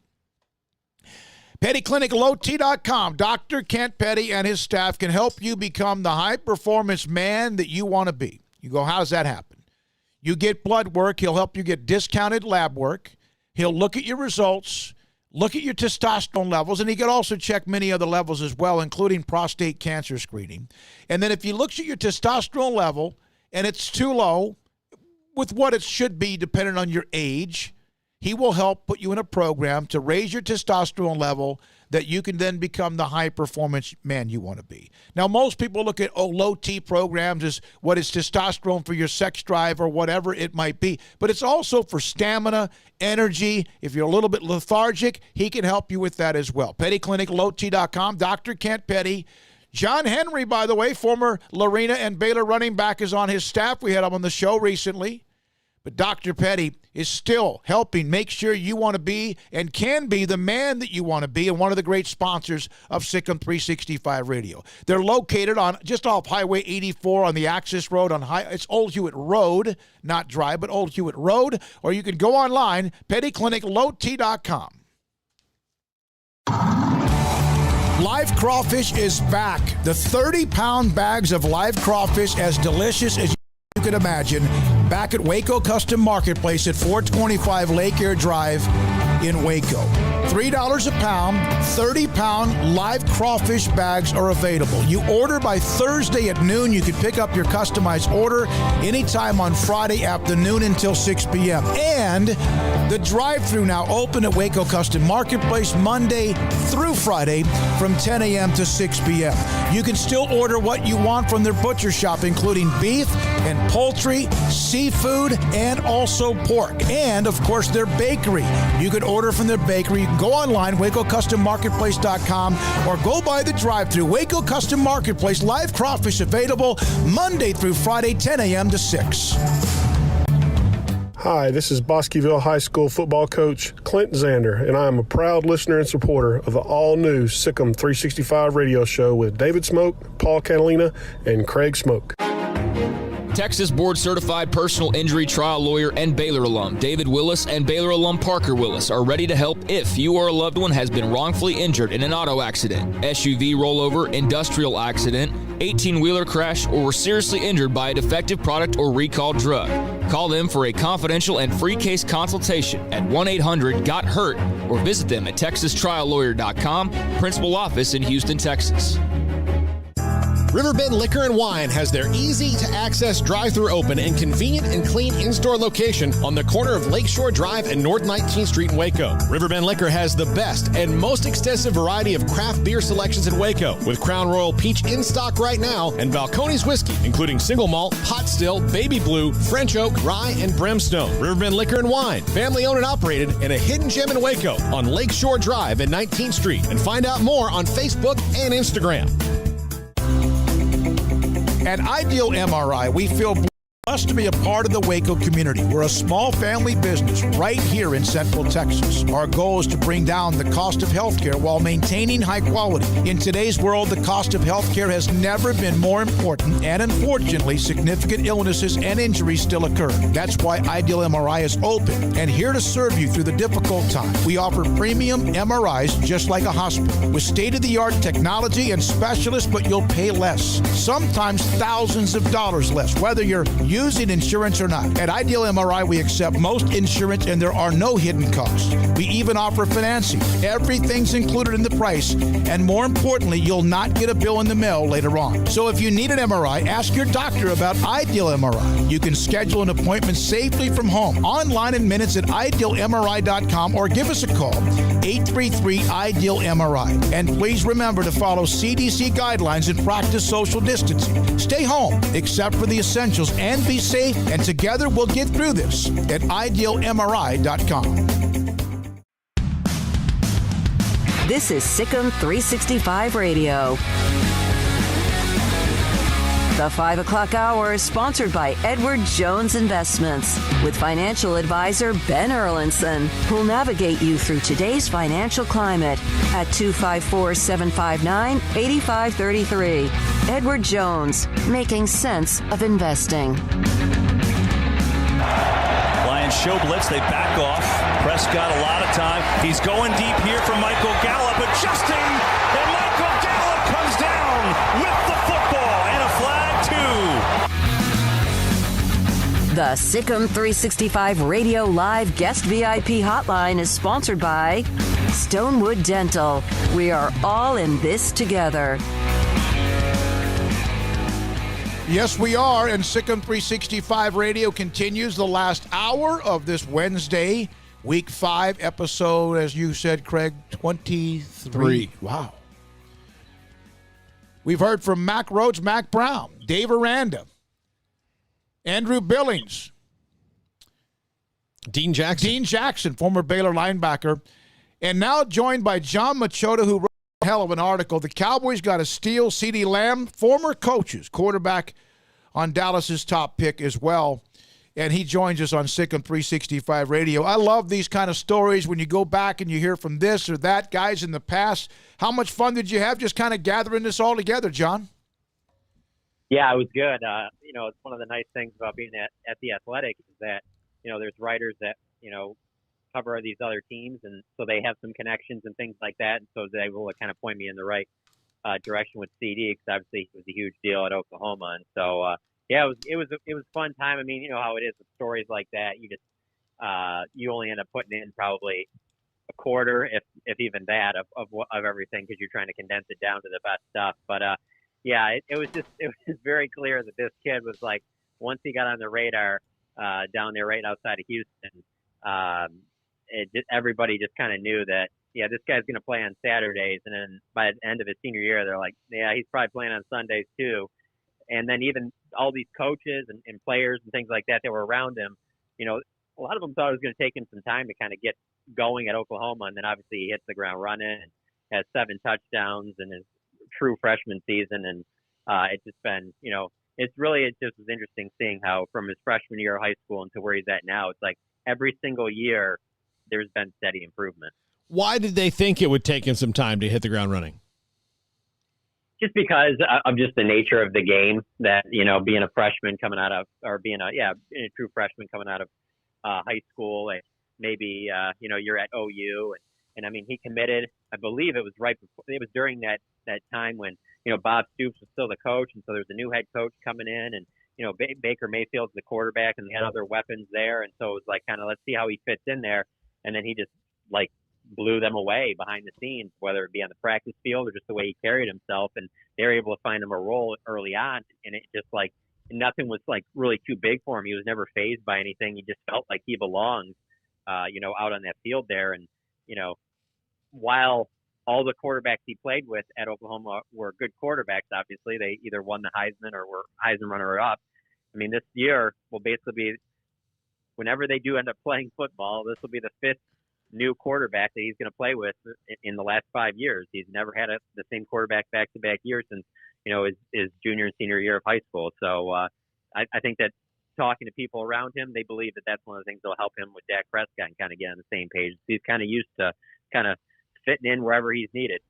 PettyClinicLowT.com. Dr. Kent Petty and his staff can help you become the high-performance man that you want to be. You go, how does that happen? You get blood work. He'll help you get discounted lab work. He'll look at your results, look at your testosterone levels, and he can also check many other levels as well, including prostate cancer screening. And then if he looks at your testosterone level and it's too low, with what it should be depending on your age, he will help put you in a program to raise your testosterone level that you can then become the high-performance man you want to be. Now, most people look at, low T programs as what is testosterone for your sex drive or whatever it might be. But it's also for stamina, energy. If you're a little bit lethargic, he can help you with that as well. PettyClinicLowT.com. Dr. Kent Petty. John Henry, by the way, former Lorena and Baylor running back, is on his staff. We had him on the show recently. But Dr. Petty is still helping make sure you want to be and can be the man that you want to be, and one of the great sponsors of SicEm365 Radio. They're located on just off Highway 84 on the Access Road. It's Old Hewitt Road, not Drive, but Old Hewitt Road. Or you can go online, PettyClinicLowT.com. Live crawfish is back. The 30-pound bags of live crawfish, as delicious as you could imagine, back at Waco Custom Marketplace at 425 Lake Air Drive in Waco. $3 a pound, 30-pound live crawfish bags are available. You order by Thursday at noon. You can pick up your customized order anytime on Friday afternoon until 6 p.m. And the drive-thru now open at Waco Custom Marketplace Monday through Friday from 10 a.m. to 6 p.m. You can still order what you want from their butcher shop, including beef and poultry, seafood, and also pork. And, of course, their bakery. You can order from their bakery. You can go online, WacoCustomMarketplace.com, or go by the drive-thru. Waco Custom Marketplace, live crawfish available Monday through Friday, 10 a.m. to 6. Hi, this is Bosqueville High School football coach Clint Zander, and I am a proud listener and supporter of the all-new SicEm365 Radio Show with David Smoke, Paul Catalina, and Craig Smoke. Texas board-certified personal injury trial lawyer and Baylor alum David Willis and Baylor alum Parker Willis are ready to help if you or a loved one has been wrongfully injured in an auto accident, SUV rollover, industrial accident, 18-wheeler crash, or were seriously injured by a defective product or recalled drug. Call them for a confidential and free case consultation at 1-800-GOT-HURT or visit them at TexasTrialLawyer.com, principal office in Houston, Texas. Riverbend Liquor and Wine has their easy-to-access drive-thru open and convenient and clean in-store location on the corner of Lakeshore Drive and North 19th Street in Waco. Riverbend Liquor has the best and most extensive variety of craft beer selections in Waco, with Crown Royal Peach in stock right now and Balcones Whiskey, including single malt, pot still, baby blue, French oak, rye, and brimstone. Riverbend Liquor and Wine, family-owned and operated, and a hidden gem in Waco on Lakeshore Drive and 19th Street. And find out more on Facebook and Instagram. At Ideal MRI, we feel blessed to be a part of the Waco community. We're a small family business right here in Central Texas. Our goal is to bring down the cost of healthcare while maintaining high quality. In today's world, the cost of healthcare has never been more important, and unfortunately, significant illnesses and injuries still occur. That's why Ideal MRI is open and here to serve you through the difficult time. We offer premium MRIs just like a hospital with state-of-the-art technology and specialists, but you'll pay less, sometimes thousands of dollars less, whether you're using insurance or not. At Ideal MRI, we accept most insurance and there are no hidden costs. We even offer financing. Everything's included in the price, and more importantly, you'll not get a bill in the mail later on. So if you need an MRI, ask your doctor about Ideal MRI. You can schedule an appointment safely from home, online in minutes at idealmri.com, or give us a call, 833-IDEAL-MRI. And please remember to follow CDC guidelines and practice social distancing. Stay home, except for the essentials, and be safe, and together we'll get through this at idealmri.com. This is SicEm365 Radio. The 5 o'clock hour is sponsored by Edward Jones Investments with financial advisor Ben Erlinson, who'll navigate you through today's financial climate at 254-759-8533. Edward Jones, making sense of investing. Lions show blitz, they back off. Prescott a lot of time. He's going deep here from Michael Gallup, adjusting, and Michael Gallup comes down with the football and a flag too. The SicEm365 Radio Live Guest VIP Hotline is sponsored by Stonewood Dental. We are all in this together. Yes, we are, and SicEm365 Radio continues the last hour of this Wednesday, Week 5 episode, as you said, Craig, 23. Wow. We've heard from Mack Rhoades, Mack Brown, Dave Aranda, Andrew Billings, Dean Jackson, former Baylor linebacker, and now joined by John Machota, who wrote a hell of an article. The Cowboys got to steal CeeDee Lamb, former coaches, quarterback on Dallas's top pick as well. And he joins us on SicEm365 Radio. I love these kind of stories when you go back and you hear from this or that guys in the past. How much fun did you have just kind of gathering this all together, John? Yeah, it was good. It's one of the nice things about being at The Athletic is that, there's writers that, cover these other teams, and so they have some connections and things like that, and so they will kind of point me in the right direction with CD, because obviously he was a huge deal at Oklahoma, and so yeah, it was a fun time. I mean, you know how it is with stories like that. You just you only end up putting in probably a quarter, if even that, of everything, because you're trying to condense it down to the best stuff. But yeah, it was very clear that this kid was like, once he got on the radar down there right outside of Houston, everybody just kind of knew that, yeah, this guy's going to play on Saturdays. And then by the end of his senior year, they're like, yeah, he's probably playing on Sundays too. And then even all these coaches and players and things like that were around him, a lot of them thought it was going to take him some time to kind of get going at Oklahoma. And then obviously he hits the ground running and has 7 touchdowns in his true freshman season. And it's just been, it just was interesting seeing how from his freshman year of high school into where he's at now, it's like every single year there's been steady improvement. Why did they think it would take him some time to hit the ground running? Just because of just the nature of the game, that, being a freshman coming out of, or being a true freshman coming out of high school, and maybe, you're at OU. And I mean, he committed, I believe it was during that time when, Bob Stoops was still the coach. And so there's a new head coach coming in, and, Baker Mayfield's the quarterback, and they had other weapons there. And so it was like, kind of, let's see how he fits in there. And then he just blew them away behind the scenes, whether it be on the practice field or just the way he carried himself. And they were able to find him a role early on. And it just nothing was really too big for him. He was never fazed by anything. He just felt like he belonged, out on that field there. And, while all the quarterbacks he played with at Oklahoma were good quarterbacks, obviously they either won the Heisman or were Heisman runner-up. I mean, this year will basically be, whenever they do end up playing football, this will be the 5th new quarterback that he's going to play with in the last 5 years. He's never had the same quarterback back-to-back years since, his junior and senior year of high school. So I think that talking to people around him, they believe that that's one of the things that will help him with Dak Prescott and kind of get on the same page. He's kind of used to kind of fitting in wherever he's needed.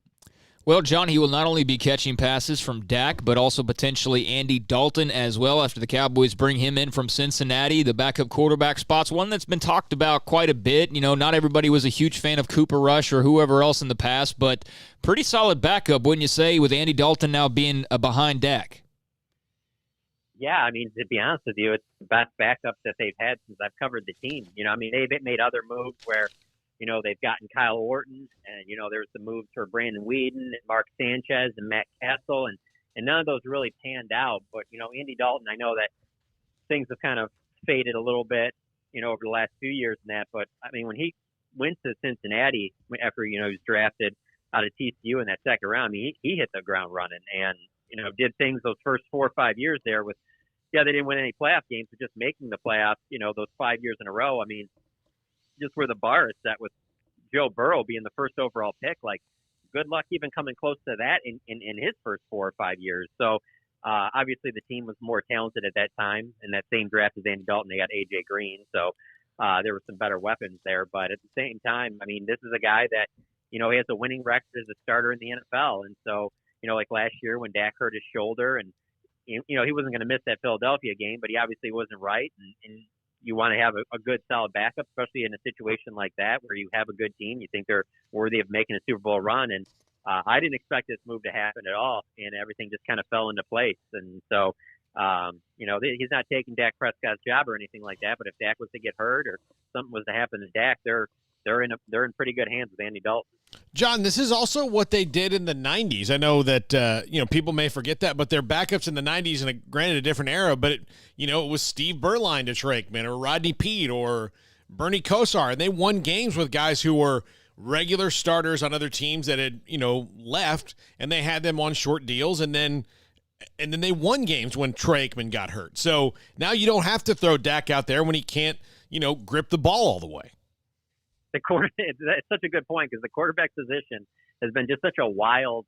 Well, John, he will not only be catching passes from Dak, but also potentially Andy Dalton as well after the Cowboys bring him in from Cincinnati, the backup quarterback spot's one that's been talked about quite a bit. Not everybody was a huge fan of Cooper Rush or whoever else in the past, but pretty solid backup, wouldn't you say, with Andy Dalton now being behind Dak? Yeah, I mean, to be honest with you, it's the best backup that they've had since I've covered the team. I mean, they've made other moves where, they've gotten Kyle Orton, and, there's the moves for Brandon Whedon and Mark Sanchez and Matt Castle, and none of those really panned out. But, Andy Dalton, I know that things have kind of faded a little bit, over the last few years and that. But, I mean, when he went to Cincinnati after, he was drafted out of TCU in that second round, I mean, he hit the ground running and, did things those first 4 or 5 years there with, they didn't win any playoff games, but just making the playoffs, those 5 years in a row. I mean, just where the bar is set with Joe Burrow being the first overall pick, like good luck even coming close to that in his first 4 or 5 years. So obviously the team was more talented at that time. In that same draft as Andy Dalton, they got AJ Green. So there were some better weapons there. But at the same time, I mean, this is a guy that, he has a winning record as a starter in the NFL. And so, like last year when Dak hurt his shoulder and, he wasn't going to miss that Philadelphia game, but he obviously wasn't right. And you want to have a good, solid backup, especially in a situation like that where you have a good team. You think they're worthy of making a Super Bowl run. And I didn't expect this move to happen at all. And everything just kind of fell into place. And so, he's not taking Dak Prescott's job or anything like that. But if Dak was to get hurt or something was to happen to Dak, they're in pretty good hands with Andy Dalton. John, this is also what they did in the 90s. I know that, people may forget that, but their backups in the 90s, and granted a different era, but, it was Steve Berline to Troy Aikman or Rodney Peete or Bernie Kosar. And they won games with guys who were regular starters on other teams that had, left, and they had them on short deals. And then they won games when Troy Aikman got hurt. So now you don't have to throw Dak out there when he can't, grip the ball all the way. It's such a good point because the quarterback position has been just such a wild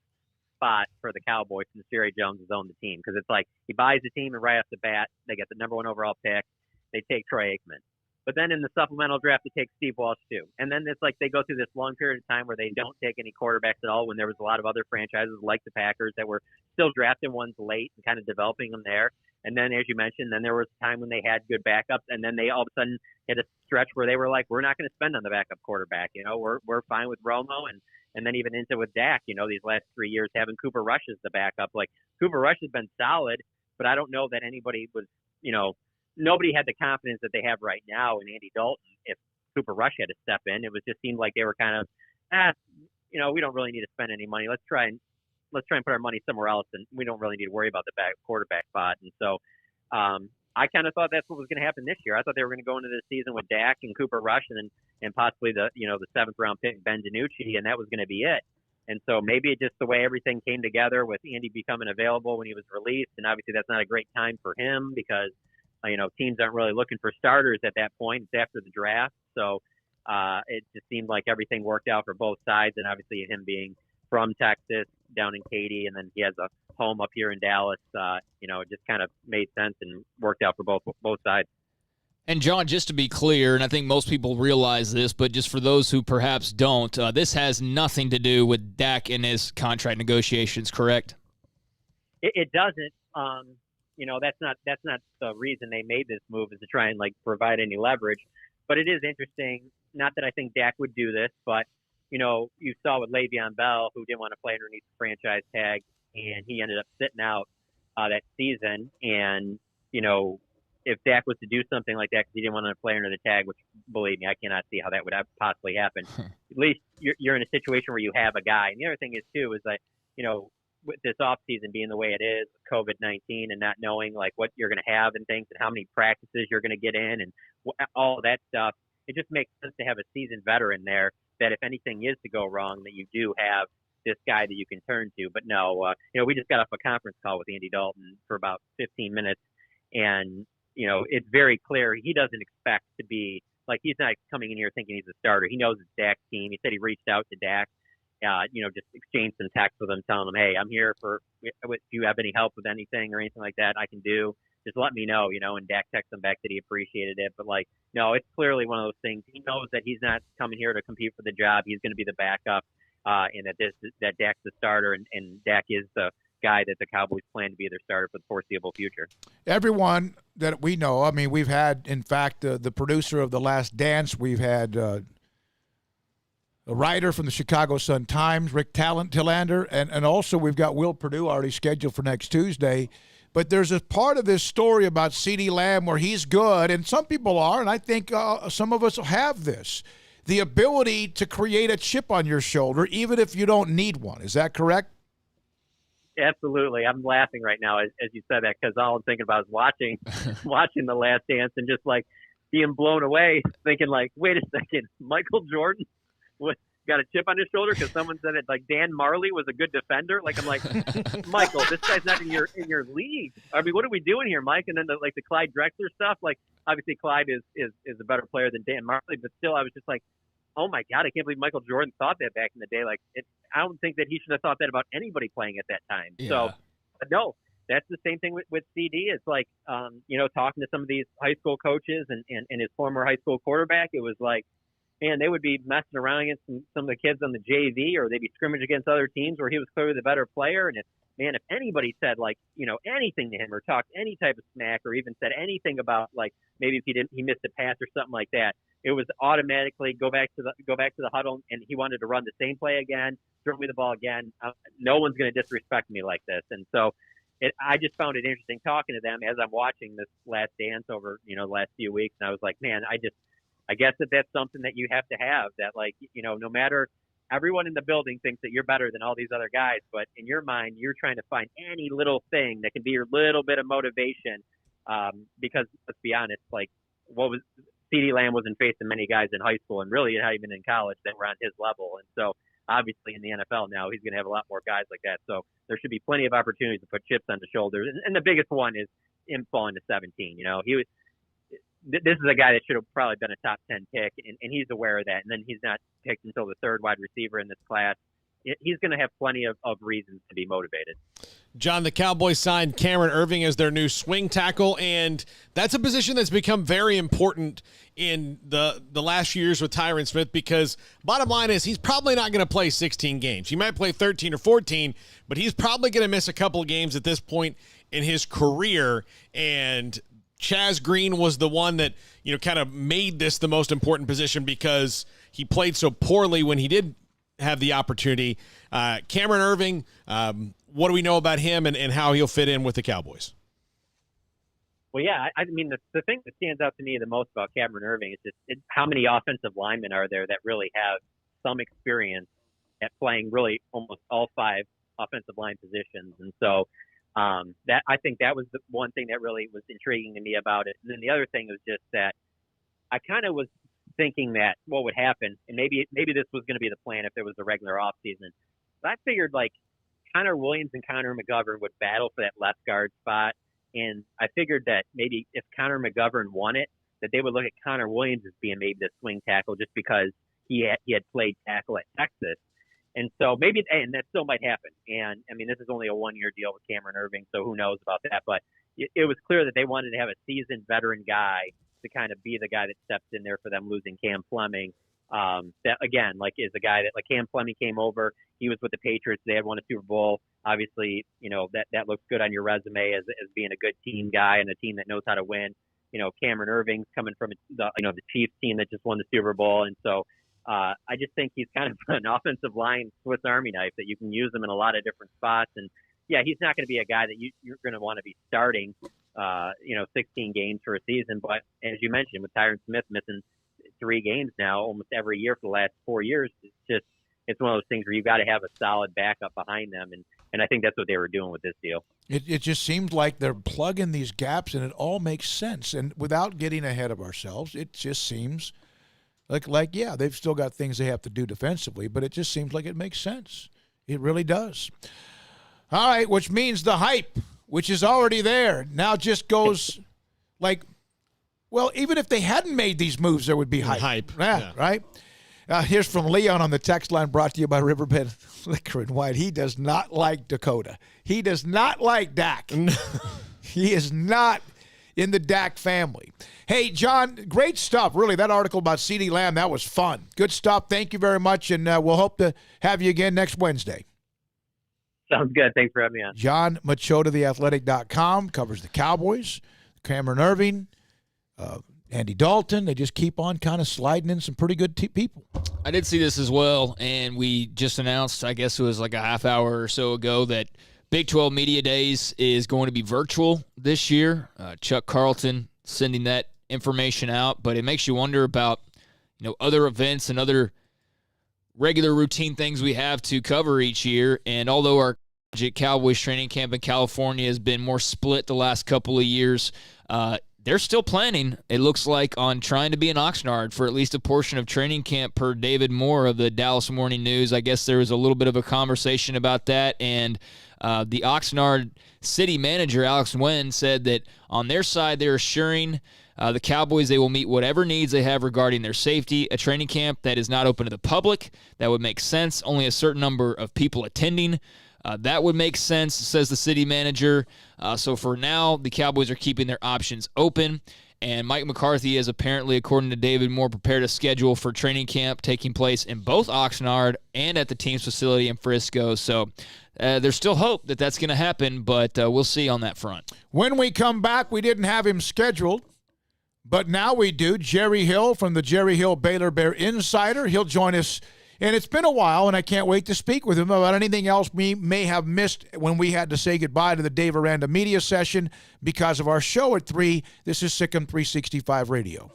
spot for the Cowboys since Jerry Jones has owned the team. Because it's like he buys the team and right off the bat, they get the number 1 overall pick. They take Troy Aikman. But then in the supplemental draft, they take Steve Walsh too. And then it's like they go through this long period of time where they don't take any quarterbacks at all when there was a lot of other franchises like the Packers that were still drafting ones late and kind of developing them there. And then, as you mentioned, then there was a time when they had good backups, and then they all of a sudden hit a stretch where they were like, we're not going to spend on the backup quarterback. We're fine with Romo, and then even into with Dak, these last 3 years having Cooper Rush as the backup. Like, Cooper Rush has been solid, but I don't know that anybody was, nobody had the confidence that they have right now in Andy Dalton. If Cooper Rush had to step in, it just seemed like they were kind of, we don't really need to spend any money. Let's try and put our money somewhere else, and we don't really need to worry about the quarterback spot. And so I kind of thought that's what was going to happen this year. I thought they were going to go into this season with Dak and Cooper Rush and possibly the 7th round pick, Ben DiNucci, and that was going to be it. And so maybe it just the way everything came together with Andy becoming available when he was released, and obviously that's not a great time for him because, teams aren't really looking for starters at that point. It's after the draft. So it just seemed like everything worked out for both sides, and obviously him being from Texas down in Katy, and then he has a home up here in Dallas. It just kind of made sense and worked out for both sides. And John, just to be clear, and I think most people realize this, but just for those who perhaps don't, this has nothing to do with Dak and his contract negotiations, correct? It doesn't. That's not the reason they made this move, is to try and provide any leverage. But it is interesting. Not that I think Dak would do this, but you saw with Le'Veon Bell, who didn't want to play underneath the franchise tag, and he ended up sitting out that season. And, if Dak was to do something like that because he didn't want to play under the tag, which, believe me, I cannot see how that would possibly happen, at least you're in a situation where you have a guy. And the other thing is, too, is that, with this offseason being the way it is, COVID-19, and not knowing, what you're going to have and things and how many practices you're going to get in and all that stuff, it just makes sense to have a seasoned veteran there that if anything is to go wrong, that you do have this guy that you can turn to. But no, we just got off a conference call with Andy Dalton for about 15 minutes, and, it's very clear he doesn't expect to be, he's not coming in here thinking he's a starter. He knows it's Dak's team. He said he reached out to Dak, just exchanged some texts with him, telling him, hey, I'm here if you have any help with anything or anything like that I can do, just let me know, and Dak texted him back that he appreciated it. But no, it's clearly one of those things. He knows that he's not coming here to compete for the job. He's going to be the backup, and that Dak's the starter, and Dak is the guy that the Cowboys plan to be their starter for the foreseeable future. Everyone that we know, we've had, in fact, the producer of The Last Dance, we've had a writer from the Chicago Sun-Times, Rick Tillander, and also we've got Will Perdue already scheduled for next Tuesday. But there's a part of this story about CeeDee Lamb where he's good, and some people are, and I think some of us have this, the ability to create a chip on your shoulder even if you don't need one. Is that correct? Absolutely. I'm laughing right now as you said that, because all I'm thinking about is watching The Last Dance and just like being blown away, thinking like, wait a second, Michael Jordan got a chip on his shoulder because someone said it, like Dan Marley was a good defender. Like, I'm like, Michael, this guy's not in your league. I mean, what are we doing here, Mike? And then the Clyde Drexler stuff. Like, obviously Clyde is a better player than Dan Marley, but still, I was just like, oh my God, I can't believe Michael Jordan thought that back in the day. Like, I don't think that he should have thought that about anybody playing at that time. Yeah. So, no, that's the same thing with CD. It's like, talking to some of these high school coaches and his former high school quarterback, it was like, man, they would be messing around against some of the kids on the JV, or they'd be scrimmage against other teams where he was clearly the better player. And if anybody said anything to him or talked any type of smack or even said anything about like maybe if he missed a pass or something like that, it was automatically go back to the huddle, and he wanted to run the same play again, throw me the ball again. No one's going to disrespect me like this. And so I just found it interesting talking to them as I'm watching this Last Dance over the last few weeks, and I was like, man, I guess that's something that you have to have, that like, no matter, everyone in the building thinks that you're better than all these other guys, but in your mind, you're trying to find any little thing that can be your little bit of motivation. Because let's be honest, like CeeDee Lamb wasn't facing many guys in high school and really not even in college that were on his level. And so obviously in the NFL now, he's going to have a lot more guys like that. So there should be plenty of opportunities to put chips on the shoulders. And the biggest one is him falling to 17. This is a guy that should have probably been a top 10 pick, and he's aware of that. And then he's not picked until the third wide receiver in this class. He's going to have plenty of reasons to be motivated. John, the Cowboys signed Cameron Erving as their new swing tackle, and that's a position that's become very important in the last few years with Tyron Smith, because bottom line is he's probably not going to play 16 games. He might play 13 or 14, but he's probably going to miss a couple of games at this point in his career, and Chaz Green was the one that, kind of made this the most important position because he played so poorly when he did have the opportunity. Cameron Erving, what do we know about him and how he'll fit in with the Cowboys? Well, yeah, I mean, the thing that stands out to me the most about Cameron Erving is just how many offensive linemen are there that really have some experience at playing really almost all five offensive line positions. And so, that I think that was the one thing that really was intriguing to me about it. And then the other thing was just that I kind of was thinking that what would happen, and maybe this was going to be the plan if there was a regular off season. But I figured like Connor Williams and Connor McGovern would battle for that left guard spot, and I figured that maybe if Connor McGovern won it, that they would look at Connor Williams as being maybe the swing tackle just because he had played tackle at Texas. And so maybe, and that still might happen. And I mean, this is only a 1-year deal with Cameron Erving, so who knows about that. But it was clear that they wanted to have a seasoned veteran guy to kind of be the guy that steps in there for them losing Cam Fleming. That again, like is the guy that like Cam Fleming came over. He was with the Patriots. They had won a Super Bowl. Obviously, that looks good on your resume as being a good team guy and a team that knows how to win. Cameron Erving's coming from the Chiefs team that just won the Super Bowl. And so, I just think he's kind of an offensive line Swiss Army knife that you can use him in a lot of different spots. And yeah, he's not going to be a guy that you're going to want to be starting, 16 games for a season. But as you mentioned, with Tyron Smith missing 3 games now, almost every year for the last 4 years, it's one of those things where you've got to have a solid backup behind them. And I think that's what they were doing with this deal. It just seems like they're plugging these gaps, and it all makes sense. And without getting ahead of ourselves, it just seems like yeah, they've still got things they have to do defensively, but it just seems like it makes sense. It really does. All right, which means the hype, which is already there, now just goes like, well, even if they hadn't made these moves, there would be hype. Yeah, right? Here's from Leon on the text line, brought to you by Riverbed Liquor and Wine. He does not like Dakota. He does not like Dak. He is not in the Dak family. Hey, John, great stuff. Really, that article about CeeDee Lamb, that was fun. Good stuff. Thank you very much, and we'll hope to have you again next Wednesday. Sounds good. Thanks for having me on. John Machota, theathletic.com, covers the Cowboys, Cameron Erving, Andy Dalton. They just keep on kind of sliding in some pretty good people. I did see this as well, and we just announced, I guess it was like a half hour or so ago, that Big 12 Media Days is going to be virtual this year. Chuck Carlton sending that information out, but it makes you wonder about, other events and other regular routine things we have to cover each year. And although our Cowboys training camp in California has been more split the last couple of years, they're still planning, it looks like, on trying to be in Oxnard for at least a portion of training camp, per David Moore of the Dallas Morning News. I guess there was a little bit of a conversation about that, and the Oxnard city manager, Alex Nguyen, said that on their side they're assuring the Cowboys they will meet whatever needs they have regarding their safety. A training camp that is not open to the public, that would make sense. Only a certain number of people attending. That would make sense, says the city manager. So for now, the Cowboys are keeping their options open. And Mike McCarthy has apparently, according to David Moore, prepared a schedule for training camp taking place in both Oxnard and at the team's facility in Frisco. So there's still hope that that's going to happen, but we'll see on that front. When we come back, we didn't have him scheduled, but now we do. Jerry Hill from the Jerry Hill Baylor Bear Insider. He'll join us. And it's been a while, and I can't wait to speak with him about anything else we may have missed when we had to say goodbye to the Dave Aranda media session because of our show at 3. This is SicEm365 Radio.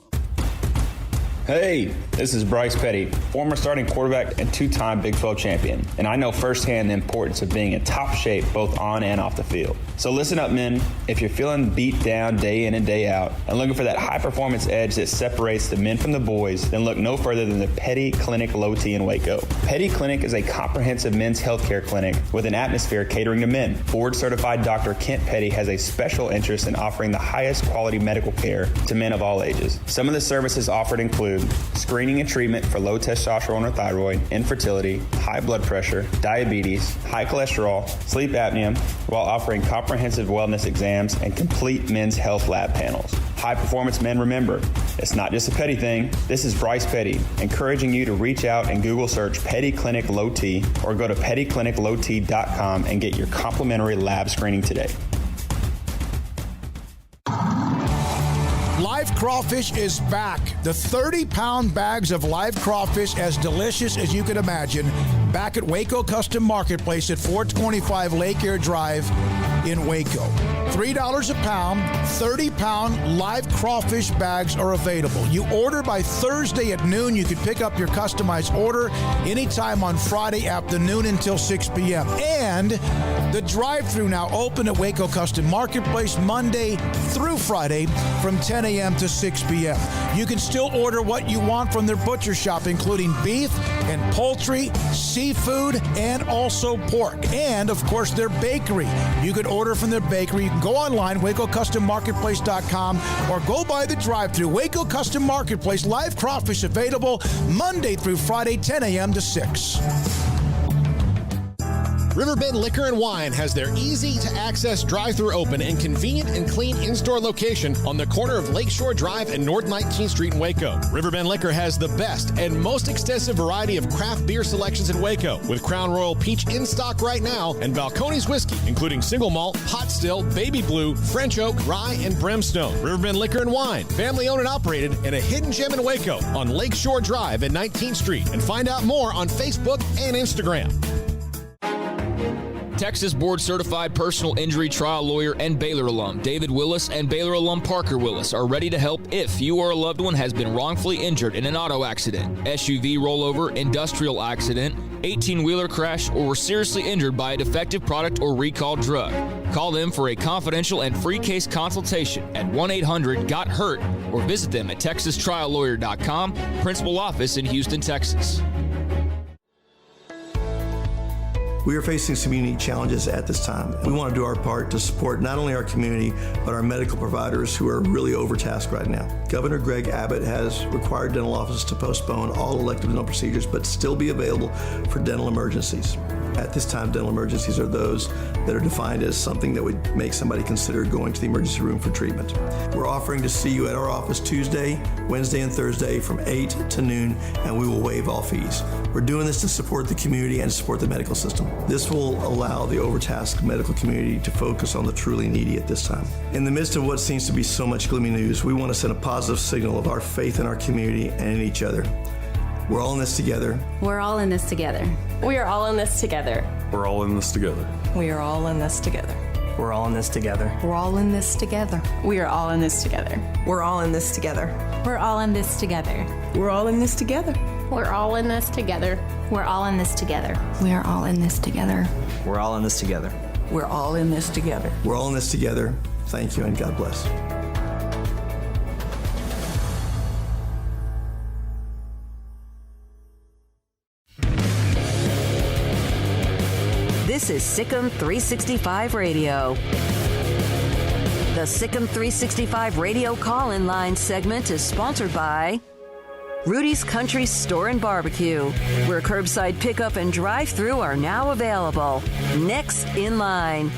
Hey, this is Bryce Petty, former starting quarterback and two-time Big 12 champion, and I know firsthand the importance of being in top shape both on and off the field. So listen up, men. If you're feeling beat down day in and day out and looking for that high-performance edge that separates the men from the boys, then look no further than the Petty Clinic Low T in Waco. Petty Clinic is a comprehensive men's healthcare clinic with an atmosphere catering to men. Board-certified Dr. Kent Petty has a special interest in offering the highest quality medical care to men of all ages. Some of the services offered include screening and treatment for low testosterone or thyroid, infertility, high blood pressure, diabetes, high cholesterol, sleep apnea, while offering comprehensive wellness exams and complete men's health lab panels. High performance men, remember, it's not just a Petty thing. This is Bryce Petty, encouraging you to reach out and Google search Petty Clinic Low T or go to pettycliniclowt.com and get your complimentary lab screening today. Live crawfish is back. The 30-pound bags of live crawfish, as delicious as you can imagine, back at Waco Custom Marketplace at 425 Lake Air Drive in Waco. $3 a pound, 30-pound live crawfish bags are available. You order by Thursday at noon. You can pick up your customized order anytime on Friday afternoon until 6 p.m. And the drive-thru now open at Waco Custom Marketplace Monday through Friday from 10 a.m. to 6 p.m. You can still order what you want from their butcher shop, including beef and poultry, seafood, and also pork. And, of course, their bakery. You can order from their bakery. You can go online, WacoCustomMarketplace.com, or go by the drive-thru. Waco Custom Marketplace, live crawfish available Monday through Friday, 10 a.m. to 6. Riverbend Liquor and Wine has their easy-to-access drive-thru open and convenient and clean in-store location on the corner of Lakeshore Drive and North 19th Street in Waco. Riverbend Liquor has the best and most extensive variety of craft beer selections in Waco, with Crown Royal Peach in stock right now and Balcones Whiskey, including single malt, pot still, baby blue, French oak, rye, and brimstone. Riverbend Liquor and Wine, family-owned and operated, and a hidden gem in Waco on Lakeshore Drive and 19th Street. And find out more on Facebook and Instagram. Texas board-certified personal injury trial lawyer and Baylor alum David Willis and Baylor alum Parker Willis are ready to help if you or a loved one has been wrongfully injured in an auto accident, SUV rollover, industrial accident, 18-wheeler crash, or were seriously injured by a defective product or recalled drug. Call them for a confidential and free case consultation at 1-800-GOT-HURT or visit them at texastriallawyer.com, principal office in Houston, Texas. We are facing some unique challenges at this time. We want to do our part to support not only our community, but our medical providers who are really overtasked right now. Governor Greg Abbott has required dental offices to postpone all elective dental procedures, but still be available for dental emergencies. At this time, dental emergencies are those that are defined as something that would make somebody consider going to the emergency room for treatment. We're offering to see you at our office Tuesday, Wednesday, and Thursday from 8 to noon, and we will waive all fees. We're doing this to support the community and support the medical system. This will allow the overtasked medical community to focus on the truly needy at this time. In the midst of what seems to be so much gloomy news, we want to send a positive signal of our faith in our community and in each other. We're all in this together. We're all in this together. We are all in this together. We're all in this together. We are all in this together. We're all in this together. We're all in this together. We are all in this together. We're all in this together. We're all in this together. We're all in this together. We're all in this together. We're all in this together. We are all in this together. We're all in this together. We're all in this together. We're all in this together. Thank you and God bless. This is SicEm365 Radio. The SicEm365 Radio call-in line segment is sponsored by Rhoades Country Store and Barbecue, where curbside pickup and drive-through are now available. Next in line.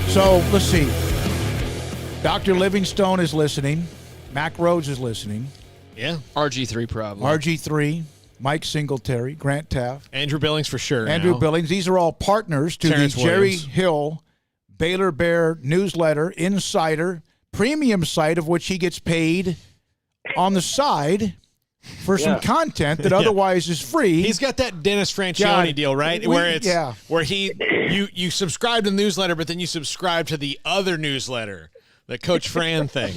So, let's see. Dr. Livingstone is listening. Mack Rhoades is listening. Yeah. RG3 probably. RG3. Mike Singletary, Grant Taft. Andrew Billings for sure. Andrew Billings. These are all partners to Terrence the Jerry Williams. Hill Baylor Bear newsletter, Insider, premium site of which he gets paid on the side for some content that otherwise is free. He's got that Dennis Franchione deal, right? Where you subscribe to the newsletter, but then you subscribe to the other newsletter, the Coach Fran thing.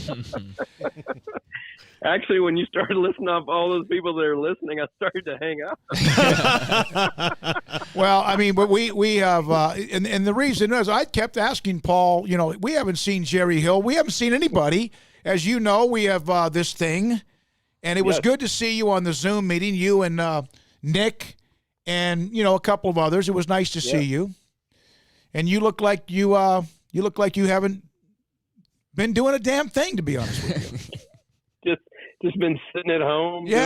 Actually, when you started listing off all those people that are listening, I started to hang up. Well, I mean, but we have, and the reason is I kept asking Paul, we haven't seen Jerry Hill. We haven't seen anybody. As you know, we have this thing, and it was good to see you on the Zoom meeting, you and Nick and, a couple of others. It was nice to see you. And you look like you haven't been doing a damn thing, to be honest with you. Just been sitting at home, doing,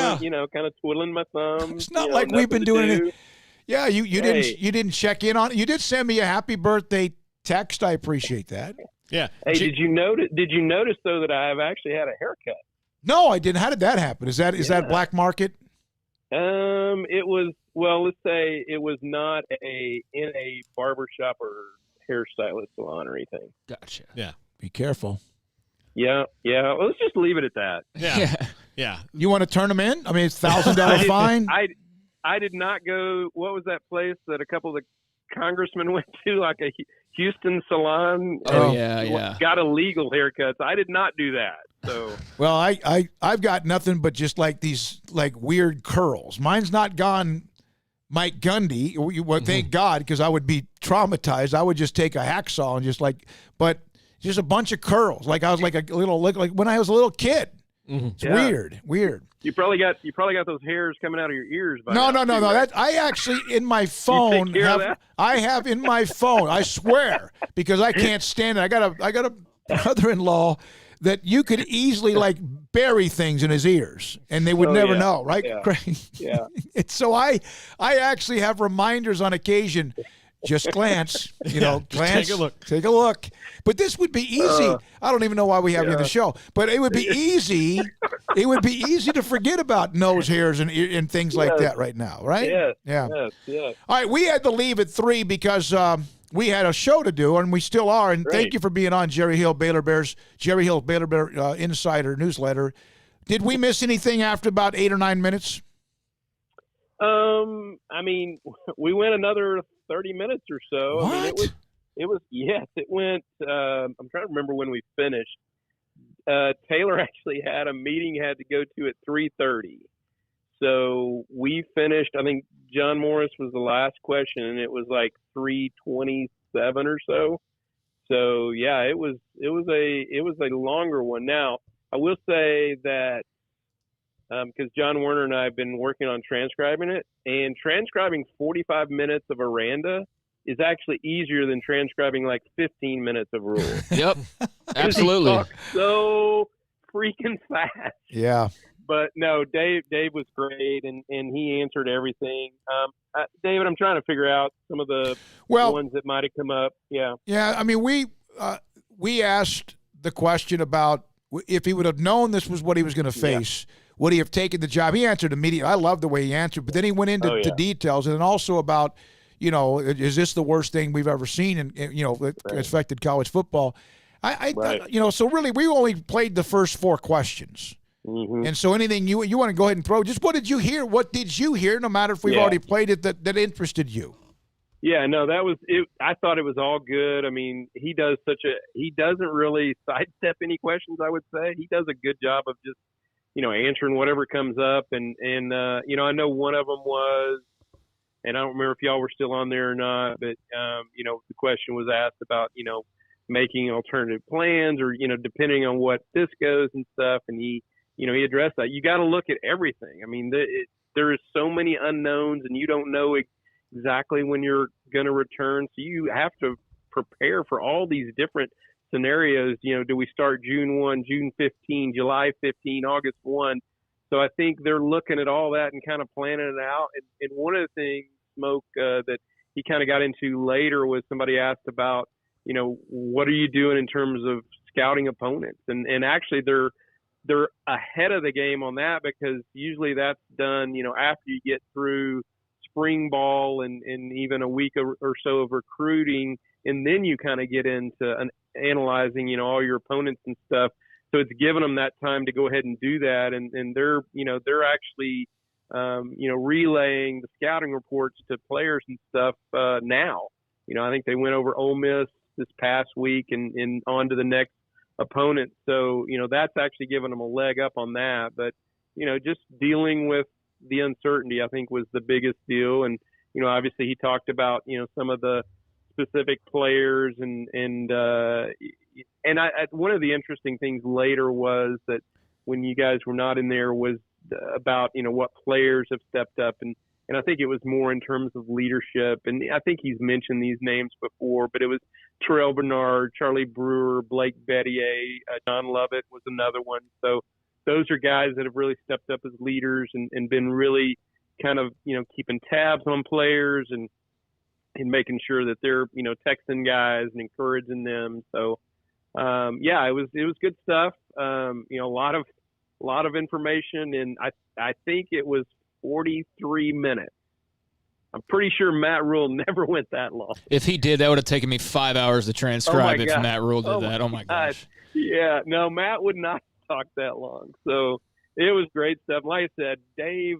kind of twiddling my thumbs. It's not like we've been doing it. Yeah, you didn't check in on it. You did send me a happy birthday text. I appreciate that. Yeah. Hey, did you notice though that I've actually had a haircut? No, I didn't. How did that happen? Is that black market? It was, let's say it was not in a barbershop or hairstylist salon or anything. Gotcha. Yeah. Be careful. Yeah. Well, let's just leave it at that. Yeah. You want to turn them in? I mean, it's $1,000 fine. I did not go. What was that place that a couple of the congressmen went to, like a Houston salon? Oh, yeah. Got illegal haircuts. I did not do that. So. Well, I've got nothing but just like these like weird curls. Mine's not gone Mike Gundy. Well, thank God, because I would be traumatized. I would just take a hacksaw and just a bunch of curls. Like I was like like when I was a little kid. It's weird. You probably got those hairs coming out of your ears. No. That I actually in my phone I have in my phone. I swear, because I can't stand it. I got a brother-in-law that you could easily like bury things in his ears and they would never know, right? Yeah. So I actually have reminders on occasion. Just glance, glance. Take a look. But this would be easy. I don't even know why we have you on the show, but it would be easy. It would be easy to forget about nose hairs and things like that right now, right? Yes. All right, we had to leave at 3 because we had a show to do, and we still are. And thank you for being on Jerry Hill Baylor Bear Insider newsletter. Did we miss anything after about 8 or 9 minutes? I mean, we went another 30 minutes or so. What? I mean, it went. I'm trying to remember when we finished. Taylor actually had a meeting he had to go to at 3:30. So we finished. I think John Morris was the last question, and it was like 3:27 or so. So yeah, it was a longer one. Now I will say that because John Werner and I have been working on transcribing it, and transcribing 45 minutes of Aranda is actually easier than transcribing like 15 minutes of Rule. Yep, absolutely. He talks so freaking fast. Yeah. But no, Dave was great, and he answered everything. David, I'm trying to figure out some of the ones that might have come up. Yeah. Yeah, I mean, we asked the question about if he would have known this was what he was going to face, would he have taken the job? He answered immediately. I love the way he answered, but then he went into details, and then also about, is this the worst thing we've ever seen and affected college football? So really we only played the first 4 questions. And so anything you want to go ahead and throw, just what did you hear? What did you hear, no matter if we've already played it, that interested you? Yeah, no, that was it. I thought it was all good. I mean, he doesn't really sidestep any questions, I would say. He does a good job of just, answering whatever comes up. And I know one of them was, and I don't remember if y'all were still on there or not, but, the question was asked about, making alternative plans or, depending on what this goes and stuff. And he addressed that. You got to look at everything. I mean, there is so many unknowns, and you don't know exactly when you're going to return. So you have to prepare for all these different scenarios. Do we start June 1, June 15, July 15, August 1? So I think they're looking at all that and kind of planning it out. And one of the things, Smoke, that he kind of got into later was somebody asked about, what are you doing in terms of scouting opponents? And actually they're ahead of the game on that, because usually that's done, after you get through spring ball and even a week or so of recruiting, and then you kind of get into analyzing, all your opponents and stuff. So it's given them that time to go ahead and do that, and they're actually relaying the scouting reports to players and stuff now. I think they went over Ole Miss this past week and on to the next opponent. So that's actually given them a leg up on that. But just dealing with the uncertainty, I think, was the biggest deal. And, obviously he talked about, some of the specific players and one of the interesting things later was that when you guys were not in there was about, what players have stepped up. And I think it was more in terms of leadership. And I think he's mentioned these names before, but it was Terrell Bernard, Charlie Brewer, Blake Bettier, John Lovett was another one. So those are guys that have really stepped up as leaders and been really kind of, keeping tabs on players and making sure that they're, texting guys and encouraging them. So, it was good stuff. A lot of information, and I think it was 43 minutes. I'm pretty sure Matt Rule never went that long. If he did, that would have taken me 5 hours to transcribe if Matt Rule did that. Oh, my gosh. Yeah, no, Matt would not talk that long. So it was great stuff. Like I said, Dave,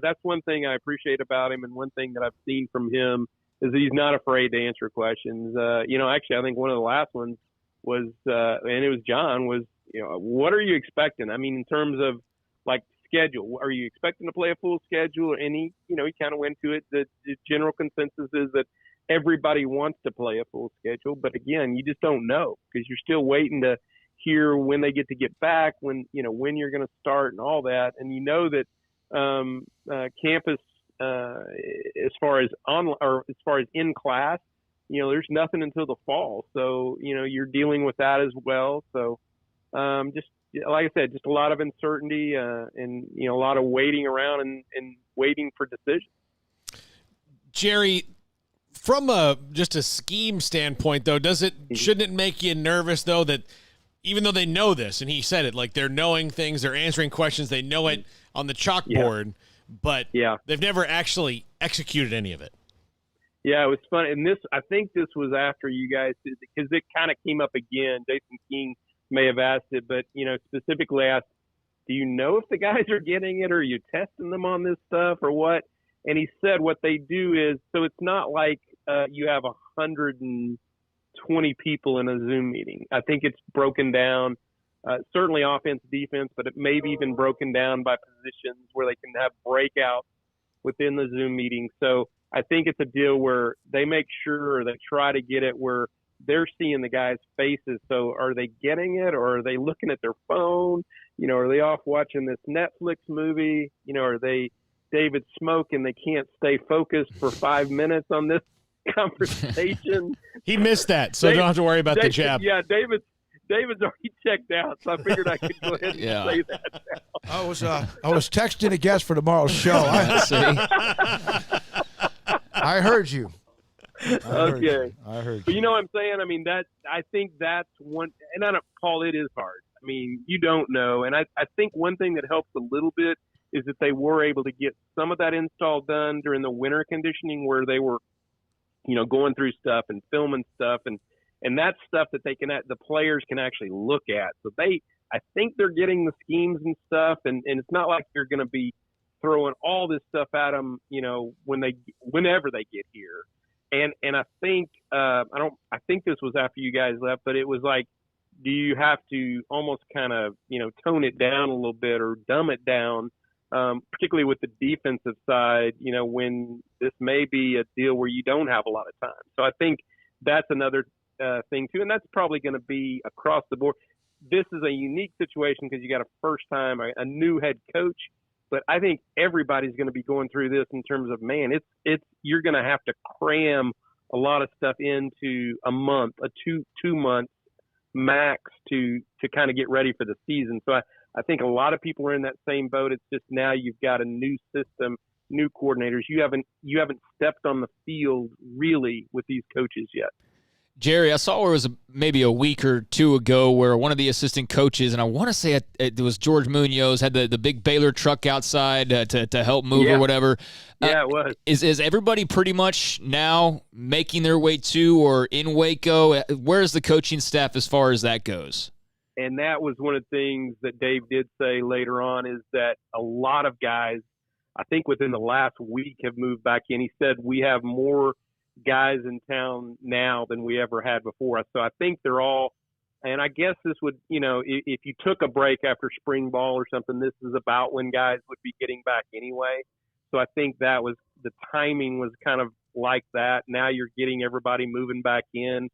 that's one thing I appreciate about him, and one thing that I've seen from him is that he's not afraid to answer questions. Actually, I think one of the last ones was, and it was John, was, what are you expecting? I mean, in terms of, like, schedule, are you expecting to play a full schedule? And he kind of went to it. The general consensus is that everybody wants to play a full schedule, but again, you just don't know, because you're still waiting to hear when they get back, when you're going to start and all that. And that campus, as far as in class, there's nothing until the fall. So, you're dealing with that as well. So, just like I said, just a lot of uncertainty and a lot of waiting around and waiting for decisions. Jerry, from just a scheme standpoint, though, shouldn't it make you nervous, though, that even though they know this, and he said it, like they're knowing things, they're answering questions, they know it on the chalkboard, but they've never actually executed any of it? Yeah, it was fun. And I think this was after you guys, because it kind of came up again. Jason King may have asked it, but specifically asked, do you know if the guys are getting it, or are you testing them on this stuff or what? And he said what they do is, so it's not like you have 120 people in a Zoom meeting. I think it's broken down, certainly offense, defense, but it may be even broken down by positions where they can have breakouts within the Zoom meeting. So I think it's a deal where they make sure, or they try to get it where they're seeing the guys' faces. So are they getting it, or are they looking at their phone? Are they off watching this Netflix movie? Are they David Smoke and they can't stay focused for 5 minutes on this conversation? He missed that, so don't have to worry about the jab. Yeah, David's already checked out, so I figured I could go ahead and say that now. I was texting a guest for tomorrow's show. I heard you. I heard you. But you know what I'm saying? I mean, I think that's one, and I don't call it is hard. I mean, you don't know. And I think one thing that helps a little bit is that they were able to get some of that install done during the winter conditioning, where they were, going through stuff and filming stuff, and that's stuff that the players can actually look at. So I think they're getting the schemes and stuff, and it's not like you're going to be throwing all this stuff at them, whenever they get here. And I think I think this was after you guys left, but it was like, do you have to almost kind of tone it down a little bit or dumb it down, particularly with the defensive side, when this may be a deal where you don't have a lot of time. So I think that's another thing too, and that's probably going to be across the board. This is a unique situation because you got a first time, a new head coach. But I think everybody's going to be going through this in terms of, you're going to have to cram a lot of stuff into a month, two months max to kind of get ready for the season. So I think a lot of people are in that same boat. It's just now you've got a new system, new coordinators. You haven't stepped on the field really with these coaches yet. Jerry, I saw where it was maybe a week or two ago where one of the assistant coaches, and I want to say it was George Munoz, had the big Baylor truck outside to help move or whatever. Yeah, it was. Is everybody pretty much now making their way to or in Waco? Where's the coaching staff as far as that goes? And that was one of the things that Dave did say later on, is that a lot of guys, I think within the last week, have moved back in. He said we have more guys in town now than we ever had before. So I think they're all, and I guess this would, if you took a break after spring ball or something, this is about when guys would be getting back anyway. So I think that was, the timing was kind of like that. Now you're getting everybody moving back in.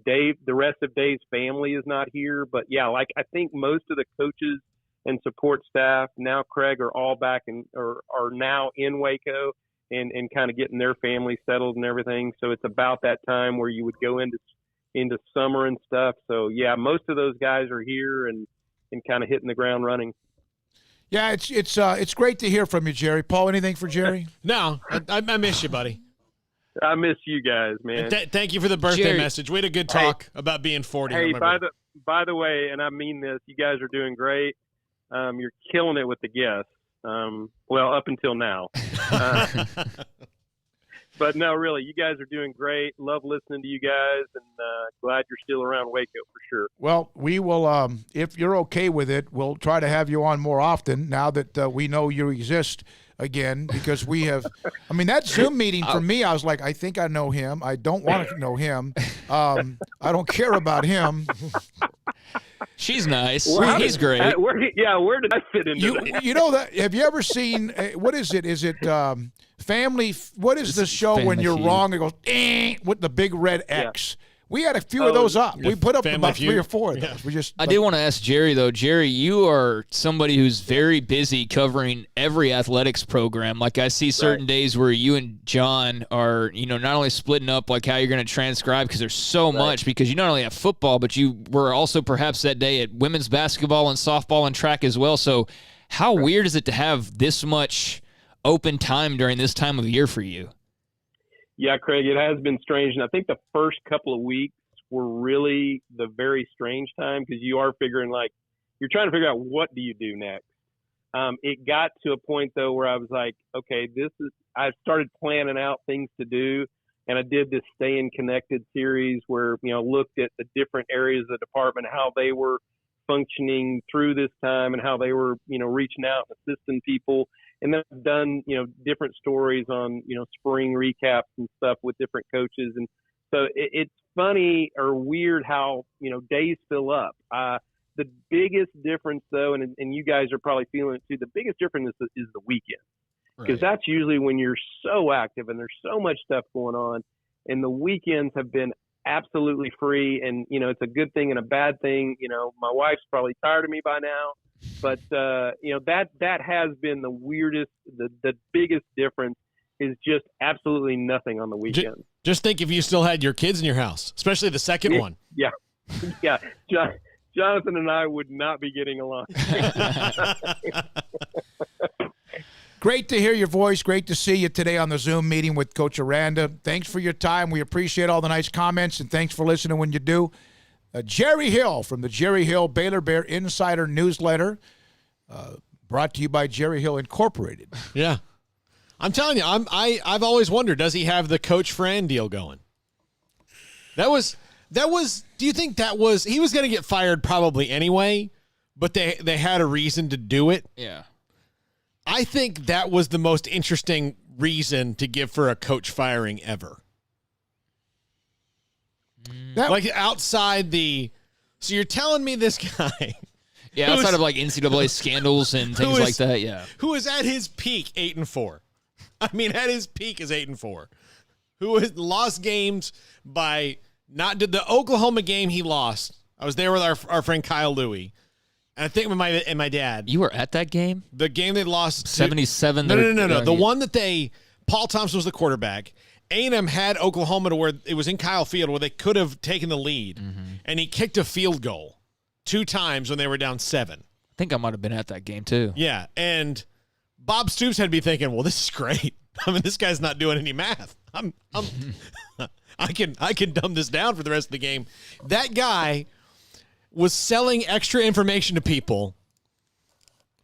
Dave, the rest of Dave's family is not here, but yeah, I think most of the coaches and support staff, now Craig, are all back or are now in Waco. And kind of getting their family settled and everything. So it's about that time where you would go into summer and stuff. So yeah, most of those guys are here and kind of hitting the ground running. Yeah, it's great to hear from you, Jerry. Paul, anything for Jerry? No, I miss you, buddy. I miss you guys, man. Thank you for the birthday Jerry, message. We had a good talk about being 40. Hey, by the way, and I mean this, you guys are doing great. You're killing it with the guests. Well, up until now. But no, really, you guys are doing great. Love listening to you guys, and glad you're still around Waco for sure. Well, we will, if you're okay with it, we'll try to have you on more often now that we know you exist again, because we have, that Zoom meeting for me, I was like, I think I know him. I don't want to know him. I don't care about him. She's nice. Well, He's great. Where did I fit into that? You know that? Have you ever seen, what is it? Is it Family? What is the show when you're Feud. wrong? It goes, with the big red X. Yeah. We had a few of those up. We put up about 3 or 4 of those. I did want to ask Jerry, though. Jerry, you are somebody who's very busy covering every athletics program. Like, I see certain days where you and John are, not only splitting up like how you're going to transcribe, because there's so much, because you not only have football, but you were also perhaps that day at women's basketball and softball and track as well. So how weird is it to have this much open time during this time of year for you? Yeah, Craig, it has been strange. And I think the first couple of weeks were really the very strange time, because you are figuring, you're trying to figure out what do you do next. It got to a point, though, where I was like, okay, I started planning out things to do. And I did this Staying Connected series where, looked at the different areas of the department, how they were functioning through this time and how they were, reaching out and assisting people. And then I've done, different stories on, spring recaps and stuff with different coaches. And so it's funny or weird how, days fill up. The biggest difference, though, and you guys are probably feeling it too, the biggest difference is the weekend. Because that's usually when you're so active and there's so much stuff going on. And the weekends have been absolutely free. And, it's a good thing and a bad thing. My wife's probably tired of me by now. But, that has been the weirdest, the biggest difference is just absolutely nothing on the weekends. Just think if you still had your kids in your house, especially the second one. Yeah. Yeah. Jonathan and I would not be getting along. Great to hear your voice. Great to see you today on the Zoom meeting with Coach Aranda. Thanks for your time. We appreciate all the nice comments, and thanks for listening when you do. Jerry Hill from the Jerry Hill Baylor Bear Insider Newsletter, brought to you by Jerry Hill Incorporated. Yeah. I'm telling you, I've always wondered, does he have the Coach Fran deal going? That was, do you think that was, he was going to get fired probably anyway, but they had a reason to do it. Yeah. I think that was the most interesting reason to give for a coach firing ever. Like outside the... So you're telling me this guy... Yeah, outside of like NCAA scandals and things like that, yeah. Who is at his peak 8-4. I mean, at his peak is 8-4. Who has lost games by not... Did the Oklahoma game he lost. I was there with our friend Kyle Louie. And I think with my dad. You were at that game? The game they lost 77. No. The one that Paul Thompson was the quarterback. A&M had Oklahoma to where it was in Kyle Field where they could have taken the lead. Mm-hmm. And he kicked a field goal 2 times when they were down 7. I think I might have been at that game too. Yeah. And Bob Stoops had to be thinking, well, this is great. I mean, this guy's not doing any math. I can dumb this down for the rest of the game. That guy was selling extra information to people.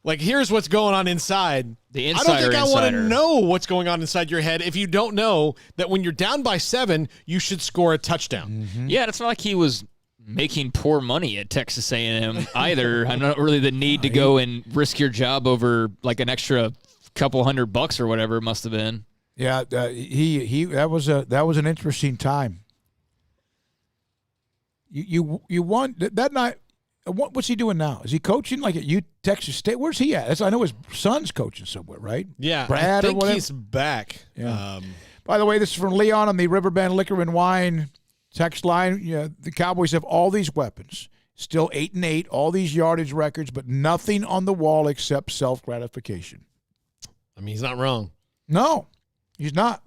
Like, here's what's going on inside. The insider. I don't think I want to know what's going on inside your head if you don't know that when you're down by 7, you should score a touchdown. Mm-hmm. Yeah, it's not like he was making poor money at Texas A&M either. I'm not really the need to go and risk your job over like an extra couple $100 or whatever it must have been. Yeah, that was an interesting time. You won that night. What's he doing now? Is he coaching like at Texas State? Where's he at? I know his son's coaching somewhere, right? Yeah, Brad I think or whatever. he's back. Yeah. By the way, this is from Leon on the Riverbend Liquor and Wine text line. Yeah, the Cowboys have all these weapons, still 8-8, all these yardage records, but nothing on the wall except self-gratification. I mean, he's not wrong. No, he's not.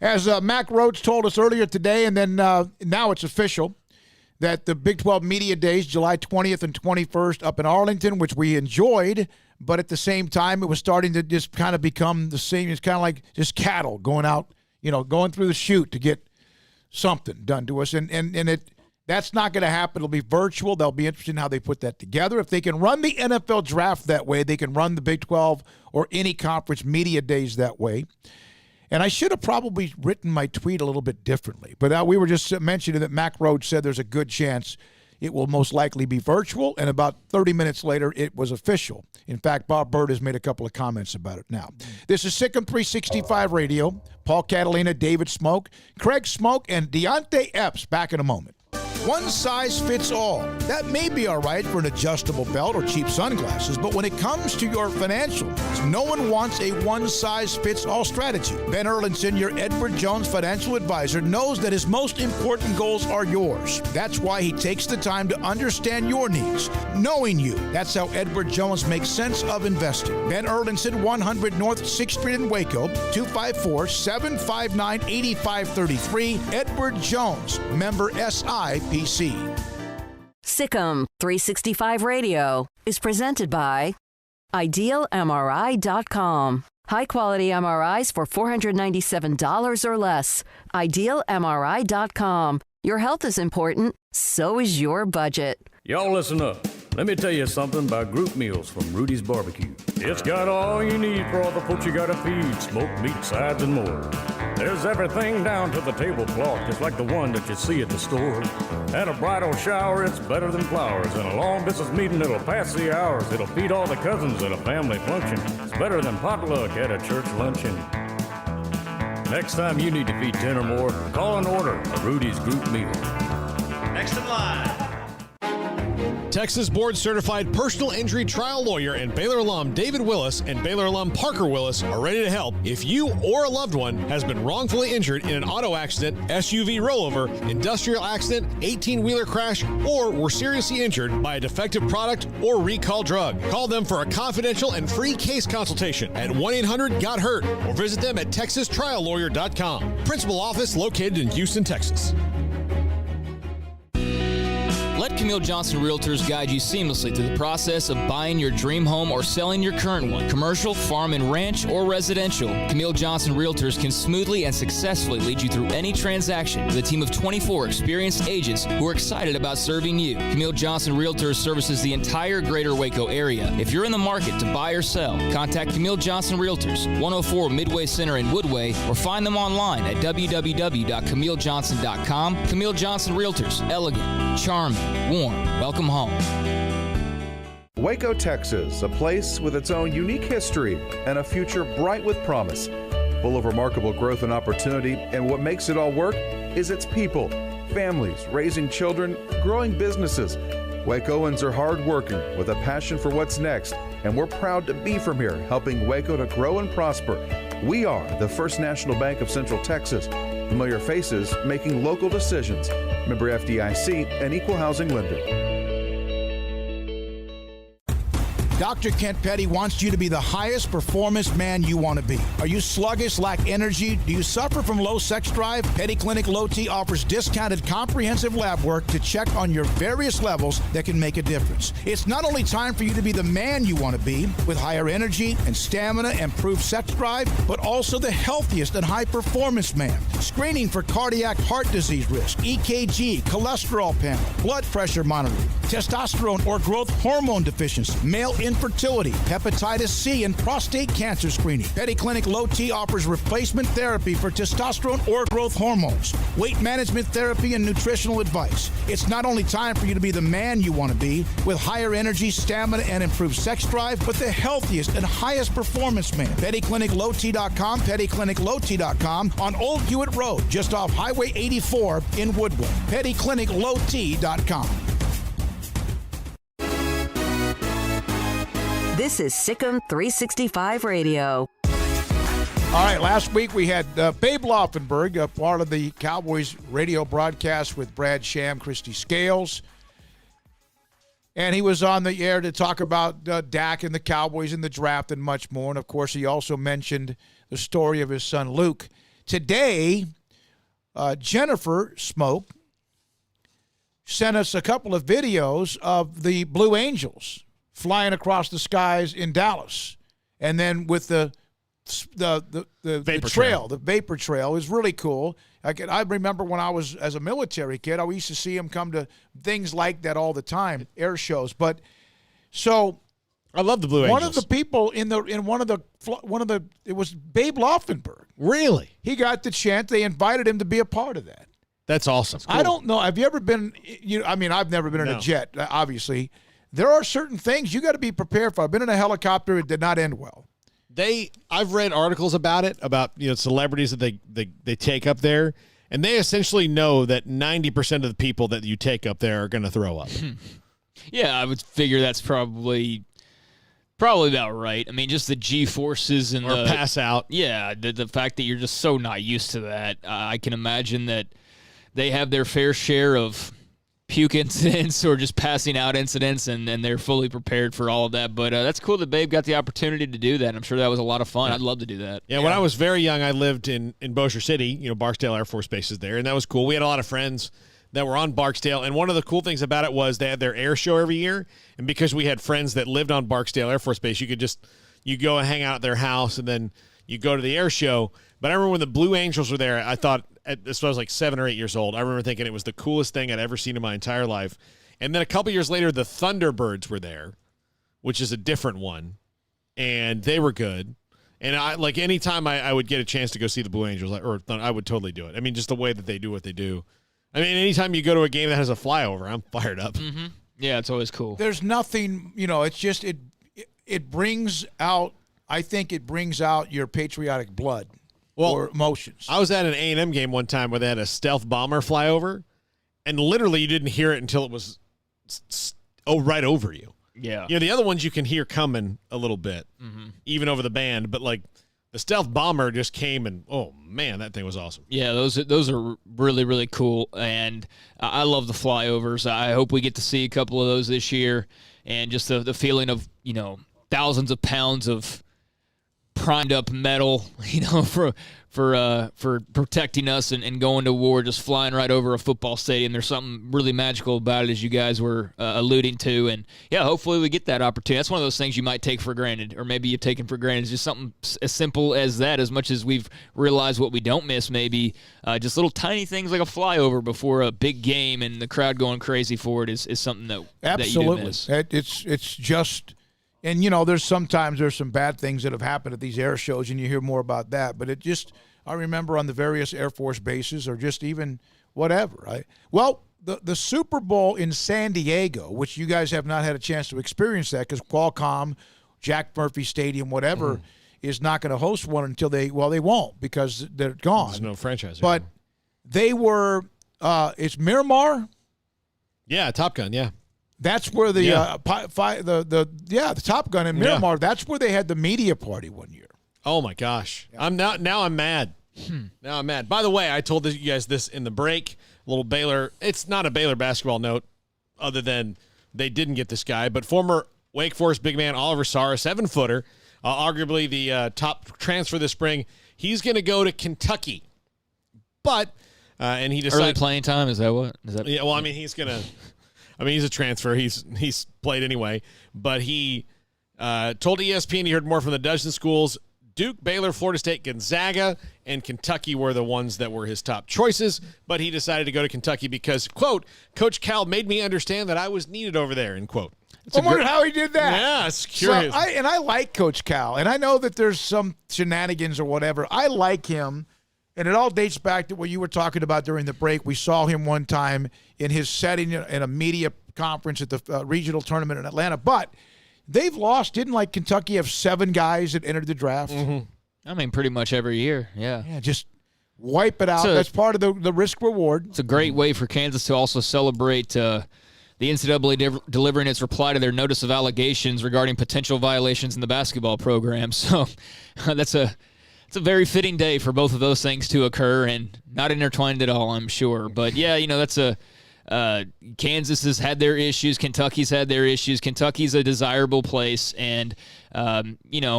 As Mack Rhoades told us earlier today, and then now it's official, that the Big 12 Media Days, July 20th and 21st up in Arlington, which we enjoyed, but at the same time, it was starting to just kind of become the same. It's kind of like just cattle going out, going through the chute to get something done to us. And that's not going to happen. It'll be virtual. They'll be interested in how they put that together. If they can run the NFL draft that way, they can run the Big 12 or any conference media days that way. And I should have probably written my tweet a little bit differently. But we were just mentioning that Mack Rhoades said there's a good chance it will most likely be virtual. And about 30 minutes later, it was official. In fact, Bob Bird has made a couple of comments about it now. This is SicEm365 Radio. Paul Catalina, David Smoke, Craig Smoke, and Deontay Epps back in a moment. One size fits all. That may be all right for an adjustable belt or cheap sunglasses, but when it comes to your financial needs, no one wants a one-size-fits-all strategy. Ben Erlinson, your Edward Jones financial advisor, knows that his most important goals are yours. That's why he takes the time to understand your needs, knowing you. That's how Edward Jones makes sense of investing. Ben Erlinson, 100 North 6th Street in Waco, 254-759-8533. Edward Jones, member SIPC. SicEm365 Radio is presented by IdealMRI.com. High-quality MRIs for $497 or less. IdealMRI.com. Your health is important, so is your budget. Y'all listen up. Let me tell you something about group meals from Rudy's Barbecue. It's got all you need for all the folks you gotta feed, smoked meat, sides, and more. There's everything down to the tablecloth, just like the one that you see at the store. At a bridal shower, it's better than flowers. And a long business meeting, it'll pass the hours. It'll feed all the cousins at a family function. It's better than potluck at a church luncheon. Next time you need to feed 10 or more, call and order a Rudy's group meal. Next in line. Texas board-certified personal injury trial lawyer and Baylor alum David Willis and Baylor alum Parker Willis are ready to help if you or a loved one has been wrongfully injured in an auto accident, SUV rollover, industrial accident, 18-wheeler crash, or were seriously injured by a defective product or recall drug. Call them for a confidential and free case consultation at 1-800-GOT-HURT or visit them at TexasTrialLawyer.com. Principal office located in Houston, Texas. Let Camille Johnson Realtors guide you seamlessly through the process of buying your dream home or selling your current one. Commercial, farm and ranch, or residential, Camille Johnson Realtors can smoothly and successfully lead you through any transaction with a team of 24 experienced agents who are excited about serving you. Camille Johnson Realtors services the entire greater Waco area. If you're in the market to buy or sell, contact Camille Johnson Realtors, 104 Midway Center in Woodway, or find them online at www.camillejohnson.com. Camille Johnson Realtors, elegant, charming, warm welcome home. Waco, Texas, a place with its own unique history and a future bright with promise. Full of remarkable growth and opportunity, and what makes it all work is its people, families, raising children, growing businesses. Wacoans are hardworking with a passion for what's next, and we're proud to be from here, helping Waco to grow and prosper. We are the First National Bank of Central Texas. Familiar faces making local decisions. Member FDIC, an equal housing lender. Dr. Kent Petty wants you to be the highest performance man you want to be. Are you sluggish, lack energy? Do you suffer from low sex drive? Petty Clinic Low T offers discounted comprehensive lab work to check on your various levels that can make a difference. It's not only time for you to be the man you want to be with higher energy and stamina and improved sex drive, but also the healthiest and high performance man. Screening for cardiac heart disease risk, EKG, cholesterol panel, blood pressure monitoring, testosterone or growth hormone deficiency, male infertility, hepatitis C, and prostate cancer screening. Petty Clinic Low T offers replacement therapy for testosterone or growth hormones, weight management therapy, and nutritional advice. It's not only time for you to be the man you want to be with higher energy, stamina, and improved sex drive, but the healthiest and highest performance man. PettyClinicLowT.com, PettyClinicLowT.com on Old Hewitt Road, just off Highway 84 in Woodward. PettyClinicLowT.com. This is SicEm365 Radio. All right, last week we had Babe Laufenberg, a part of the Cowboys radio broadcast with Brad Sham, Christy Scales. And he was on the air to talk about Dak and the Cowboys and the draft and much more. And, of course, he also mentioned the story of his son Luke. Today, Jennifer Smoke sent us a couple of videos of the Blue Angels flying across the skies in Dallas. And then with the trail, the vapor trail is really cool. I remember when I was as a military kid, I used to see them come to things like that all the time, air shows. But so I love the Blue Angels. One of the people in one of the it was Babe Laufenberg. Really? He got the chance. They invited him to be a part of that. That's awesome. Cool. I don't know. Have you ever been? I've never been in a jet. Obviously, there are certain things you got to be prepared for. I've been in a helicopter. It did not end well. I've read articles about it, about celebrities that they take up there, and they essentially know that 90% of the people that you take up there are going to throw up. Yeah, I would figure that's probably about right. I mean, just the G-forces and or pass out. Yeah, the fact that you're just so not used to that. I can imagine that they have their fair share of puke incidents or just passing out incidents, and they're fully prepared for all of that. But that's cool that Babe got the opportunity to do that. I'm sure that was a lot of fun. I'd love to do that. Yeah, when I was very young, I lived in Bossier City, Barksdale Air Force Base is there, and that was cool. We had a lot of friends that were on Barksdale, and one of the cool things about it was they had their air show every year, and because we had friends that lived on Barksdale Air Force Base, you go and hang out at their house, and then you go to the air show. But I remember when the Blue Angels were there, I thought, this was like 7 or 8 years old, I remember thinking it was the coolest thing I'd ever seen in my entire life. And then a couple years later, the Thunderbirds were there, which is a different one, and they were good. And anytime I would get a chance to go see the Blue Angels, I would totally do it. I mean, just the way that they do what they do. I mean, anytime you go to a game that has a flyover, I'm fired up. Mm-hmm. Yeah, it's always cool. There's nothing, it's just it brings out, I think it brings out your patriotic blood or emotions. I was at an A&M game one time where they had a stealth bomber fly over, and literally you didn't hear it until it was right over you. Yeah. The other ones you can hear coming a little bit, even over the band, but the stealth bomber just came and, oh, man, that thing was awesome. Yeah, those are really, really cool, and I love the flyovers. I hope we get to see a couple of those this year, and just the feeling of, thousands of pounds of primed up metal, for protecting us and going to war, just flying right over a football stadium. There's something really magical about it, as you guys were alluding to. And, yeah, hopefully we get that opportunity. That's one of those things you might take for granted, or maybe you've taken for granted. It's just something as simple as that, as much as we've realized what we don't miss maybe. Just little tiny things like a flyover before a big game and the crowd going crazy for it is something that you do miss. It's just – and, there's some bad things that have happened at these air shows, and you hear more about that. But I remember on the various Air Force bases, or just even whatever. Right? Well, the Super Bowl in San Diego, which you guys have not had a chance to experience that because Qualcomm, Jack Murphy Stadium, whatever, is not going to host one until they won't because they're gone. There's no franchise. But they were, it's Miramar. Yeah, Top Gun, yeah. That's where the Top Gun in Miramar, that's where they had the media party one year. Oh my gosh. Yeah. Now I'm mad. Now I'm mad. By the way, I told you guys this in the break. A little Baylor. It's not a Baylor basketball note other than they didn't get this guy, but former Wake Forest big man Oliver Sarr, a 7-footer, arguably the top transfer this spring. He's going to go to Kentucky. But and he decided early playing time, is that what? Is that? Yeah, well, I mean, he's a transfer. He's played anyway, but he told ESPN he heard more from the dozen schools. Duke, Baylor, Florida State, Gonzaga, and Kentucky were the ones that were his top choices, but he decided to go to Kentucky because, quote, Coach Cal made me understand that I was needed over there, end quote. I wondered how he did that. Yeah, it's curious. So I like Coach Cal, and I know that there's some shenanigans or whatever. I like him, and it all dates back to what you were talking about during the break. We saw him one time in his setting in a media conference at the regional tournament in Atlanta, but they've lost. Didn't Kentucky have 7 guys that entered the draft? Mm-hmm. I mean, pretty much every year, yeah. Yeah, just wipe it out. That's part of the risk reward. It's a great way for Kansas to also celebrate the NCAA delivering its reply to their notice of allegations regarding potential violations in the basketball program. So it's a very fitting day for both of those things to occur, and not intertwined at all, I'm sure. But yeah, that's a Kansas has had their issues. Kentucky's had their issues. Kentucky's a desirable place, and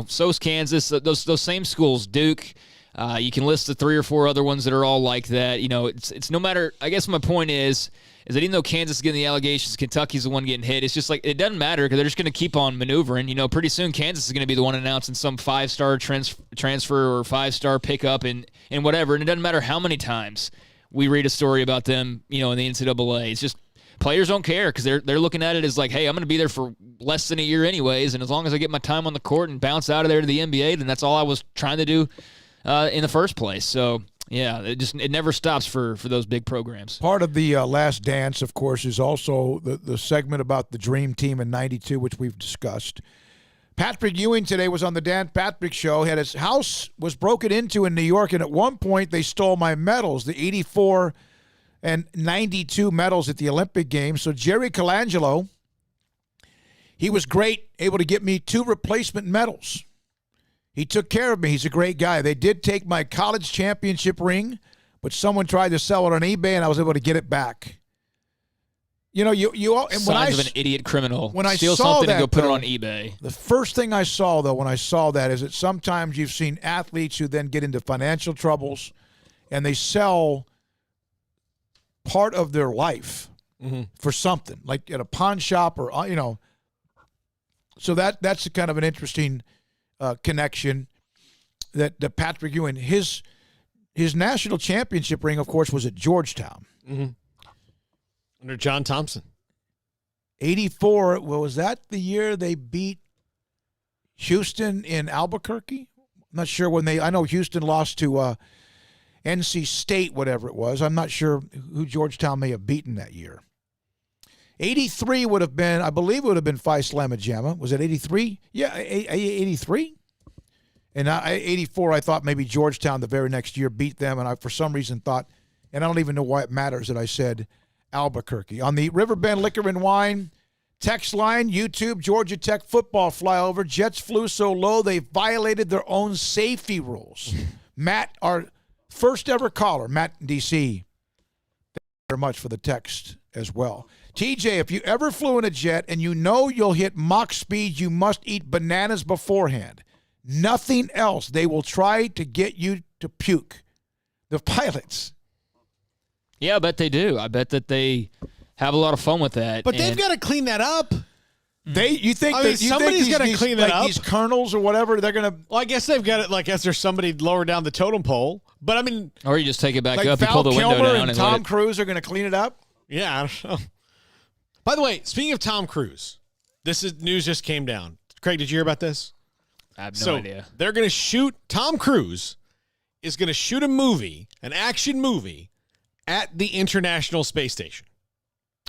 so's Kansas. Those same schools, Duke. You can list the 3 or 4 other ones that are all like that. It's no matter. I guess my point is that even though Kansas is getting the allegations, Kentucky's the one getting hit. It's just it doesn't matter because they're just going to keep on maneuvering. Pretty soon Kansas is going to be the one announcing some 5-star transfer or 5-star pickup and whatever, and it doesn't matter how many times we read a story about them, in the NCAA. It's just players don't care because they're looking at it as like, hey, I'm going to be there for less than a year anyways, and as long as I get my time on the court and bounce out of there to the NBA, then that's all I was trying to do in the first place. So, yeah, it never stops for those big programs. Part of the Last Dance, of course, is also the segment about the Dream Team in '92, which we've discussed. Patrick Ewing today was on the Dan Patrick Show. His house was broken into in New York, and at one point they stole my medals, the 84 and 92 medals at the Olympic Games. So Jerry Colangelo, he was great, able to get me 2 replacement medals. He took care of me. He's a great guy. They did take my college championship ring, but someone tried to sell it on eBay, and I was able to get it back. Signs of an idiot criminal. When I steal saw something that, and go put it on eBay. The first thing I saw, though, when I saw that is that sometimes you've seen athletes who then get into financial troubles and they sell part of their life for something, like at a pawn shop or, So that's kind of an interesting connection that Patrick Ewing, his national championship ring, of course, was at Georgetown. Mm-hmm. Under John Thompson. 84, was that the year they beat Houston in Albuquerque? I'm not sure I know Houston lost to NC State, whatever it was. I'm not sure who Georgetown may have beaten that year. 83 would have been, I believe it would have been Phi Slamma Jamma. Was it 83? Yeah, 83. And 84, I thought maybe Georgetown the very next year beat them, and I for some reason thought, and I don't even know why it matters that I said Albuquerque. On the Riverbend Liquor and Wine text line, YouTube, Georgia Tech football flyover. Jets flew so low they violated their own safety rules. Matt, our first ever caller, Matt in D.C., thank you very much for the text as well. TJ, if you ever flew in a jet and you'll hit Mach speed, you must eat bananas beforehand. Nothing else. They will try to get you to puke. The pilots. Yeah, I bet they do. I bet that they have a lot of fun with that. But they've got to clean that up. Somebody's got to clean that up? These colonels or whatever, they're going to... Well, I guess they've got it like as there's somebody lower down the totem pole. But, I mean... Or you just take it back like up Val and pull the window Kilmer down. And Tom Cruise are going to clean it up? Yeah, I don't know. By the way, speaking of Tom Cruise, news just came down. Craig, did you hear about this? I have no idea. They're going to shoot... Tom Cruise is going to shoot an action movie, at the International Space Station.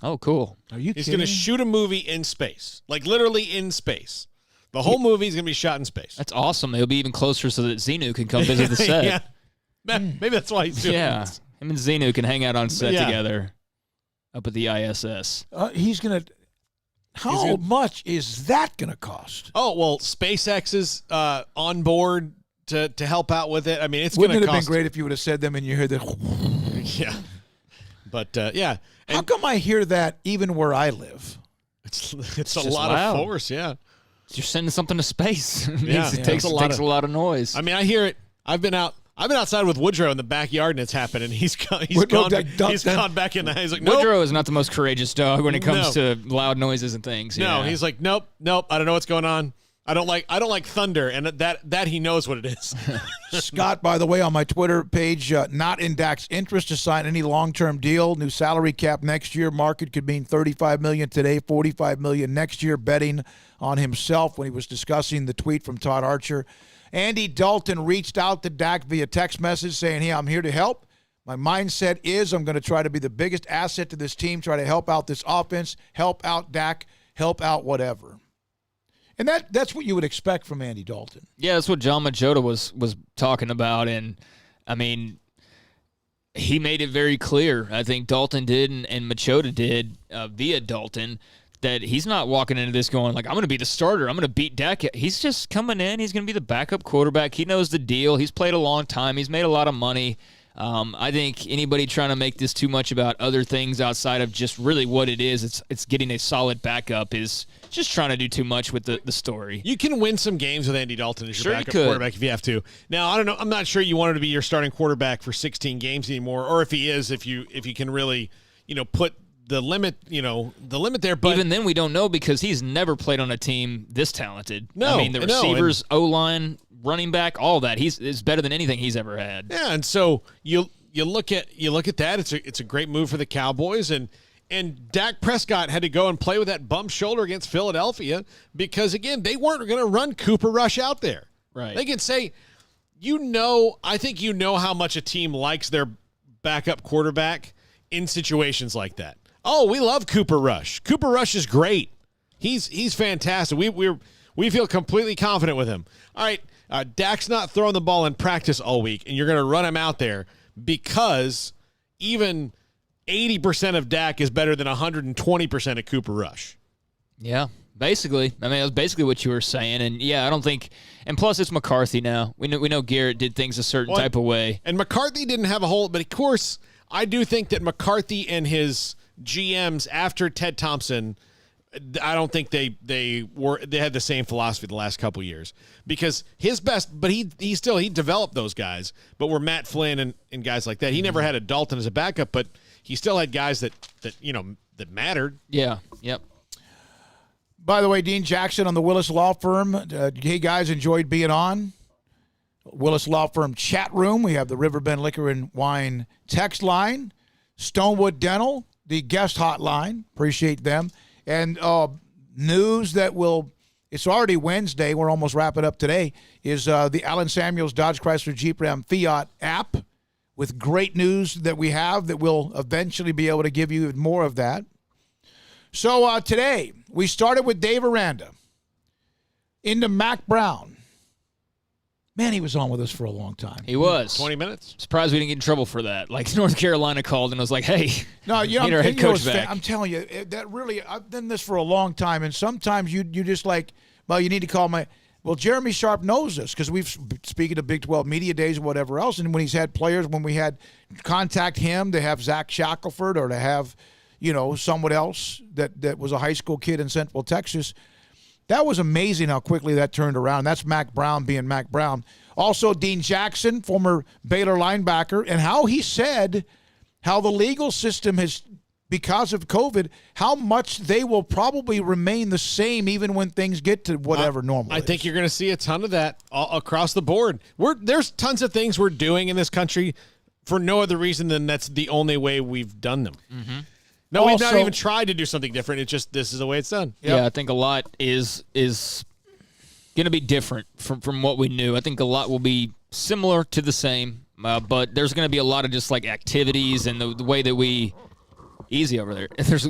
Oh, cool. Are you He's going to shoot a movie in space, like literally in space. The whole movie is going to be shot in space. That's awesome. It'll be even closer so that Xenu can come visit the set. Yeah. Maybe that's why he's doing this. Him and Xenu can hang out on set together up at the ISS. He's going to... How much is that going to cost? Oh, well, SpaceX is on board to help out with it. I mean, it's going to cost... Wouldn't it have been great if you would have said them and you heard that? Yeah. But, yeah. How come I hear that even where I live? It's a lot of force, yeah. You're sending something to space. It takes a lot of noise. I mean, I hear it. I've been outside with Woodrow in the backyard, and it's happened, and he's gone back in the house. He's like, nope. Woodrow is not the most courageous dog when it comes to loud noises and things. No, he's like, nope. I don't know what's going on. I don't like thunder, and that he knows what it is. Scott, by the way, on my Twitter page, not in Dak's interest to sign any long-term deal. New salary cap next year. Market could mean $35 million today, $45 million next year. Betting on himself when he was discussing the tweet from Todd Archer. Andy Dalton reached out to Dak via text message saying, hey, I'm here to help. My mindset is I'm going to try to be the biggest asset to this team, try to help out this offense, help out Dak, help out whatever. And that's what you would expect from Andy Dalton. Yeah, that's what John Machota was talking about. And, I mean, he made it very clear. I think Dalton did and Machota did via Dalton that he's not walking into this going like, I'm going to be the starter. I'm going to beat Dak. He's just coming in. He's going to be the backup quarterback. He knows the deal. He's played a long time. He's made a lot of money. I think anybody trying to make this too much about other things outside of just really what it is, it's getting a solid backup, is just trying to do too much with the story. You can win some games with Andy Dalton as your backup quarterback if you have to. Now, I don't know. I'm not sure you want him to be your starting quarterback for 16 games anymore, or if he is, if you can really, put the limit there. But even then, we don't know because he's never played on a team this talented. No, I mean, the receivers, O-line, running back, all that. Is better than anything he's ever had. Yeah, and so you look at that. It's a great move for the Cowboys, and Dak Prescott had to go and play with that bum shoulder against Philadelphia because again they weren't going to run Cooper Rush out there. Right? They can say, I think how much a team likes their backup quarterback in situations like that. Oh, we love Cooper Rush. Cooper Rush is great. He's fantastic. We feel completely confident with him. All right, Dak's not throwing the ball in practice all week, and you're going to run him out there because even 80% of Dak is better than 120% of Cooper Rush. Yeah, basically. I mean, that's basically what you were saying. And, yeah, I don't think – and plus it's McCarthy now. We know Garrett did things a certain type of way. And McCarthy didn't have a whole – but, of course, I do think that McCarthy and his GMs after Ted Thompson – I don't think they had the same philosophy the last couple years because his best, but he developed those guys, but were Matt Flynn and guys like that. He never had a Dalton as a backup, but he still had guys that mattered. Yeah. Yep. By the way, Dean Jackson on the Willis Law Firm. Hey guys, enjoyed being on Willis Law Firm chat room. We have the Riverbend Liquor and Wine text line, Stonewood Dental, the guest hotline. Appreciate them. And news that it's already Wednesday, we're almost wrapping up today, is the Allen Samuels Dodge Chrysler Jeep Ram Fiat app with great news that we have that we'll eventually be able to give you more of that. So today, we started with Dave Aranda into Mack Brown. Man, he was on with us for a long time. He was. 20 minutes. Surprised we didn't get in trouble for that. Like North Carolina called and was like, hey, no, need our head coach back. I'm telling you, that really, I've done this for a long time, and sometimes you just like, well, you need to call Jeremy Sharp knows this because we've, speaking of Big 12 Media Days or whatever else, and when he's had players, when we had contact him to have Zach Shackelford or to have, someone else that was a high school kid in Central Texas, that was amazing how quickly that turned around. That's Mack Brown being Mack Brown. Also, Dean Jackson, former Baylor linebacker, and how he said how the legal system has, because of COVID, how much they will probably remain the same even when things get to whatever normal I think you're going to see a ton of that across the board. There's tons of things we're doing in this country for no other reason than that's the only way we've done them. Mm-hmm. No, we've not even tried to do something different. It's just this is the way it's done. Yep. Yeah, I think a lot is going to be different from what we knew. I think a lot will be similar to the same, but there's going to be a lot of just like activities and the way that we Easy over there. There's.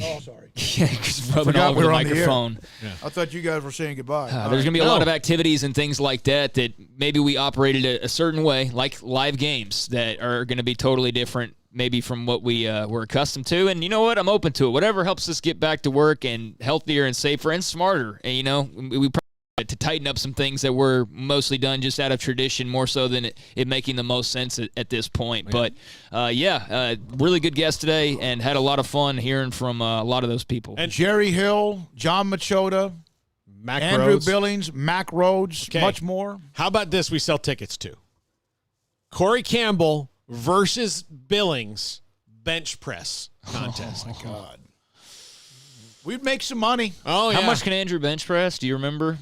Oh, sorry. Yeah, just rubbing all over the microphone. Yeah. I thought you guys were saying goodbye. There's going to be a lot of activities and things like that maybe we operated a certain way, like live games that are going to be totally different maybe from what we were accustomed to. And you know what? I'm open to it. Whatever helps us get back to work and healthier and safer and smarter. And, we probably to tighten up some things that were mostly done just out of tradition, more so than it making the most sense at this point. Yeah. But, really good guest today and had a lot of fun hearing from a lot of those people. And Jerry Hill, John Machota, Mack Andrew Rhoades. Billings, Mack Rhoades, much more. How about this we sell tickets to? Corey Campbell versus Billings bench press contest. Oh, my God. We'd make some money. Oh, yeah. How much can Andrew bench press? Do you remember?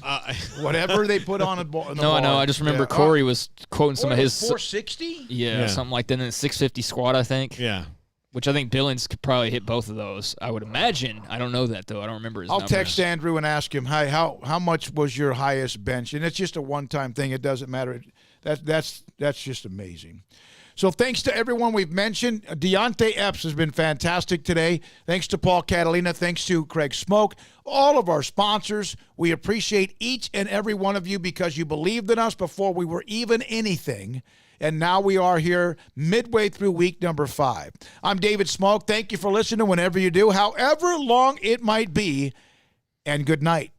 Whatever they put on the bar. No, I know. I just remember Corey was quoting some of his 460? Yeah, something like that. And then 650 squat, I think. Yeah. Which I think Billings could probably hit both of those. I would imagine. I don't know that, though. I don't remember his I'll numbers. text Andrew and ask him, hey, how much was your highest bench? And it's just a one-time thing. It doesn't matter. That's just amazing. So thanks to everyone we've mentioned. Deontay Epps has been fantastic today. Thanks to Paul Catalina. Thanks to Craig Smoke. All of our sponsors. We appreciate each and every one of you because you believed in us before we were even anything. And now we are here midway through week number 5. I'm David Smoke. Thank you for listening whenever you do, however long it might be. And good night.